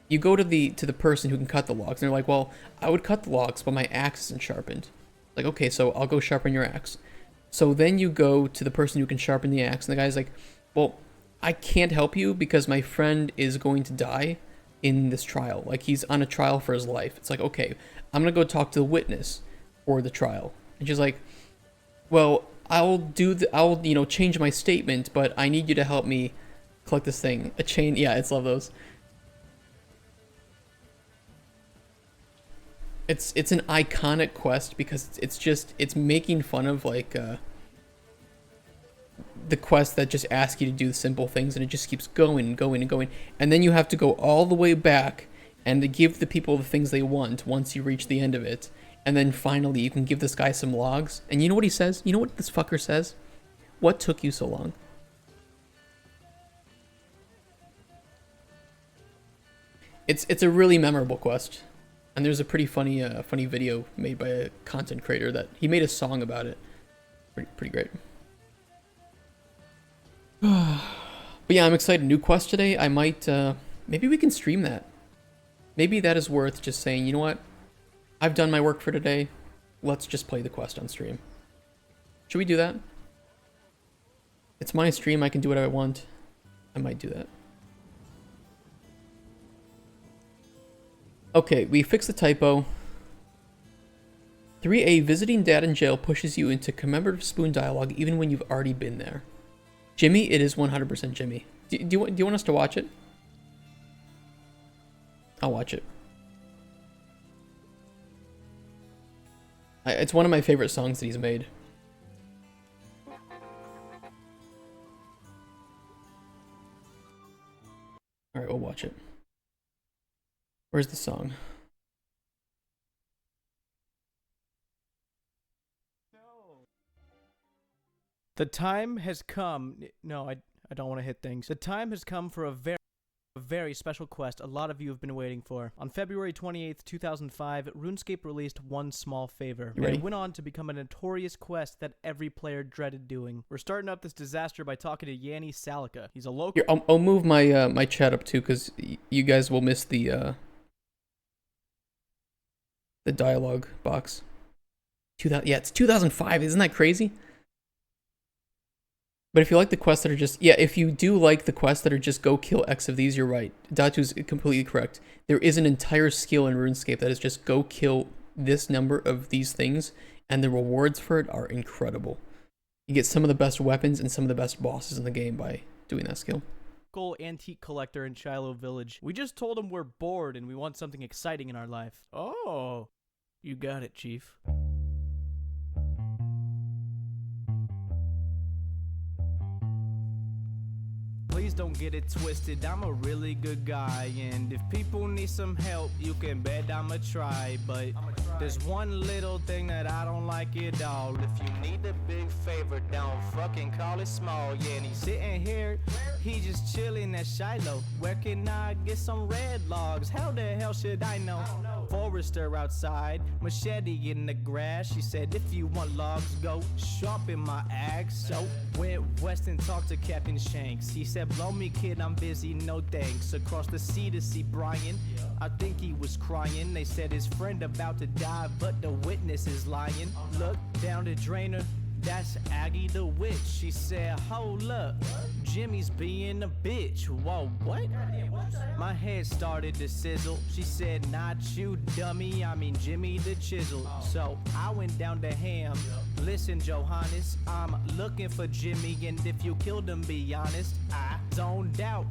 A: You go to the person who can cut the logs, and they're like, well, I would cut the logs, but my axe isn't sharpened. Like, okay, so I'll go sharpen your axe. So then you go to the person who can sharpen the axe, and the guy's like, well, I can't help you because my friend is going to die in this trial. Like, he's on a trial for his life. It's like, okay, I'm gonna go talk to the witness for the trial. And she's like, well, I'll change my statement, but I need you to help me collect this thing. A chain, yeah, it's love those. It's an iconic quest because it's making fun of like the quest that just asks you to do the simple things, and it just keeps going and going and going, and then you have to go all the way back and to give the people the things they want once you reach the end of it, and then finally you can give this guy some logs, and you know what he says? You know what this fucker says? What took you so long? It's a really memorable quest. And there's a pretty funny video made by a content creator that he made a song about it. Pretty great. But yeah, I'm excited. New quest today. I might maybe we can stream that. Maybe that is worth just saying, you know what? I've done my work for today. Let's just play the quest on stream. Should we do that? It's my stream. I can do whatever I want. I might do that. Okay, we fixed the typo. 3A, visiting dad in jail pushes you into commemorative spoon dialogue even when you've already been there. Jimmy, it is 100% Jimmy. Do you want us to watch it? I'll watch it. It's one of my favorite songs that he's made. Alright, we'll watch it. Where's the song?
B: The time has come. No, I don't want to hit things. The time has come for a very special quest a lot of you have been waiting for. On February 28th, 2005, RuneScape released One Small Favor. And it went on to become a notorious quest that every player dreaded doing. We're starting up this disaster by talking to Yanni Salika. He's a local...
A: Here, I'll move my my chat up too, because you guys will miss the dialogue box. 2000, yeah, it's 2005. Isn't that crazy? But if you like the quests that are just, yeah, if you do like the quests that are just go kill X of these, you're right. Datu's completely correct. There is an entire skill in RuneScape that is just go kill this number of these things, and the rewards for it are incredible. You get some of the best weapons and some of the best bosses in the game by doing that skill.
B: Local antique collector in Shiloh Village. We just told him we're bored and we want something exciting in our life. Oh, you got it, Chief. Please don't get it twisted, I'm a really good guy, and if people need some help, you can bet I'ma try, but there's one little thing that I don't like at all. If you need a big favor, don't fucking call it small. Yeah, and he's sitting here, he just chilling at Shiloh. Where can I get some red logs? How the hell should I know? Forester outside, machete in the grass. She said, if you want logs, go sharpen my axe. So went west and talked to Captain Shanks. He said, blow me kid, I'm busy, no thanks. Across the sea to see Brian, I think he was crying. They said his friend about to die, but the witness is lying. Look down the drainer, that's Aggie the witch. She said, hold up, Jimmy's being a bitch. Whoa, what? My head started to sizzle. She said, not you dummy, I mean Jimmy the chisel. So I went down to Ham. Listen, Johannes, I'm looking for Jimmy, and if you killed him, be honest, I zoned out.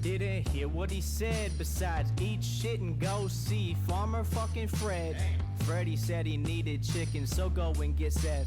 B: Didn't hear what he said. Besides, eat shit and go see Farmer fucking Fred. Freddy said he needed chicken, so go and get Seth.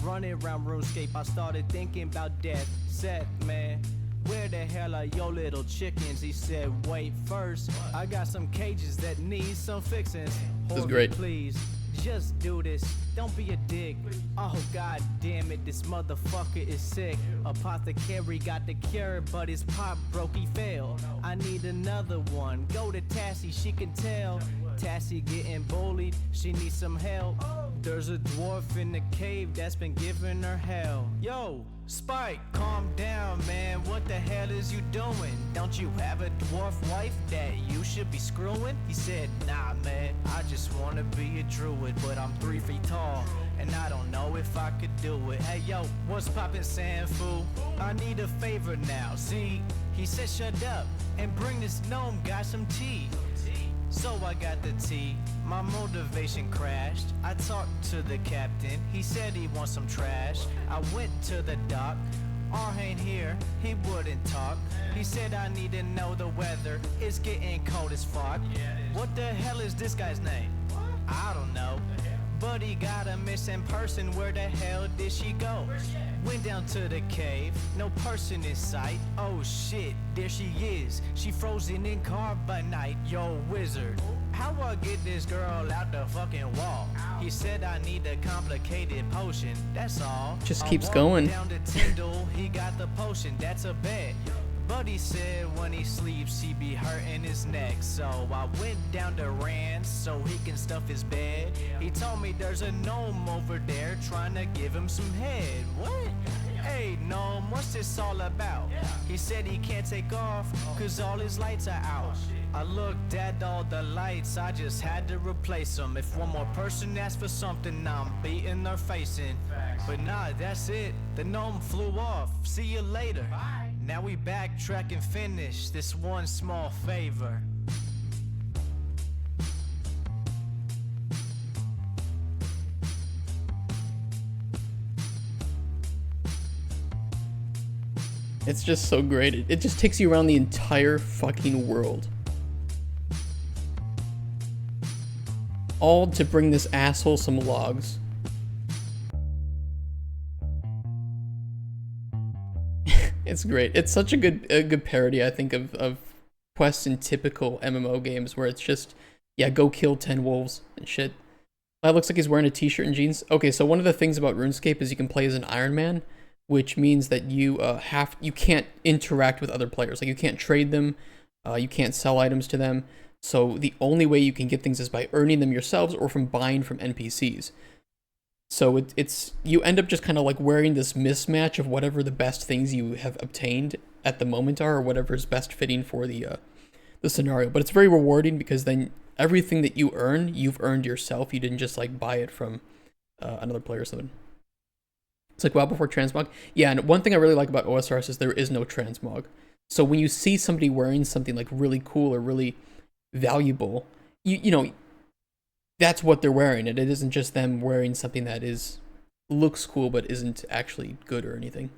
B: Running around RuneScape, I started thinking about death. Seth, man, where the hell are your little chickens? He said, wait, first, I got some cages that need some fixings.
A: This is great.
B: Please, just do this, don't be a dick. Oh god damn it, this motherfucker is sick. Apothecary got the cure, but his pop broke, he failed. I need another one, go to Tassie, she can tell. Tassie getting bullied, she needs some help. There's a dwarf in the cave that's been giving her hell. Yo, Spike, calm down, man, what the hell is you doing? Don't you have a dwarf wife that you should be screwing? He said, nah man, I just wanna be a druid, but I'm 3 feet tall, and I don't know if I could do it. Hey yo, what's poppin', Sanfu? I need a favor now, see? He said shut up, and bring this gnome guy some tea. So I got the tea, my motivation crashed. I talked to the captain, he said he wants some trash. I went to the dock, Arhane here, he wouldn't talk. He said I need to know the weather, it's getting cold as fuck. What the hell is this guy's name? I don't know. But he got a missing person, where the hell did she go? Went down to the cave, no person in sight. Oh shit, there she is, she frozen in carbonite. Yo wizard, how I get this girl out the fucking wall? He said I need a complicated potion, that's all.
A: Just keeps going.
B: Down to Tyndall, he got the potion, that's a bet. But he said when he sleeps, he be hurting his neck. So I went down to Rand so he can stuff his bed. He told me there's a gnome over there trying to give him some head. What? Hey gnome, what's this all about? He said he can't take off cause all his lights are out. I looked at all the lights, I just had to replace them. If one more person asks for something, I'm beating their face in. But nah, that's it, the gnome flew off. See you later. Now we backtrack and finish this one small favor.
A: It's just so great. It just takes you around the entire fucking world. All to bring this asshole some logs. It's great. It's such a good parody, I think, of quests in typical MMO games where it's just, yeah, go kill 10 wolves and shit. That looks like he's wearing a t-shirt and jeans. Okay, so one of the things about RuneScape is you can play as an Iron Man, which means that you can't interact with other players. Like, you can't trade them, you can't sell items to them. So the only way you can get things is by earning them yourselves or from buying from NPCs. So it's you end up just kind of like wearing this mismatch of whatever the best things you have obtained at the moment are, or whatever is best fitting for the scenario. But it's very rewarding because then everything that you earn, you've earned yourself. You didn't just like buy it from another player or something. It's like WoW before transmog. Yeah, and one thing I really like about OSRS is there is no transmog. So when you see somebody wearing something like really cool or really valuable, you know, that's what they're wearing. It isn't just them wearing something that looks cool but isn't actually good or anything.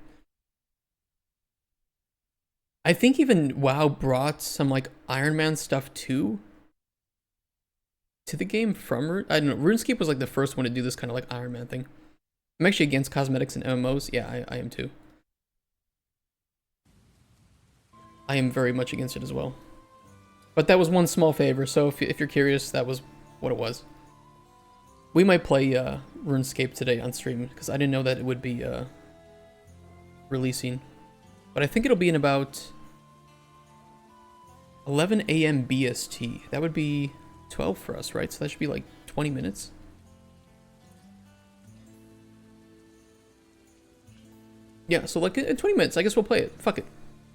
A: I think even WoW brought some like Iron Man stuff too to the game from I don't know. RuneScape was like the first one to do this kind of like Iron Man thing. I'm actually against cosmetics and MMOs. Yeah, I am too. I am very much against it as well. But that was one small favor, so if you're curious, that was what it was. We might play RuneScape today on stream, because I didn't know that it would be releasing. But I think it'll be in about 11 a.m. BST. That would be 12 for us, right? So that should be like 20 minutes. Yeah, so like in 20 minutes, I guess we'll play it. Fuck it.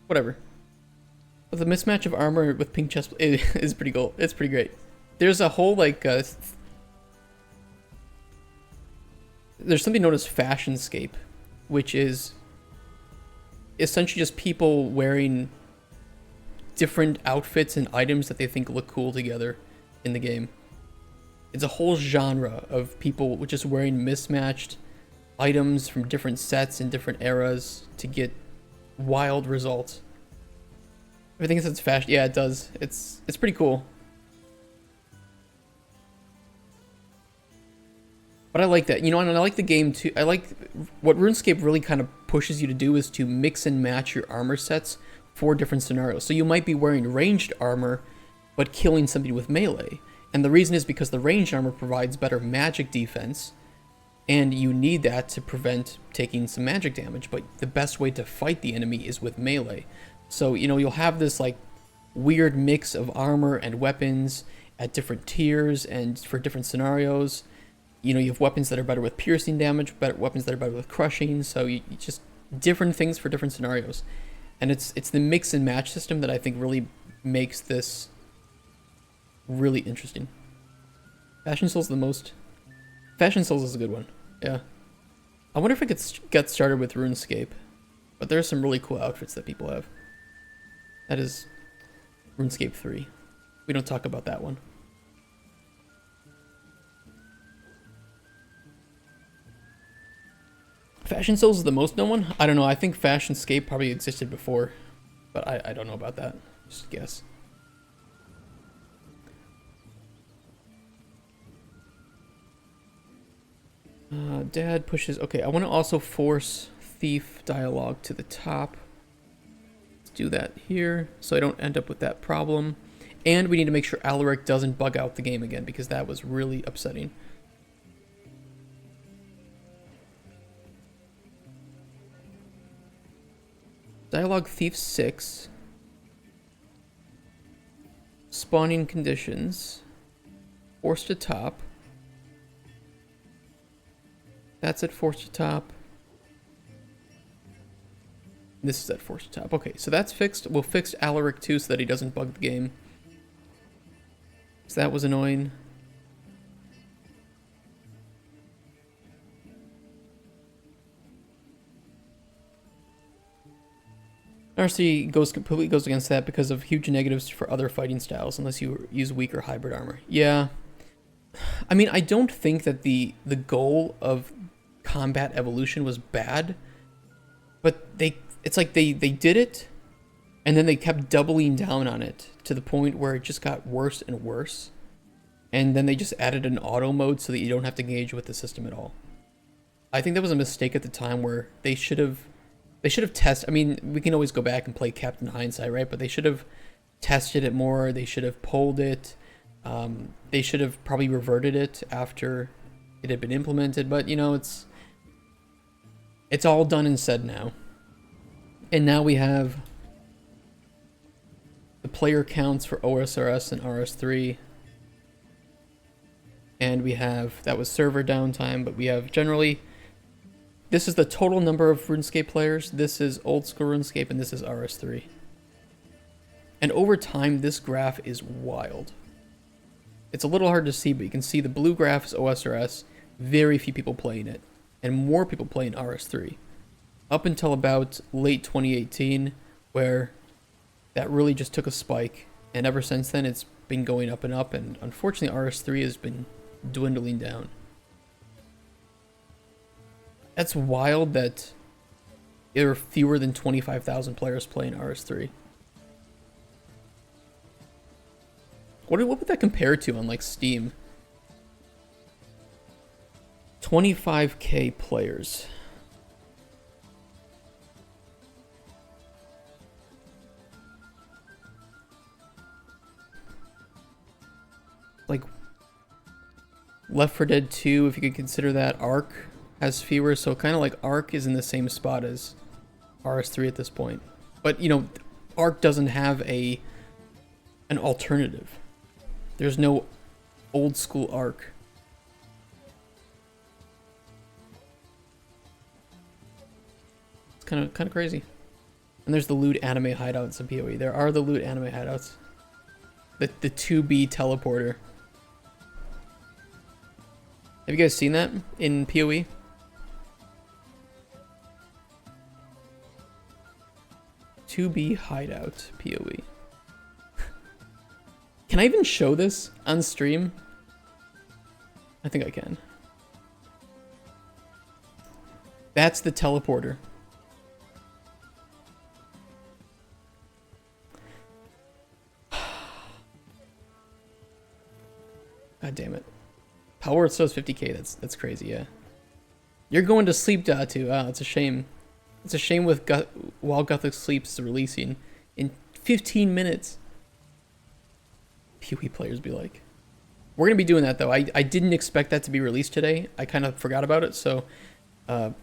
A: Whatever. But the mismatch of armor with pink chest is pretty cool. It's pretty great. There's a whole like there's something known as Fashionscape, which is essentially just people wearing different outfits and items that they think look cool together in the game. It's a whole genre of people just wearing mismatched items from different sets and different eras to get wild results. Everything says fashion. Yeah, it does. It's pretty cool. But I like that, you know, and I like the game too. I like what RuneScape really kind of pushes you to do is to mix and match your armor sets for different scenarios. So you might be wearing ranged armor, but killing somebody with melee. And the reason is because the ranged armor provides better magic defense, and you need that to prevent taking some magic damage. But the best way to fight the enemy is with melee. So, you know, you'll have this like weird mix of armor and weapons at different tiers and for different scenarios. You know, you have weapons that are better with piercing damage, weapons that are better with crushing. So you just different things for different scenarios. And it's the mix and match system that I think really makes this really interesting. Fashion Souls is a good one. Yeah. I wonder if I could get started with RuneScape. But there are some really cool outfits that people have. That is RuneScape 3. We don't talk about that one. Fashion Souls is the most known one? I don't know. I think Fashionscape probably existed before. But I don't know about that. Just a guess. Dad pushes... Okay, I want to also force Thief dialogue to the top. Let's do that here, so I don't end up with that problem. And we need to make sure Alaric doesn't bug out the game again, because that was really upsetting. Dialogue Thief 6. Spawning conditions. Force to top. That's at force to top. This is at force to top. Okay, so that's fixed. We'll fix Alaric too so that he doesn't bug the game. So that was annoying. RC completely goes against that because of huge negatives for other fighting styles unless you use weak or hybrid armor. Yeah. I mean, I don't think that the goal of combat evolution was bad, but it's like they did it and then they kept doubling down on it to the point where it just got worse and worse. And then they just added an auto mode so that you don't have to engage with the system at all. I think that was a mistake at the time where they should have tested. I mean, we can always go back and play Captain Hindsight, right? But they should have tested it more. They should have polled it. They should have probably reverted it after it had been implemented. But, you know, it's all done and said now. And now we have the player counts for OSRS and RS3. And we have, that was server downtime, but we have generally, this is the total number of RuneScape players, this is Old School Runescape, and this is RS3. And over time, this graph is wild. It's a little hard to see, but you can see the blue graph is OSRS, very few people playing it, and more people playing RS3. Up until about late 2018, where that really just took a spike, and ever since then it's been going up and up, and unfortunately RS3 has been dwindling down. That's wild that there are fewer than 25,000 players playing RS3. What would that compare to on like Steam? 25k players. Like Left 4 Dead 2, if you could consider that. Ark has fewer, so kind of like Ark is in the same spot as RS3 at this point. But you know, Ark doesn't have an alternative. There's no old school Ark. It's kind of crazy. And there's the loot anime hideouts in PoE. There are the loot anime hideouts. The 2B teleporter. Have you guys seen that in PoE? "2B hideout PoE." Can I even show this on stream? I think I can. That's the teleporter. God damn it. Power it says 50k. That's crazy, yeah. You're going to sleep, Datu. Ah, it's a shame. It's a shame with while Gothic Sleeps releasing in 15 minutes. PoE players be like. We're going to be doing that, though. I didn't expect that to be released today. I kind of forgot about it, so I'm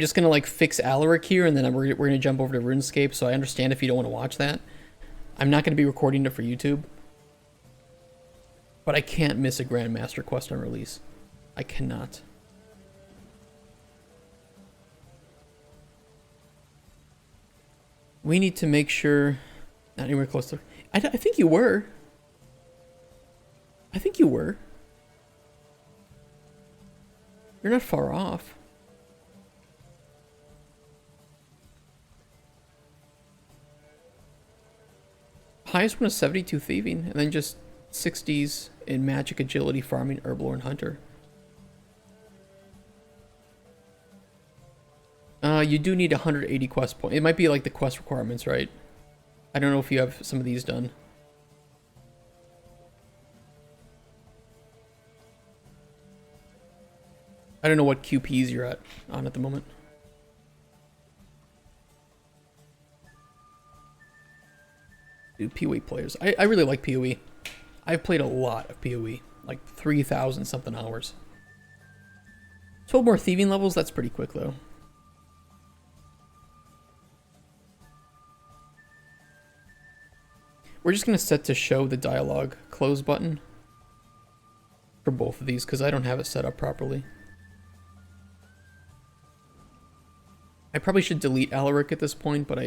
A: just going to like fix Alaric here, and then we're going to jump over to RuneScape, so I understand if you don't want to watch that. I'm not going to be recording it for YouTube. But I can't miss a Grandmaster quest on release. I cannot. We need to make sure... Not anywhere close to... I think you were. I think you were. You're not far off. Highest one is 72 thieving, and then just 60s in magic, agility, farming, herblore, and hunter. You do need 180 quest points. It might be like the quest requirements, right? I don't know if you have some of these done. I don't know what QPs you're on at the moment. Dude, PoE players. I really like PoE. I've played a lot of PoE. Like 3,000 something hours. 12 more thieving levels, that's pretty quick though. We're just going to set to show the dialogue close button for both of these because I don't have it set up properly. I probably should delete Alaric at this point, but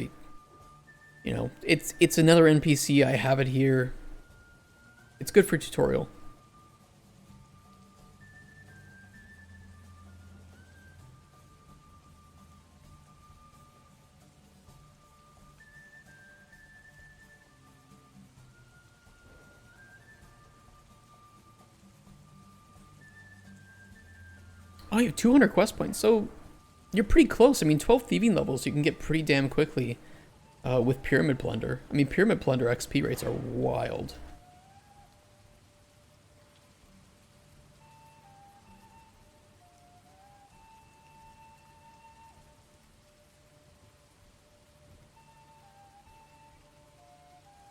A: you know, it's another NPC. I have it here. It's good for tutorial. Oh, you have 200 quest points, so you're pretty close. I mean, 12 thieving levels you can get pretty damn quickly with Pyramid Plunder. I mean, Pyramid Plunder XP rates are wild.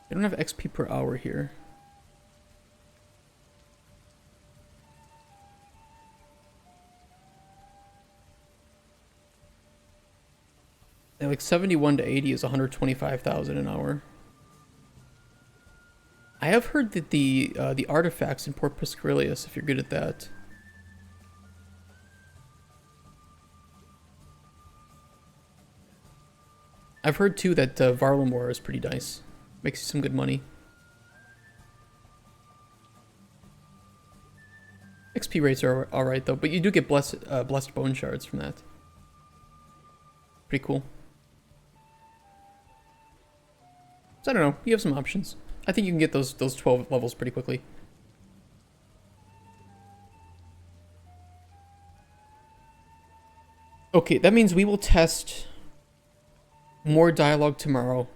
A: They don't have XP per hour here. Yeah, like 71 to 80 is 125,000 an hour. I have heard that the artifacts in Port Piscarius, if you're good at that. I've heard too that Varlamore is pretty nice. Makes you some good money. XP rates are alright though, but you do get blessed bone shards from that. Pretty cool. So I don't know, you have some options. I think you can get those 12 levels pretty quickly. Okay, that means we will test more dialogue tomorrow.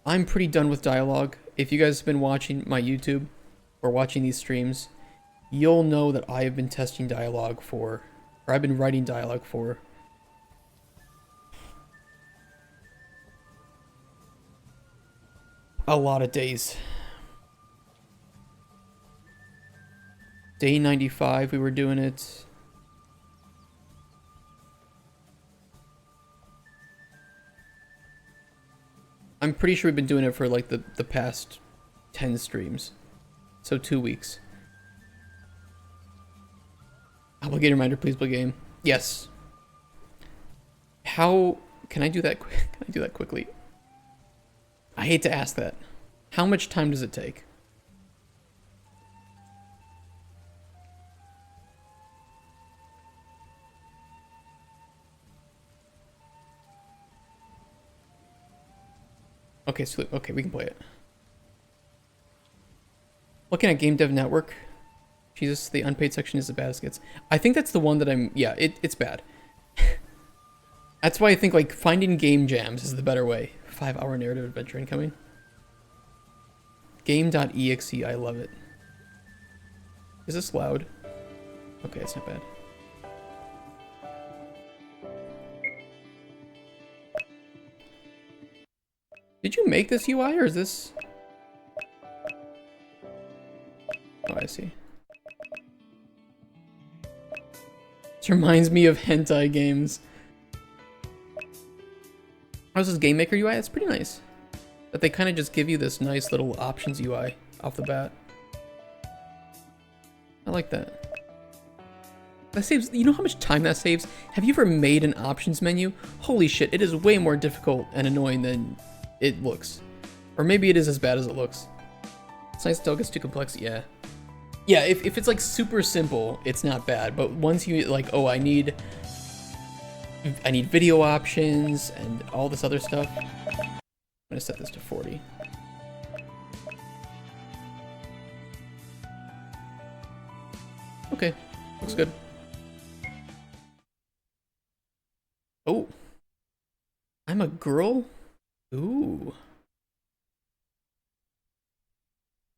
A: I'm pretty done with dialogue. If you guys have been watching my YouTube or watching these streams, you'll know that I have been testing dialogue for, or I've been writing dialogue for a lot of days. Day 95 we were doing it. I'm pretty sure we've been doing it for like the past 10 streams. So 2 weeks. Obligate reminder, please play game. Yes. How can I do that? Can I do that quickly? I hate to ask that. How much time does it take? Okay, so okay, we can play it. Looking at Game Dev Network. Jesus, the unpaid section is as bad as it gets. I think that's the one that I'm... Yeah, it's bad. That's why I think, like, finding game jams is the better way. 5-hour narrative adventure incoming. Game.exe, I love it. Is this loud? Okay, it's not bad. Did you make this UI, or is this... Oh, I see. This reminds me of hentai games. How's this Game Maker UI? It's pretty nice. That they kind of just give you this nice little options UI off the bat. I like that. That saves... You know how much time that saves? Have you ever made an options menu? Holy shit, it is way more difficult and annoying than it looks. Or maybe it is as bad as it looks. It's nice until it gets too complex, yeah. Yeah, if it's like super simple, it's not bad. But once you like, oh, I need video options and all this other stuff. I'm gonna set this to 40. Okay, looks good. Oh, I'm a girl? Ooh.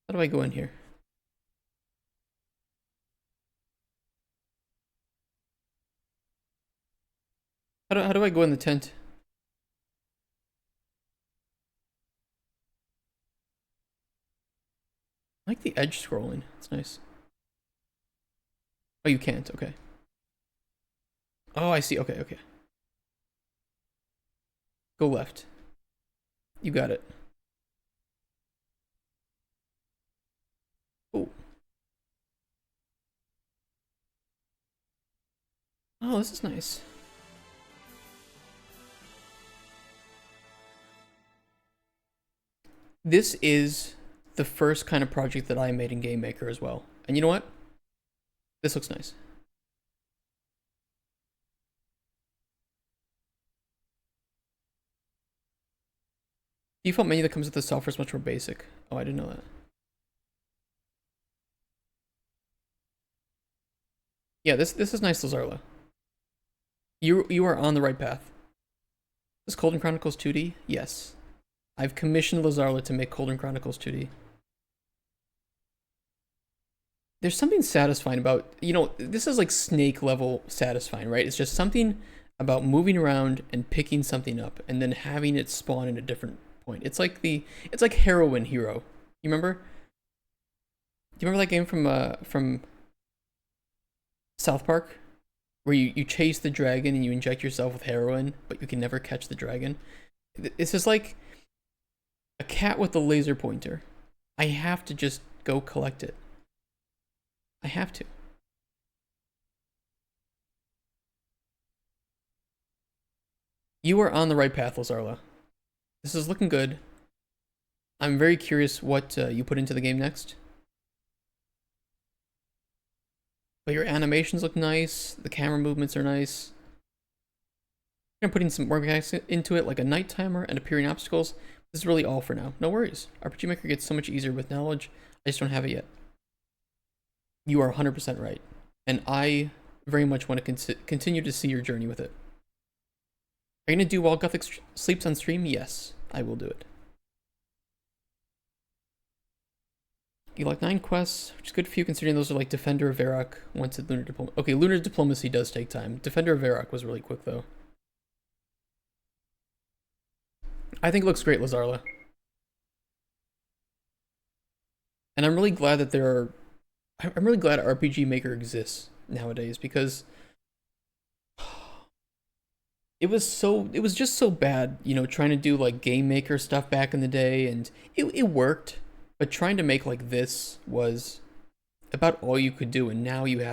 A: How do I go in here? How do I go in the tent? I like the edge scrolling. It's nice. Oh, you can't. Okay. Oh, I see. Okay, okay. Go left. You got it. Oh. Oh, this is nice. This is the first kind of project that I made in Game Maker as well. And you know what? This looks nice. Default menu that comes with the software is much more basic. Oh, I didn't know that. Yeah, this is nice, Lazarla. You are on the right path. Is Cauldron Chronicles 2D? Yes. I've commissioned Lazarla to make Cauldron Chronicles 2D. There's something satisfying about, you know, this is like Snake level satisfying, right? It's just something about moving around and picking something up and then having it spawn in a different point. It's like Heroin Hero. You remember? Do you remember that game from South Park? Where you chase the dragon and you inject yourself with heroin, but you can never catch the dragon? It's just like a cat with a laser pointer. I have to just go collect it. I have to. You are on the right path, Lazarla. This is looking good. I'm very curious what you put into the game next. But your animations look nice. The camera movements are nice. I'm putting some more mechanics into it, like a night timer and appearing obstacles. This is really all for now. No worries. RPG Maker gets so much easier with knowledge. I just don't have it yet. You are 100% right. And I very much want to continue to see your journey with it. Are you going to do while Gothic sleeps on stream? Yes, I will do it. You like 9 quests, which is good for you considering those are like Defender of Varrock, once at Lunar Diplomacy. Okay, Lunar Diplomacy does take time. Defender of Varrock was really quick though. I think it looks great, Lazarla. And I'm really glad that I'm really glad RPG Maker exists nowadays because it was just so bad, you know, trying to do like Game Maker stuff back in the day, and it worked, but trying to make like this was about all you could do, and now you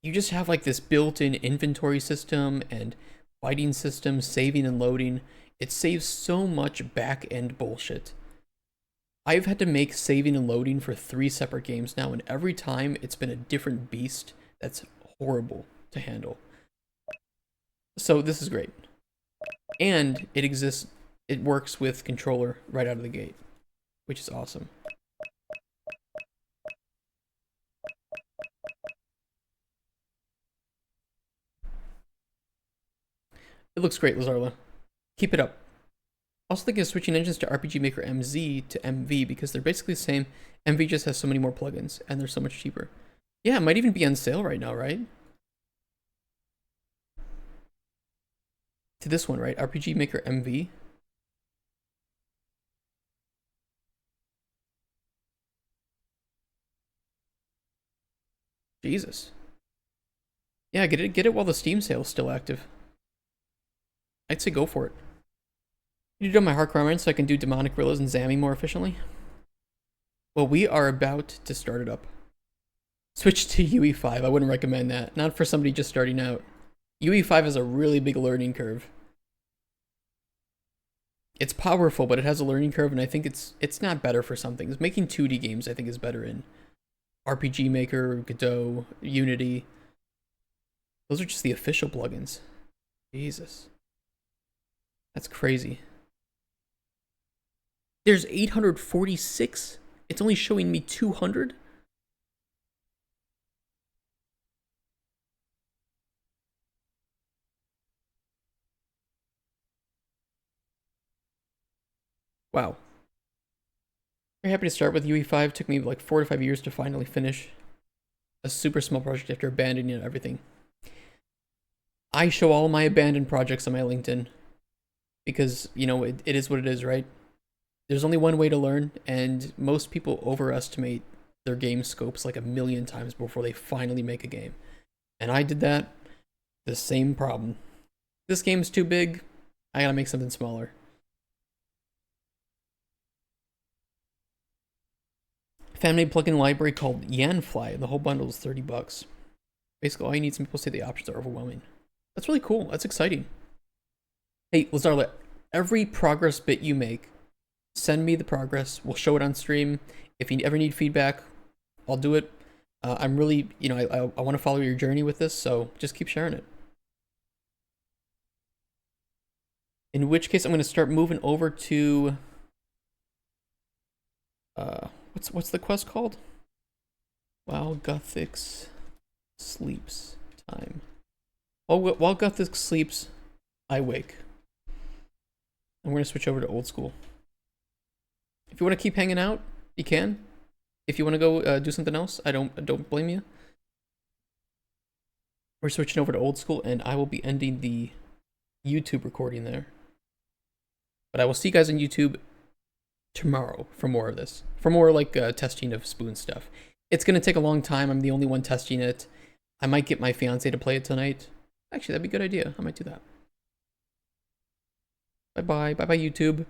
A: just have like this built-in inventory system and fighting system, saving and loading. It saves so much back-end bullshit. I've had to make saving and loading for 3 separate games now, and every time it's been a different beast that's horrible to handle. So this is great. And it works with controller right out of the gate, which is awesome. It looks great, Lazarla. Keep it up. Also thinking of switching engines to RPG Maker MZ to MV because they're basically the same. MV just has so many more plugins and they're so much cheaper. Yeah, it might even be on sale right now, right? To this one, right? RPG Maker MV. Jesus. Yeah, get it while the Steam sale is still active. I'd say go for it. You do my hardcore iron so I can do demonic gorillas and Zammy more efficiently. Well, we are about to start it up. Switch to UE5. I wouldn't recommend that. Not for somebody just starting out. UE5 has a really big learning curve. It's powerful, but it has a learning curve, and I think it's not better for some things. Making 2D games, I think, is better in RPG Maker, Godot, Unity. Those are just the official plugins. Jesus. That's crazy. There's 846. It's only showing me 200. Wow. Very happy to start with UE5. Took me like 4 to 5 years to finally finish a super small project after abandoning everything. I show all my abandoned projects on my LinkedIn because, you know, it is what it is, right? There's only one way to learn, and most people overestimate their game scopes like 1,000,000 times before they finally make a game. And I did that. The same problem. This game's too big. I gotta make something smaller. Fan-made plugin library called Yanfly. The whole bundle is $30. Basically, all you need, some people say the options are overwhelming. That's really cool. That's exciting. Hey, Lazarla, every progress bit you make, send me the progress. We'll show it on stream. If you ever need feedback, I'll do it. I'm really, you know, I want to follow your journey with this, so just keep sharing it. In which case, I'm going to start moving over to... what's the quest called? While Gothic sleeps time. While Gothic sleeps, I wake. And we're gonna switch over to Old School. If you want to keep hanging out, you can. If you want to go do something else, I don't blame you. We're switching over to Old School, and I will be ending the YouTube recording there. But I will see you guys on YouTube tomorrow for more of this. For more like testing of Spoon stuff. It's gonna take a long time. I'm the only one testing it. I might get my fiance to play it tonight. Actually, that'd be a good idea. I might do that. Bye-bye. Bye-bye, YouTube.